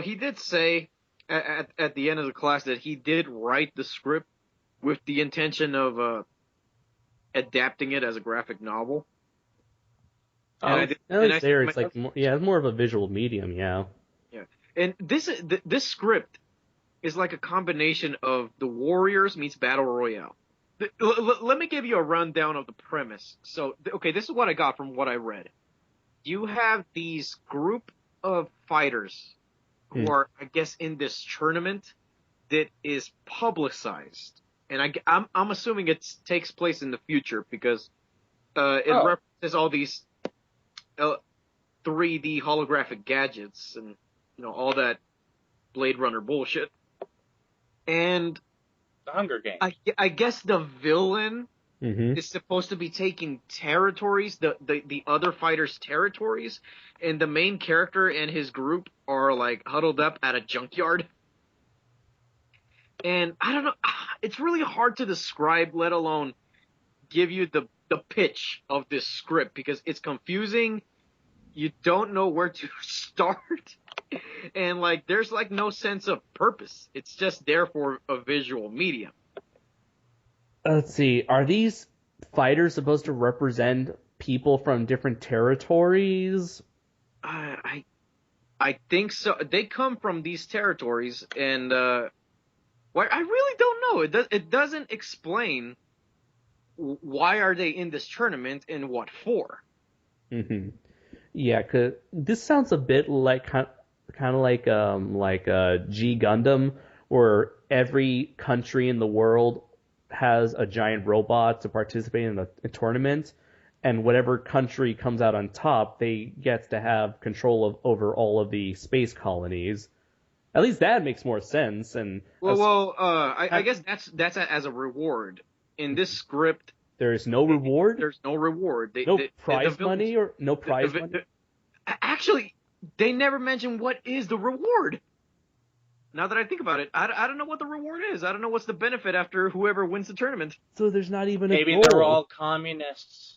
he did say at the end of the class that he did write the script with the intention of adapting it as a graphic novel. It's more of a visual medium, yeah. Yeah, and this script is like a combination of The Warriors meets Battle Royale. Let me give you a rundown of the premise. So, okay, this is what I got from what I read. You have these group of fighters who are, I guess, in this tournament that is publicized, and I'm assuming it takes place in the future because it references all these 3D holographic gadgets and all that Blade Runner bullshit. And the Hunger Games. I guess the villain is supposed to be taking territories, the other fighters' territories, and the main character and his group are like huddled up at a junkyard. And I don't know, it's really hard to describe, let alone give you the pitch of this script because it's confusing. You don't know where to start. And like there's like no sense of purpose. It's just there for a visual medium. Let's see. Are these fighters supposed to represent people from different territories? I think so. They come from these territories, and I really don't know. It doesn't explain why are they in this tournament and what for. Yeah, 'cause this sounds a bit like kind of like G Gundam, where every country in the world has a giant robot to participate in a tournament, and whatever country comes out on top, they get to have control over all of the space colonies. At least that makes more sense. And I guess that's as a reward. In this script, there is no reward. There's no reward. No prize money or no prize money. Actually, they never mention what is the reward. Now that I think about it, I don't know what the reward is. I don't know what's the benefit after whoever wins the tournament. So there's not even a Maybe goal. they're all communists.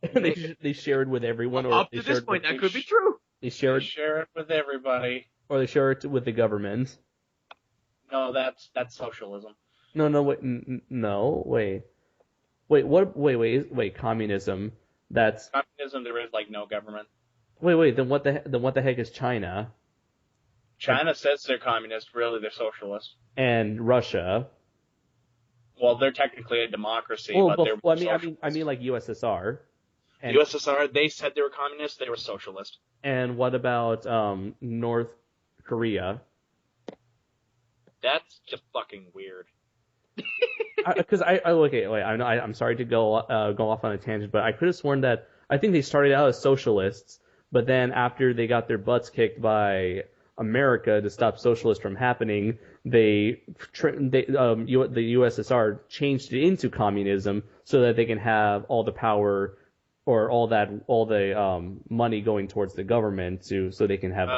they share it with everyone, or up to this point, that could be true. They share it with everybody, or they share it with the government. No, that's socialism. No, wait, communism. That's communism. There is like no government. Wait, then what the heck is China? China says they're communist, really they're socialist. And Russia. Well, they're technically a democracy, but they're socialist. I mean like USSR. And USSR, they said they were communist, they were socialist. And what about North Korea? That's just fucking weird. Because I'm sorry to go off on a tangent, but I could have sworn that I think they started out as socialists, but then after they got their butts kicked by America to stop socialists from happening, the USSR changed it into communism so that they can have all the power or all the money going towards the government so they can have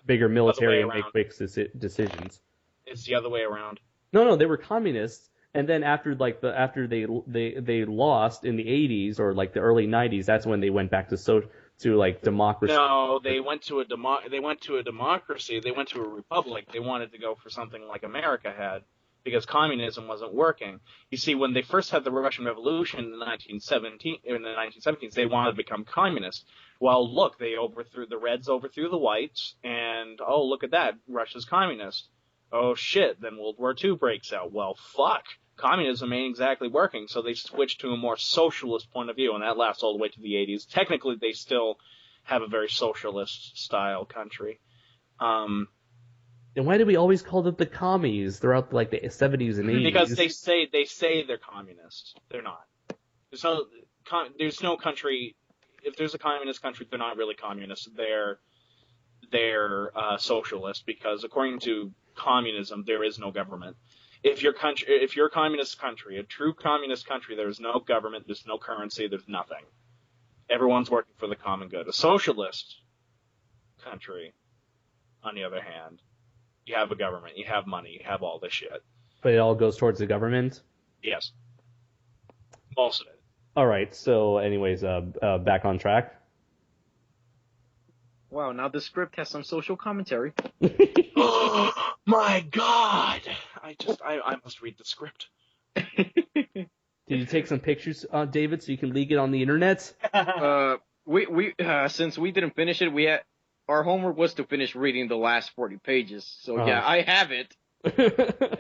bigger military and make quick decisions. It's the other way around. No, they were communists, and then after they lost in the 80s or like the early 90s, that's when they went back to democracy. No, they went to a democracy. They went to a republic. They wanted to go for something like America had, because communism wasn't working. You see, when they first had the Russian Revolution in the 1917s, they wanted to become communist. Well, look, the Reds overthrew the Whites, and oh, look at that, Russia's communist. Oh shit, then World War II breaks out. Well, fuck. Communism ain't exactly working, so they switched to a more socialist point of view, and that lasts all the way to the 80s. Technically, they still have a very socialist-style country. Then why do we always call them the commies throughout like the 70s and 80s? Because they say they're communists. They're not. There's no country. If there's a communist country, they're not really communist. They're socialist, because according to communism, there is no government. If you're a communist country, a true communist country, there's no government, there's no currency, there's nothing. Everyone's working for the common good. A socialist country, on the other hand, you have a government, you have money, you have all this shit. But it all goes towards the government? Yes. Most of it. All right. So, anyways, back on track. Wow, now the script has some social commentary. Oh my god! I must read the script. Did you take some pictures, David, so you can leak it on the internet? Since we didn't finish it, our homework was to finish reading the last 40 pages. So yeah, I have it.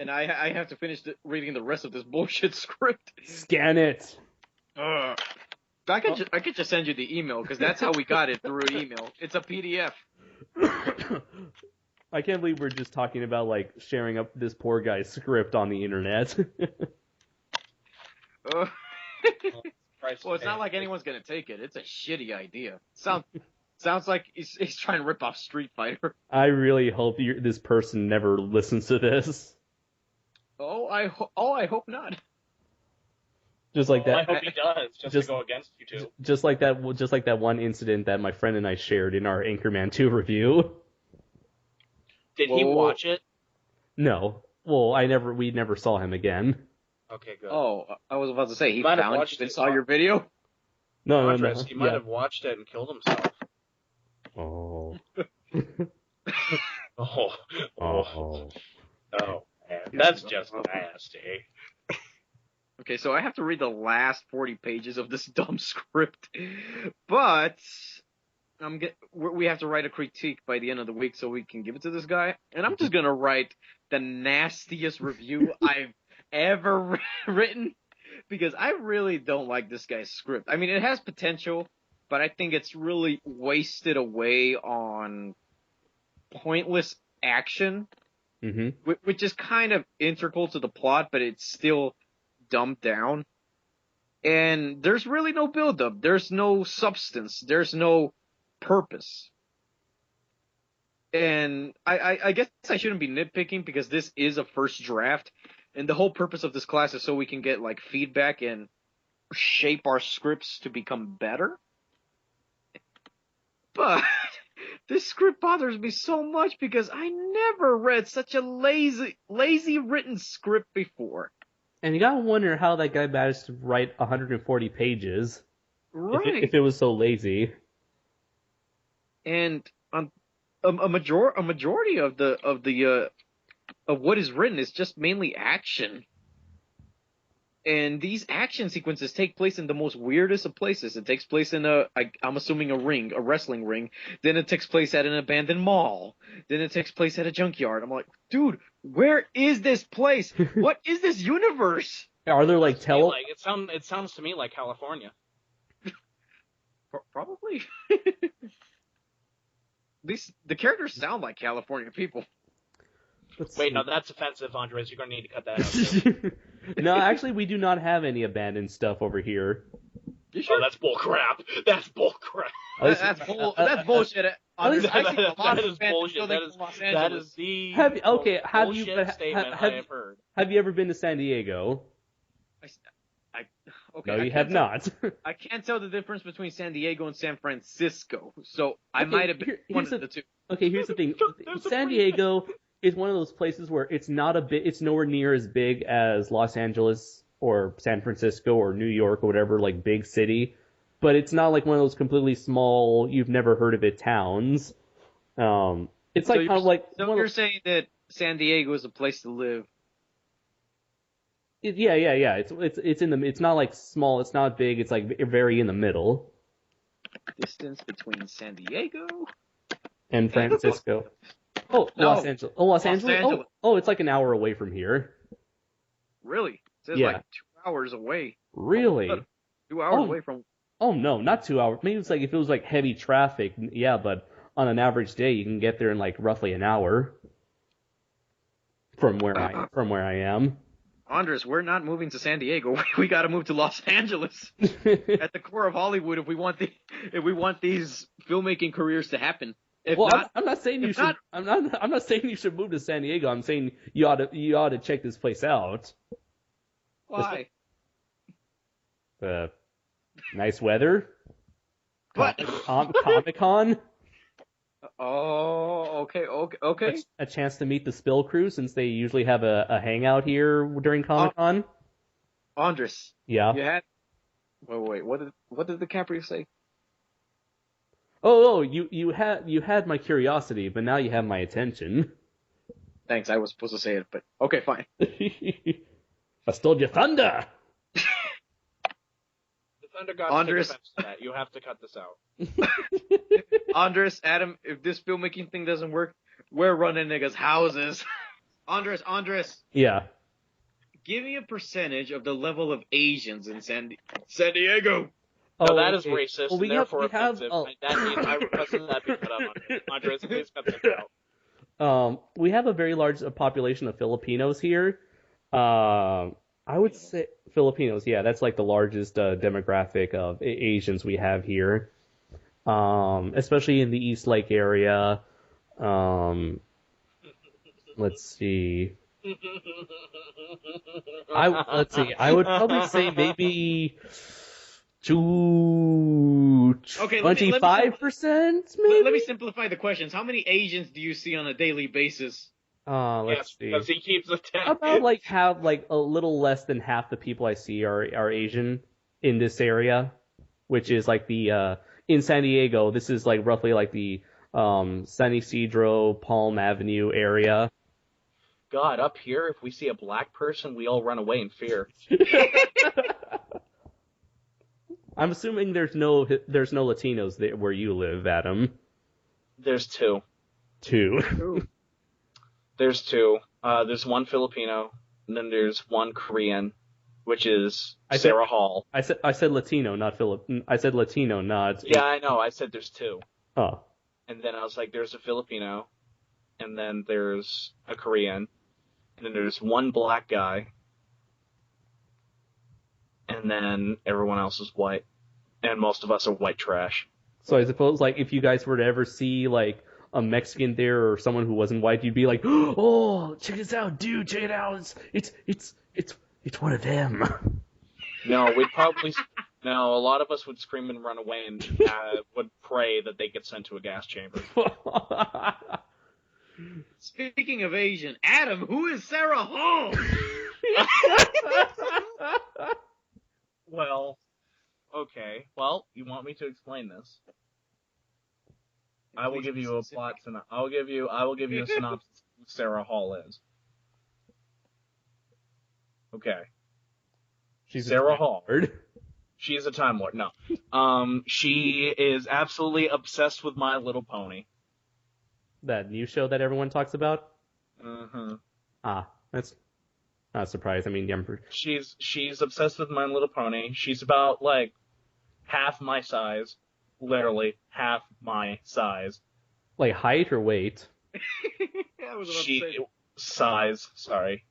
And I have to finish reading the rest of this bullshit script. Scan it. I could just send you the email, because that's how we got it, through email. It's a PDF. I can't believe we're just talking about like sharing up this poor guy's script on the internet. Well, it's not like anyone's gonna take it. It's a shitty idea. Sounds like he's trying to rip off Street Fighter. I really hope this person never listens to this. I hope not. Just like that. I hope he does, just to go against you two. Just like that one incident that my friend and I shared in our Anchorman 2 review. Did he watch it? No. Well, we never saw him again. Okay, good. Oh, I was about to say, he found you and saw your video? No. He might have watched it and killed himself. Oh. Oh, man. That's just nasty. Okay, so I have to read the last 40 pages of this dumb script, but we have to write a critique by the end of the week so we can give it to this guy, and I'm just gonna write the nastiest review I've ever written, because I really don't like this guy's script. I mean, it has potential, but I think it's really wasted away on pointless action, which is kind of integral to the plot, but it's still dumbed down. And there's really no build-up. There's no substance. There's no purpose. And I guess I shouldn't be nitpicking because this is a first draft, and the whole purpose of this class is so we can get like feedback and shape our scripts to become better. But this script bothers me so much because I never read such a lazy written script before. And you gotta wonder how that guy managed to write 140 pages. Right. If it was so lazy. And a majority of what is written is just mainly action. And these action sequences take place in the most weirdest of places. It takes place in I'm assuming a wrestling ring. Then it takes place at an abandoned mall. Then it takes place at a junkyard. I'm like, dude, where is this place? What is this universe? Are there like it sounds to me like California. Probably. The characters sound like California people. Wait, no, that's offensive, Andres. You're going to need to cut that out. Too. No, actually, we do not have any abandoned stuff over here. You sure? Oh, that's bullcrap. That's bullcrap. That's bullshit. That is bullshit. That is the bullshit statement I have heard. Have you ever been to San Diego? Okay, no, you have not. I can't tell the difference between San Diego and San Francisco, so I might have been one of the two. Okay, here's the thing. San Diego is one of those places where it's nowhere near as big as Los Angeles or San Francisco or New York or whatever, like big city, but it's not like one of those completely small, you've never heard of it towns. It's like kind of like. So you're saying that San Diego is a place to live? Yeah. It's not like small. It's not big. It's like very in the middle. Distance between San Diego and Francisco. Oh, no. Los Angeles. Oh, Los Angeles. Oh, it's like an hour away from here. Really? It says like 2 hours away. Really? 2 hours away from. Oh no, not 2 hours. Maybe it's like if it was like heavy traffic. Yeah, but on an average day, you can get there in like roughly an hour. From where I am. Andres, we're not moving to San Diego. We got to move to Los Angeles. At the core of Hollywood, if we want these filmmaking careers to happen. I'm not saying you should. I'm not saying you should move to San Diego. I'm saying you ought to check this place out. Why? Nice weather. What? Comic-Con. Oh, okay. A chance to meet the Spill Crew since they usually have a hangout here during Comic-Con. Andres. Yeah. You had. Wait. What did DiCaprio say? Oh, you had my curiosity, but now you have my attention. Thanks, I was supposed to say it, but okay, fine. I stole your thunder. The Thunder Gods take offense to that. You have to cut this out. Andres, Adam, if this filmmaking thing doesn't work, we're running niggas' houses. Andres. Yeah. Give me a percentage of the level of Asians in San Diego. No, that is racist, well, and therefore offensive. That means I requested that be cut out. Andres, please cut that out. We have a very large population of Filipinos here. I would say Filipinos, yeah, that's like the largest demographic of Asians we have here. Especially in the East Lake area. Let's see. I would probably say maybe 25%, maybe? Let me simplify the questions. How many Asians do you see on a daily basis? Let's see. Because he keeps the tab. About like a little less than half the people I see are Asian in this area, which is like the in San Diego. This is like roughly like the San Isidro, Palm Avenue area. God, up here, if we see a black person, we all run away in fear. I'm assuming there's no Latinos there where you live, Adam. There's two. There's two. There's one Filipino, and then there's one Korean, which is Sarah Hall. I said Latino, not I said Latino, not. Yeah, I know. I said there's two. Oh. And then I was like, there's a Filipino, and then there's a Korean, and then there's one black guy, and then everyone else is white, and most of us are white trash. So I suppose like if you guys were to ever see like a Mexican there or someone who wasn't white, you'd be like, "Oh, check this out, dude! Check it out! It's one of them." No, we'd probably. No, a lot of us would scream and run away and would pray that they get sent to a gas chamber. Speaking of Asian, Adam, who is Sarah Hall? Well, okay. Well, you want me to explain this? I will give you a plot I will give you a synopsis of who Sarah Hall is. Okay. She's Sarah Hall. Lord. She is a Time Lord. No. She is absolutely obsessed with My Little Pony. That new show that everyone talks about? Mm-hmm. Ah, that's not a surprise. I mean, She's obsessed with My Little Pony. She's about, like, half my size. Literally, half my size. like height or weight? Size, sorry.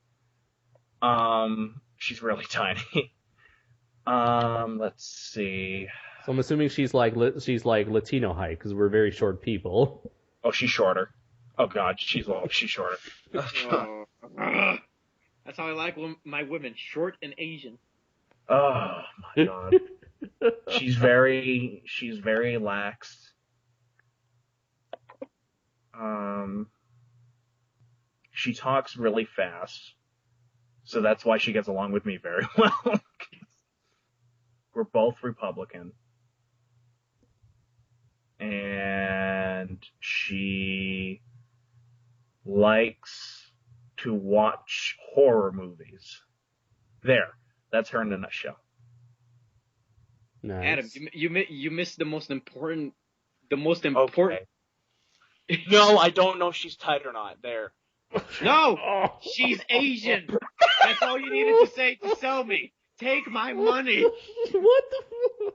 She's really tiny. Let's see. So I'm assuming she's like Latino height because we're very short people. Oh, she's shorter. Oh God, she's shorter. That's how I like my women, short and Asian. Oh my God. She's very lax. She talks really fast, so that's why she gets along with me very well. We're both Republican. And she likes to watch horror movies. There. That's her in a nutshell. Nice. Adam, you missed the most important. Okay. No, I don't know if she's tight or not. There. No, she's Asian. That's all you needed to say to sell me. Take my money. What the?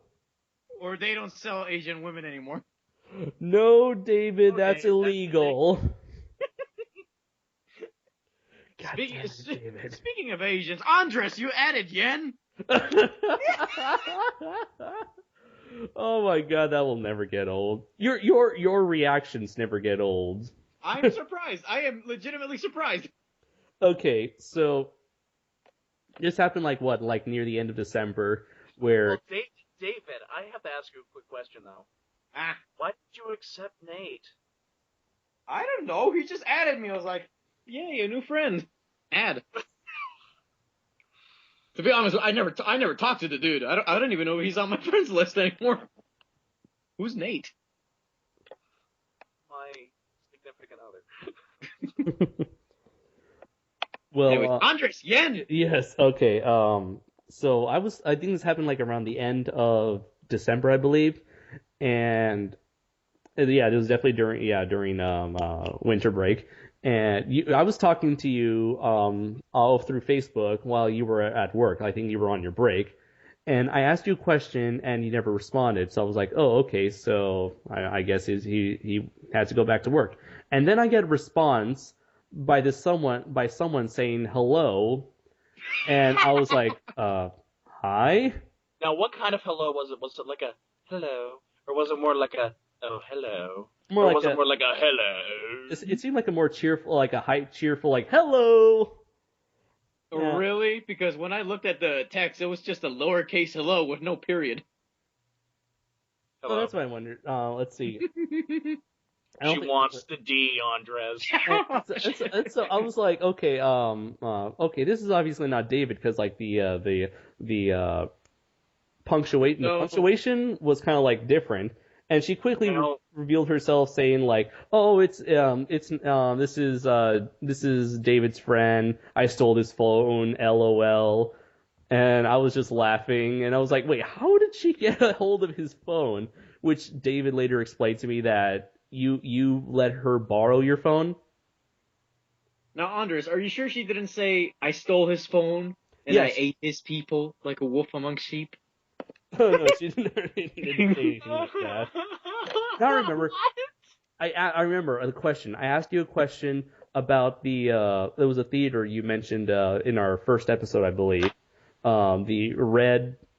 Or they don't sell Asian women anymore. No, David, that's illegal. God damn it, David. Speaking of Asians, Andres, you added yen. Oh my God, that will never get old. Your reactions never get old. I'm surprised. I am legitimately surprised. Okay, so this happened like near the end of December, where. Well, David, I have to ask you a quick question though. Why did you accept Nate? I don't know. He just added me. I was like, yay, a new friend. Add. To be honest, I never talked to the dude. I don't even know if he's on my friends list anymore. Who's Nate? My significant other. Well, anyway, Andres, yen. Yes. Okay. So I think this happened like around the end of December, I believe, and yeah, it was definitely during winter break. And I was talking to you all through Facebook while you were at work. I think you were on your break, and I asked you a question and you never responded. So I was like, oh, okay. So I guess he had to go back to work. And then I get a response by someone saying hello, and I was like, hi? Now, what kind of hello was it? Was it like a hello, or was it more like a oh hello? More or was it more like a hello? It seemed like a more cheerful, like a hype, cheerful, like hello. Yeah. Really? Because when I looked at the text, it was just a lowercase hello with no period. Hello. Oh, that's what I wondered. Let's see. She wants the D, Andres. So I was like, okay, okay, this is obviously not David because like the punctuation was kind of like different, and she quickly revealed herself saying like, oh, this is David's friend. I stole his phone. LOL. And I was just laughing, and I was like, wait, how did she get a hold of his phone? Which David later explained to me that you let her borrow your phone? Now, Andres, are you sure she didn't say, I stole his phone, and yes. I ate his people, like a wolf among sheep? Oh, no, she didn't say anything like that. Now I remember. I remember the question. I asked you a question about there was a theater you mentioned in our first episode, I believe. The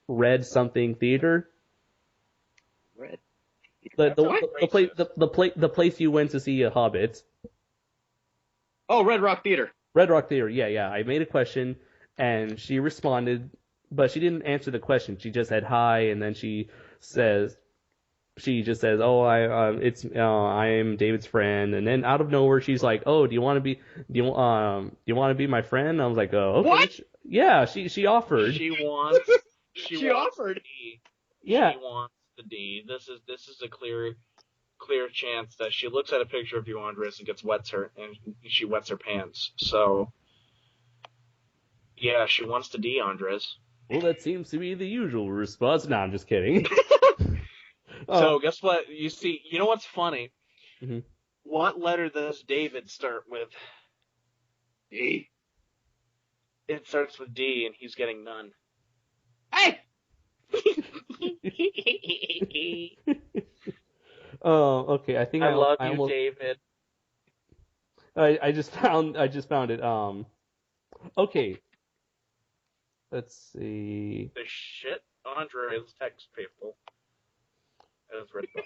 Red something theater. Red. The place you went to see a Hobbit. Oh, Red Rock Theater. Red Rock Theater. Yeah. I made a question and she responded, but she didn't answer the question. She just said hi, and then she just says, "Oh, I am David's friend," and then out of nowhere she's like, "Oh, do you want to be my friend?" I was like, "Oh, okay." What? Yeah, she offered. She wants. She offered. The D. Yeah. She wants the D. This is a clear chance that she looks at a picture of you, Andres, and she wets her pants. So, yeah, she wants the D, Andres. Well, that seems to be the usual response. No, I'm just kidding. So guess what? You know what's funny? Mm-hmm. What letter does David start with? D. It starts with D, and he's getting none. Hey! Oh, okay. I think I love I you, almost, David. I just found it. Okay. Let's see. The shit Andres text people. As Red Bull.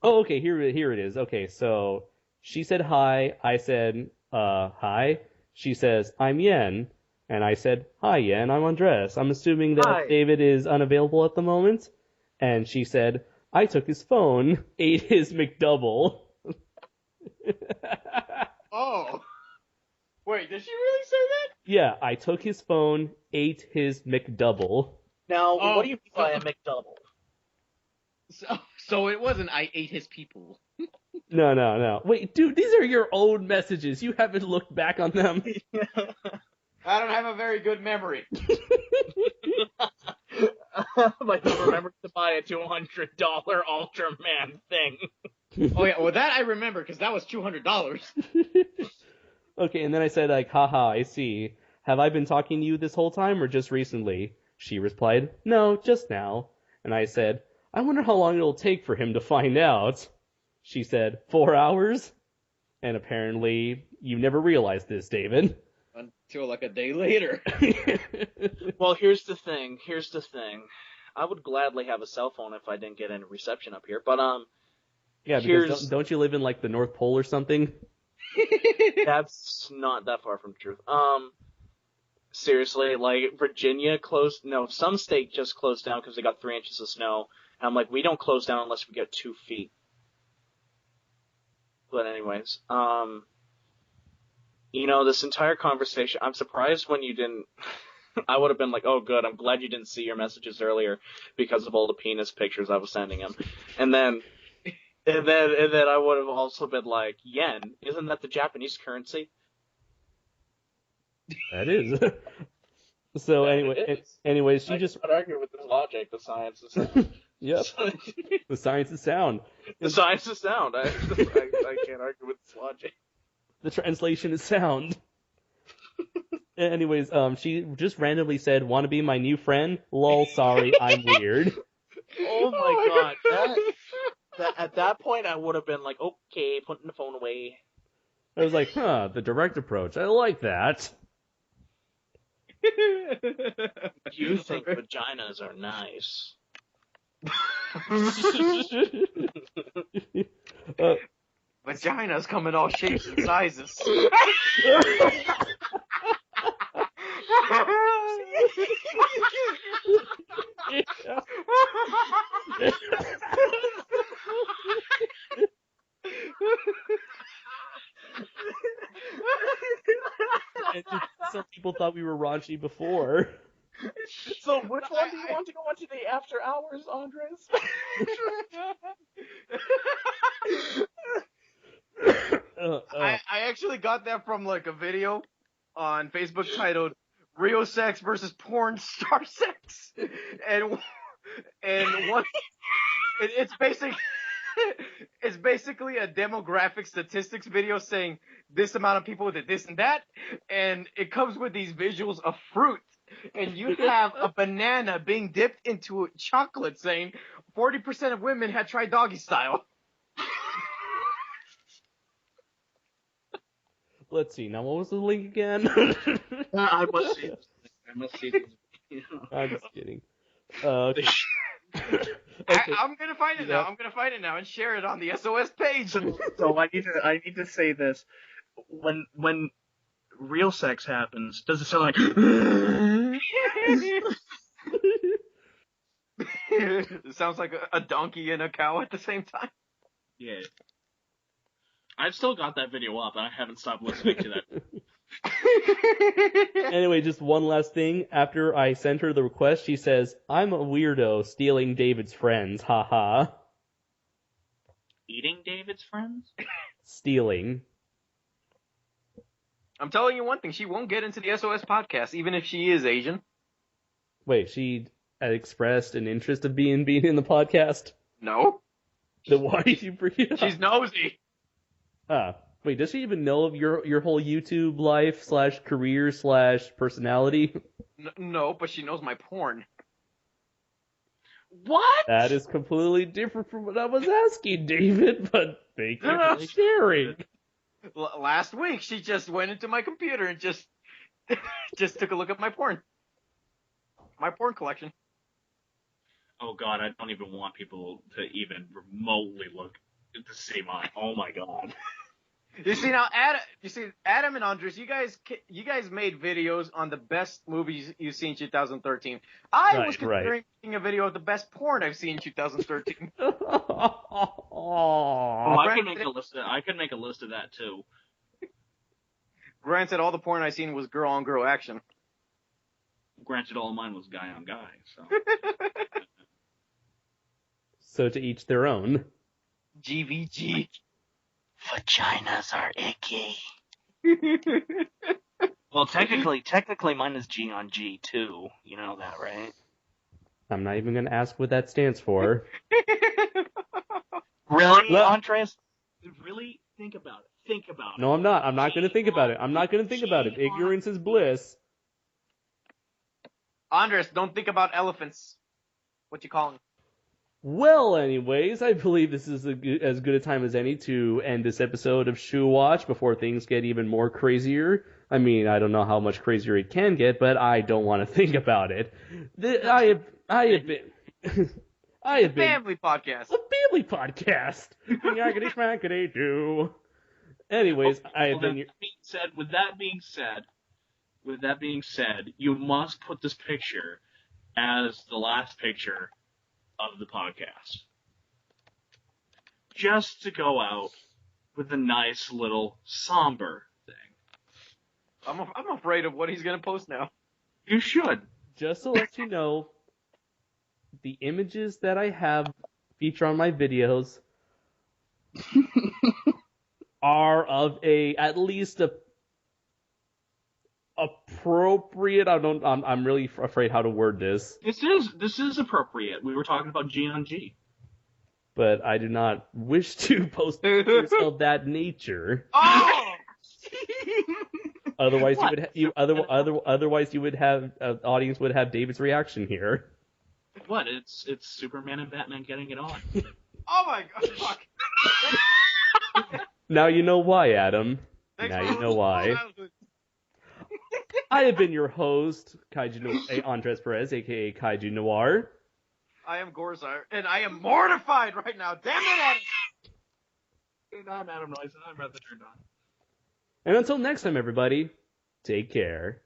Oh, okay. Here it is. Okay, so she said hi. I said hi. She says I'm Yen, and I said hi Yen. I'm Andres. I'm assuming that Hi. David is unavailable at the moment. And she said I took his phone, ate his McDouble. Oh. Wait, did she really say that? Yeah, I took his phone, ate his McDouble. Now, Oh, what do you mean by a McDouble? So it wasn't I ate his people. No. Wait, dude, these are your own messages. You haven't looked back on them. I don't have a very good memory. Like, remember to buy a $200 Ultraman thing. Oh yeah, well that I remember because that was $200. Okay, and then I said, like, haha, I see. Have I been talking to you this whole time or just recently? She replied, no, just now. And I said, I wonder how long it'll take for him to find out. She said, 4 hours? And apparently, you never realized this, David. Until like a day later. Well, here's the thing. I would gladly have a cell phone if I didn't get any reception up here. But, Yeah, because don't you live in, like, the North Pole or something? that's not that far from the truth. Seriously, like, Virginia some state just closed down because they got 3 inches of snow. And I'm like, we don't close down unless we get 2 feet. But anyways, this entire conversation, I'm surprised when you didn't, I would have been like, oh good, I'm glad you didn't see your messages earlier because of all the penis pictures I was sending him. And then I would have also been like, yen, isn't that the Japanese currency? That is. So anyways, she just... I can't argue with this logic. The science is sound. Yep. The science is sound. The science is sound. I can't argue with this logic. The translation is sound. Anyways, she just randomly said, "Want to be my new friend?" Lol, sorry, I'm weird. Oh my god. At that point, I would have been like, okay, putting the phone away. I was like, the direct approach. I like that. You think vaginas are nice. Vaginas come in all shapes and sizes. Some people thought we were raunchy before. So which one do you want to go on today after hours, Andres? I actually got that from like a video on Facebook titled "Real Sex versus Porn Star Sex," and what it's basically a demographic statistics video saying this amount of people did this and that, and it comes with these visuals of fruit, and you have a banana being dipped into chocolate saying 40% of women had tried doggy style. Let's see. Now, what was the link again? I must see this. I'm just kidding. Okay. Okay. I'm gonna find it now. Yeah. I'm gonna find it now and share it on the SOS page. So I need to say this. When real sex happens, does it sound like? It sounds like a donkey and a cow at the same time. Yeah. I've still got that video up, and I haven't stopped listening to that. Anyway, just one last thing. After I sent her the request, she says, "I'm a weirdo stealing David's friends. Haha." Eating David's friends? Stealing. I'm telling you one thing, she won't get into the SOS podcast, even if she is Asian. Wait, she had expressed an interest of being in the podcast? No. Then why did you bring it up? She's nosy. Wait, does she even know of your whole YouTube life / career / personality? No, but she knows my porn. What? That is completely different from what I was asking, David, but thank you for sharing. Last week, she just went into my computer and just took a look at my porn. My porn collection. Oh god, I don't even want people to even remotely look to see mine. Oh my god. You see now, Adam and Andres, you guys made videos on the best movies you've seen in 2013. I was considering making a video of the best porn I've seen in 2013. Oh, I could make a list. I could make a list of that too. Granted, all the porn I've seen was girl on girl action. Granted, all of mine was guy on guy. So. So to each their own. GVG. Vaginas are icky. Well, technically mine is G on G too. You know that, right? I'm not even going to ask what that stands for. Really, Andres? Really? Think about it. Think about it. No, I'm not. I'm not going to think about it. I'm not going to think about it. Ignorance is bliss. Andres, don't think about elephants. What you calling? Well, anyways, I believe this is as good a time as any to end this episode of Shuwatch before things get even more crazier. I mean, I don't know how much crazier it can get, but I don't want to think about it. I have been Family podcast. A family podcast. Yakety schmackety do. Anyways, I have been. With that being said, you must put this picture as the last picture of the podcast. Just to go out with a nice little somber thing. I'm afraid of what he's gonna post now. You should. Just to let you know, the images that I have feature on my videos are of at least appropriate. I'm really afraid how to word this. This is appropriate. We were talking about G on G. But I do not wish to post pictures of that nature. Oh! Otherwise, otherwise you would have audience would have David's reaction here. What? It's Superman and Batman getting it on. Oh my god! Fuck. Now you know why, Adam. Thanks Now for you know why. I have been your host, Andres Perez, aka KaijuNoir. I am Gorzar, and I am mortified right now. Damn it, Adam! And I'm Adam Noyes, and I'm rather turned on. And until next time, everybody, take care.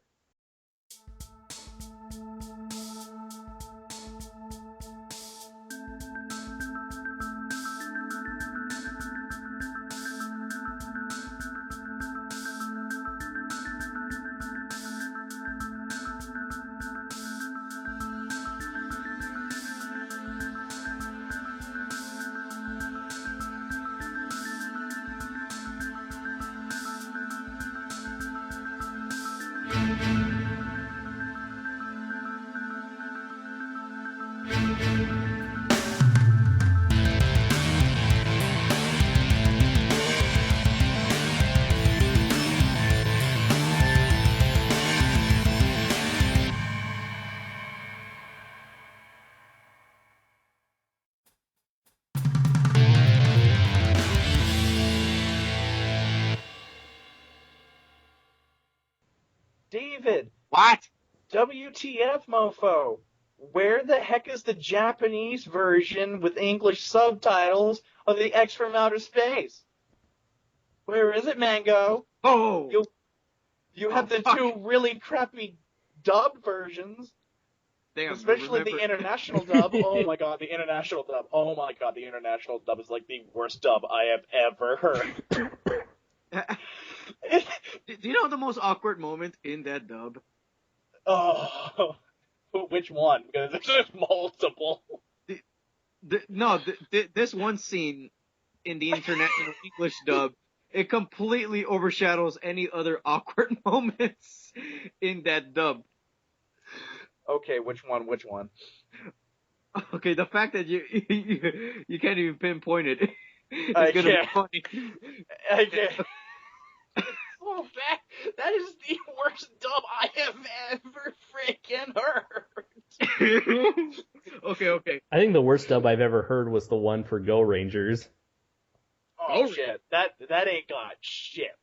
David, What? WTF, mofo? where the heck is the Japanese version with English subtitles of the X from Outer Space? Where is it, Mango? Oh! You have the fuck. two really crappy dubbed versions. Damn, Especially remember- the international dub. Oh my god, the international dub. Oh my god, the international dub is like the worst dub I have ever heard. Do you know the most awkward moment in that dub? Oh, which one? Because there's multiple. This one scene in the international English dub, it completely overshadows any other awkward moments in that dub. Okay, which one? Okay, the fact that you can't even pinpoint it is I gonna can't. be funny. I can't. Oh, that is the worst dub I have ever freaking heard. Okay. I think the worst dub I've ever heard was the one for Go Rangers. Oh shit, that ain't got shit.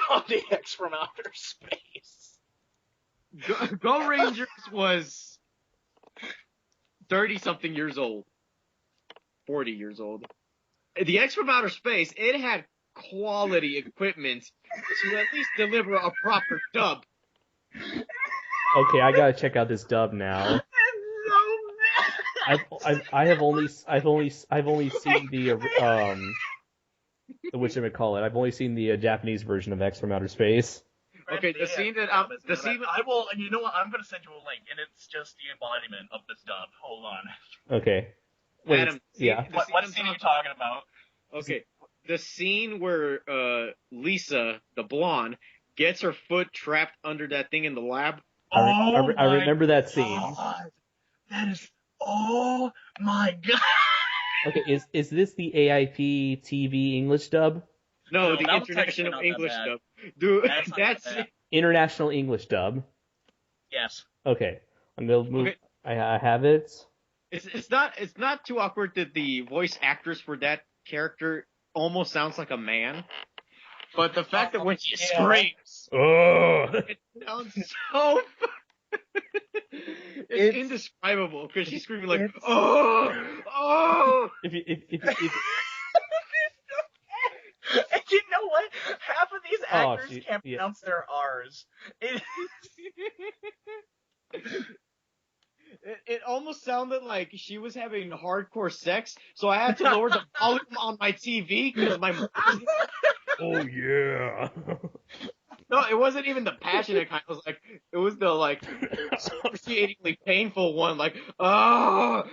God, the X from Outer Space. Go Rangers was 30-something years old. 40 years old. The X from Outer Space, it had quality equipment to at least deliver a proper dub. Okay, I gotta check out this dub now. I've only seen the whatchamacallit. I've only seen the Japanese version of X from Outer Space. Okay, the scene I will, and you know what? I'm gonna send you a link, and it's just the embodiment of this dub. Hold on. Okay. Wait, Adam, yeah. What scene are you talking about? Okay, the scene where Lisa, the blonde, gets her foot trapped under that thing in the lab. I remember that scene. God. That is, oh my god. Okay, is this the AIP TV English dub? No, No, the that was actually international not that English bad. dub. Dude, That's not that's that bad. International English dub. Yes. Okay, I'm gonna move. Okay. I have it. it's not too awkward that the voice actress for that character almost sounds like a man. But the fact that when she screams, Oh. it sounds so. It's indescribable because she's screaming like, oh. If And you know what? Half of these Oh, actors can't pronounce their R's. It almost sounded like she was having hardcore sex, so I had to lower the volume on my TV because my. Oh yeah. No, it wasn't even the passionate kind. It was the excruciatingly painful one. Like, oh.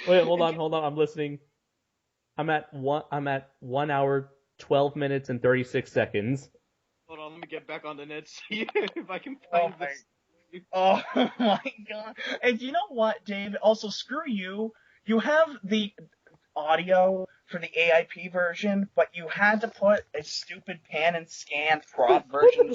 Wait, hold on. I'm listening. I'm at 1 hour, 12 minutes, and 36 seconds. Hold on, let me get back on the net, see if I can find this. Oh my god. And you know what, Dave? Also, screw you. You have the audio for the AIP version, but you had to put a stupid pan and scan prop version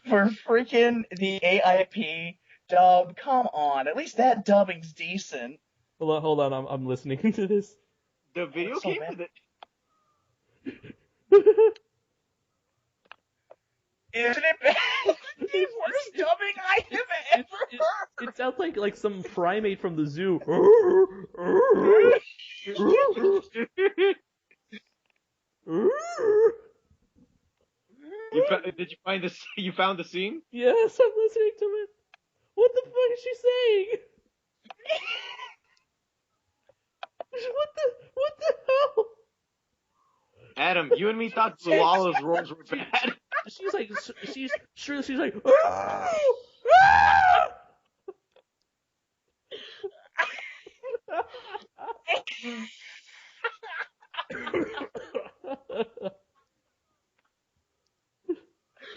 for freaking the AIP dub. Come on, at least that dubbing's decent. Hold on. I'm listening to this. The video so game bad. with it. Isn't it bad? The worst dubbing I have ever heard. It sounds like some primate from the zoo. Did you find this? You found the scene? Yes, I'm listening to it. What the fuck is she saying? What the hell? Adam, you and me thought Lala's roles were bad. She's like, she's like,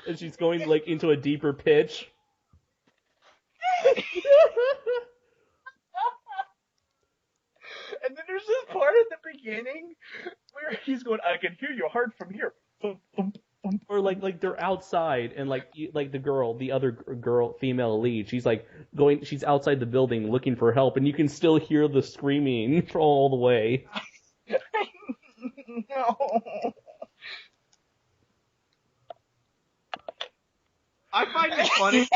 and she's going like into a deeper pitch. And then there's this part at the beginning where he's going, I can hear your heart from here. Or like they're outside and like the other girl, female lead, she's outside the building looking for help, and you can still hear the screaming from all the way. No. I find it funny.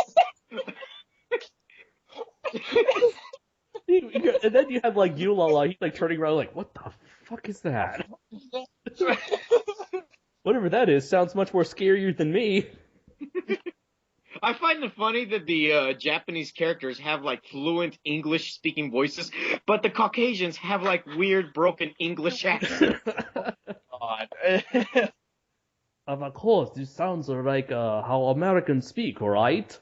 And then you have like Yulala, he's like turning around like, what the fuck is that? Whatever that is sounds much more scarier than me. I find it funny that the Japanese characters have like fluent English speaking voices, but the Caucasians have like weird broken English accents. God. Of course, these sounds are like how Americans speak, right?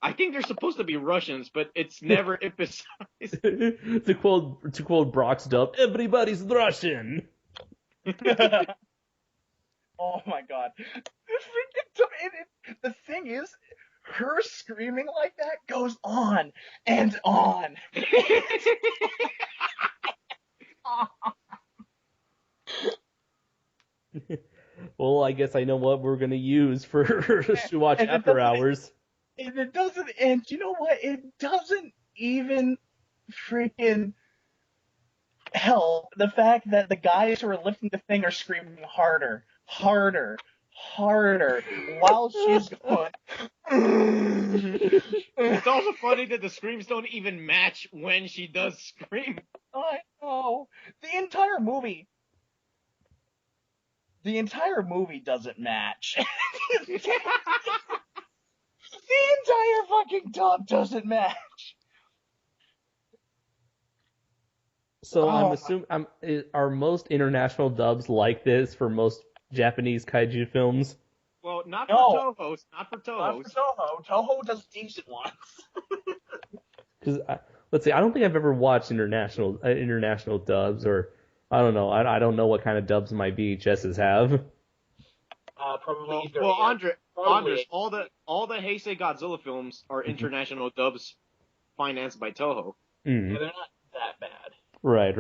I think they're supposed to be Russians, but it's never emphasized. to quote Brock's dub, everybody's Russian. Oh my god. The thing is, her screaming like that goes on and on. Well, I guess I know what we're gonna use for Shuwatch After Hours. And it doesn't, and you know what? It doesn't even freaking help the fact that the guys who are lifting the thing are screaming harder, harder, harder, while she's going. It's also funny that the screams don't even match when she does scream. I know. The entire movie doesn't match. The entire fucking dub doesn't match. So I'm assuming are most international dubs like this for most Japanese kaiju films? Well, not for Toho's. Not for Toho. Toho does decent ones. Because let's see, I don't think I've ever watched international dubs, or I don't know. I don't know what kind of dubs my VHSs have. Probably either. Well, Andres, all the Heisei Godzilla films are international dubs financed by Toho. Yeah, they're not that bad. Right.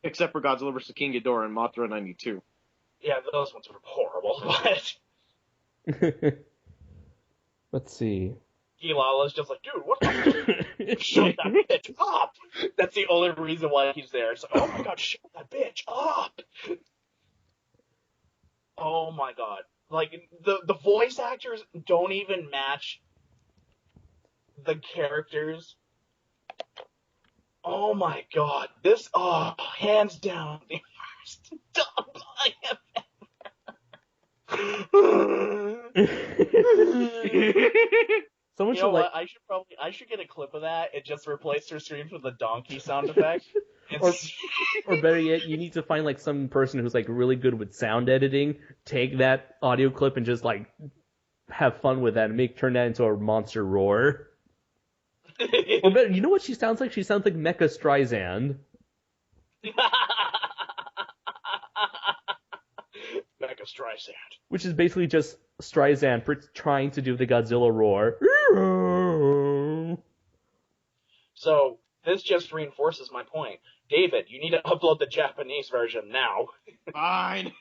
Except for Godzilla vs. King Ghidorah and Mothra 92. Yeah, those ones were horrible, but... Let's see. Gilala's just like, dude, what the shut that bitch up! That's the only reason why he's there. It's like, oh my god, shut that bitch up! Oh my god. Like, the voice actors don't even match the characters. Oh my god. This, hands down, the worst dub I have Someone you know should what? I should get a clip of that and just replace her screams with a donkey sound effect. Or better yet, you need to find like some person who's like really good with sound editing, take that audio clip and just like have fun with that and turn that into a monster roar. Or better, you know what she sounds like? She sounds like Mecha Streisand. Mecha Streisand. Which is basically just Streisand trying to do the Godzilla roar. So, this just reinforces my point. David, you need to upload the Japanese version now. Fine.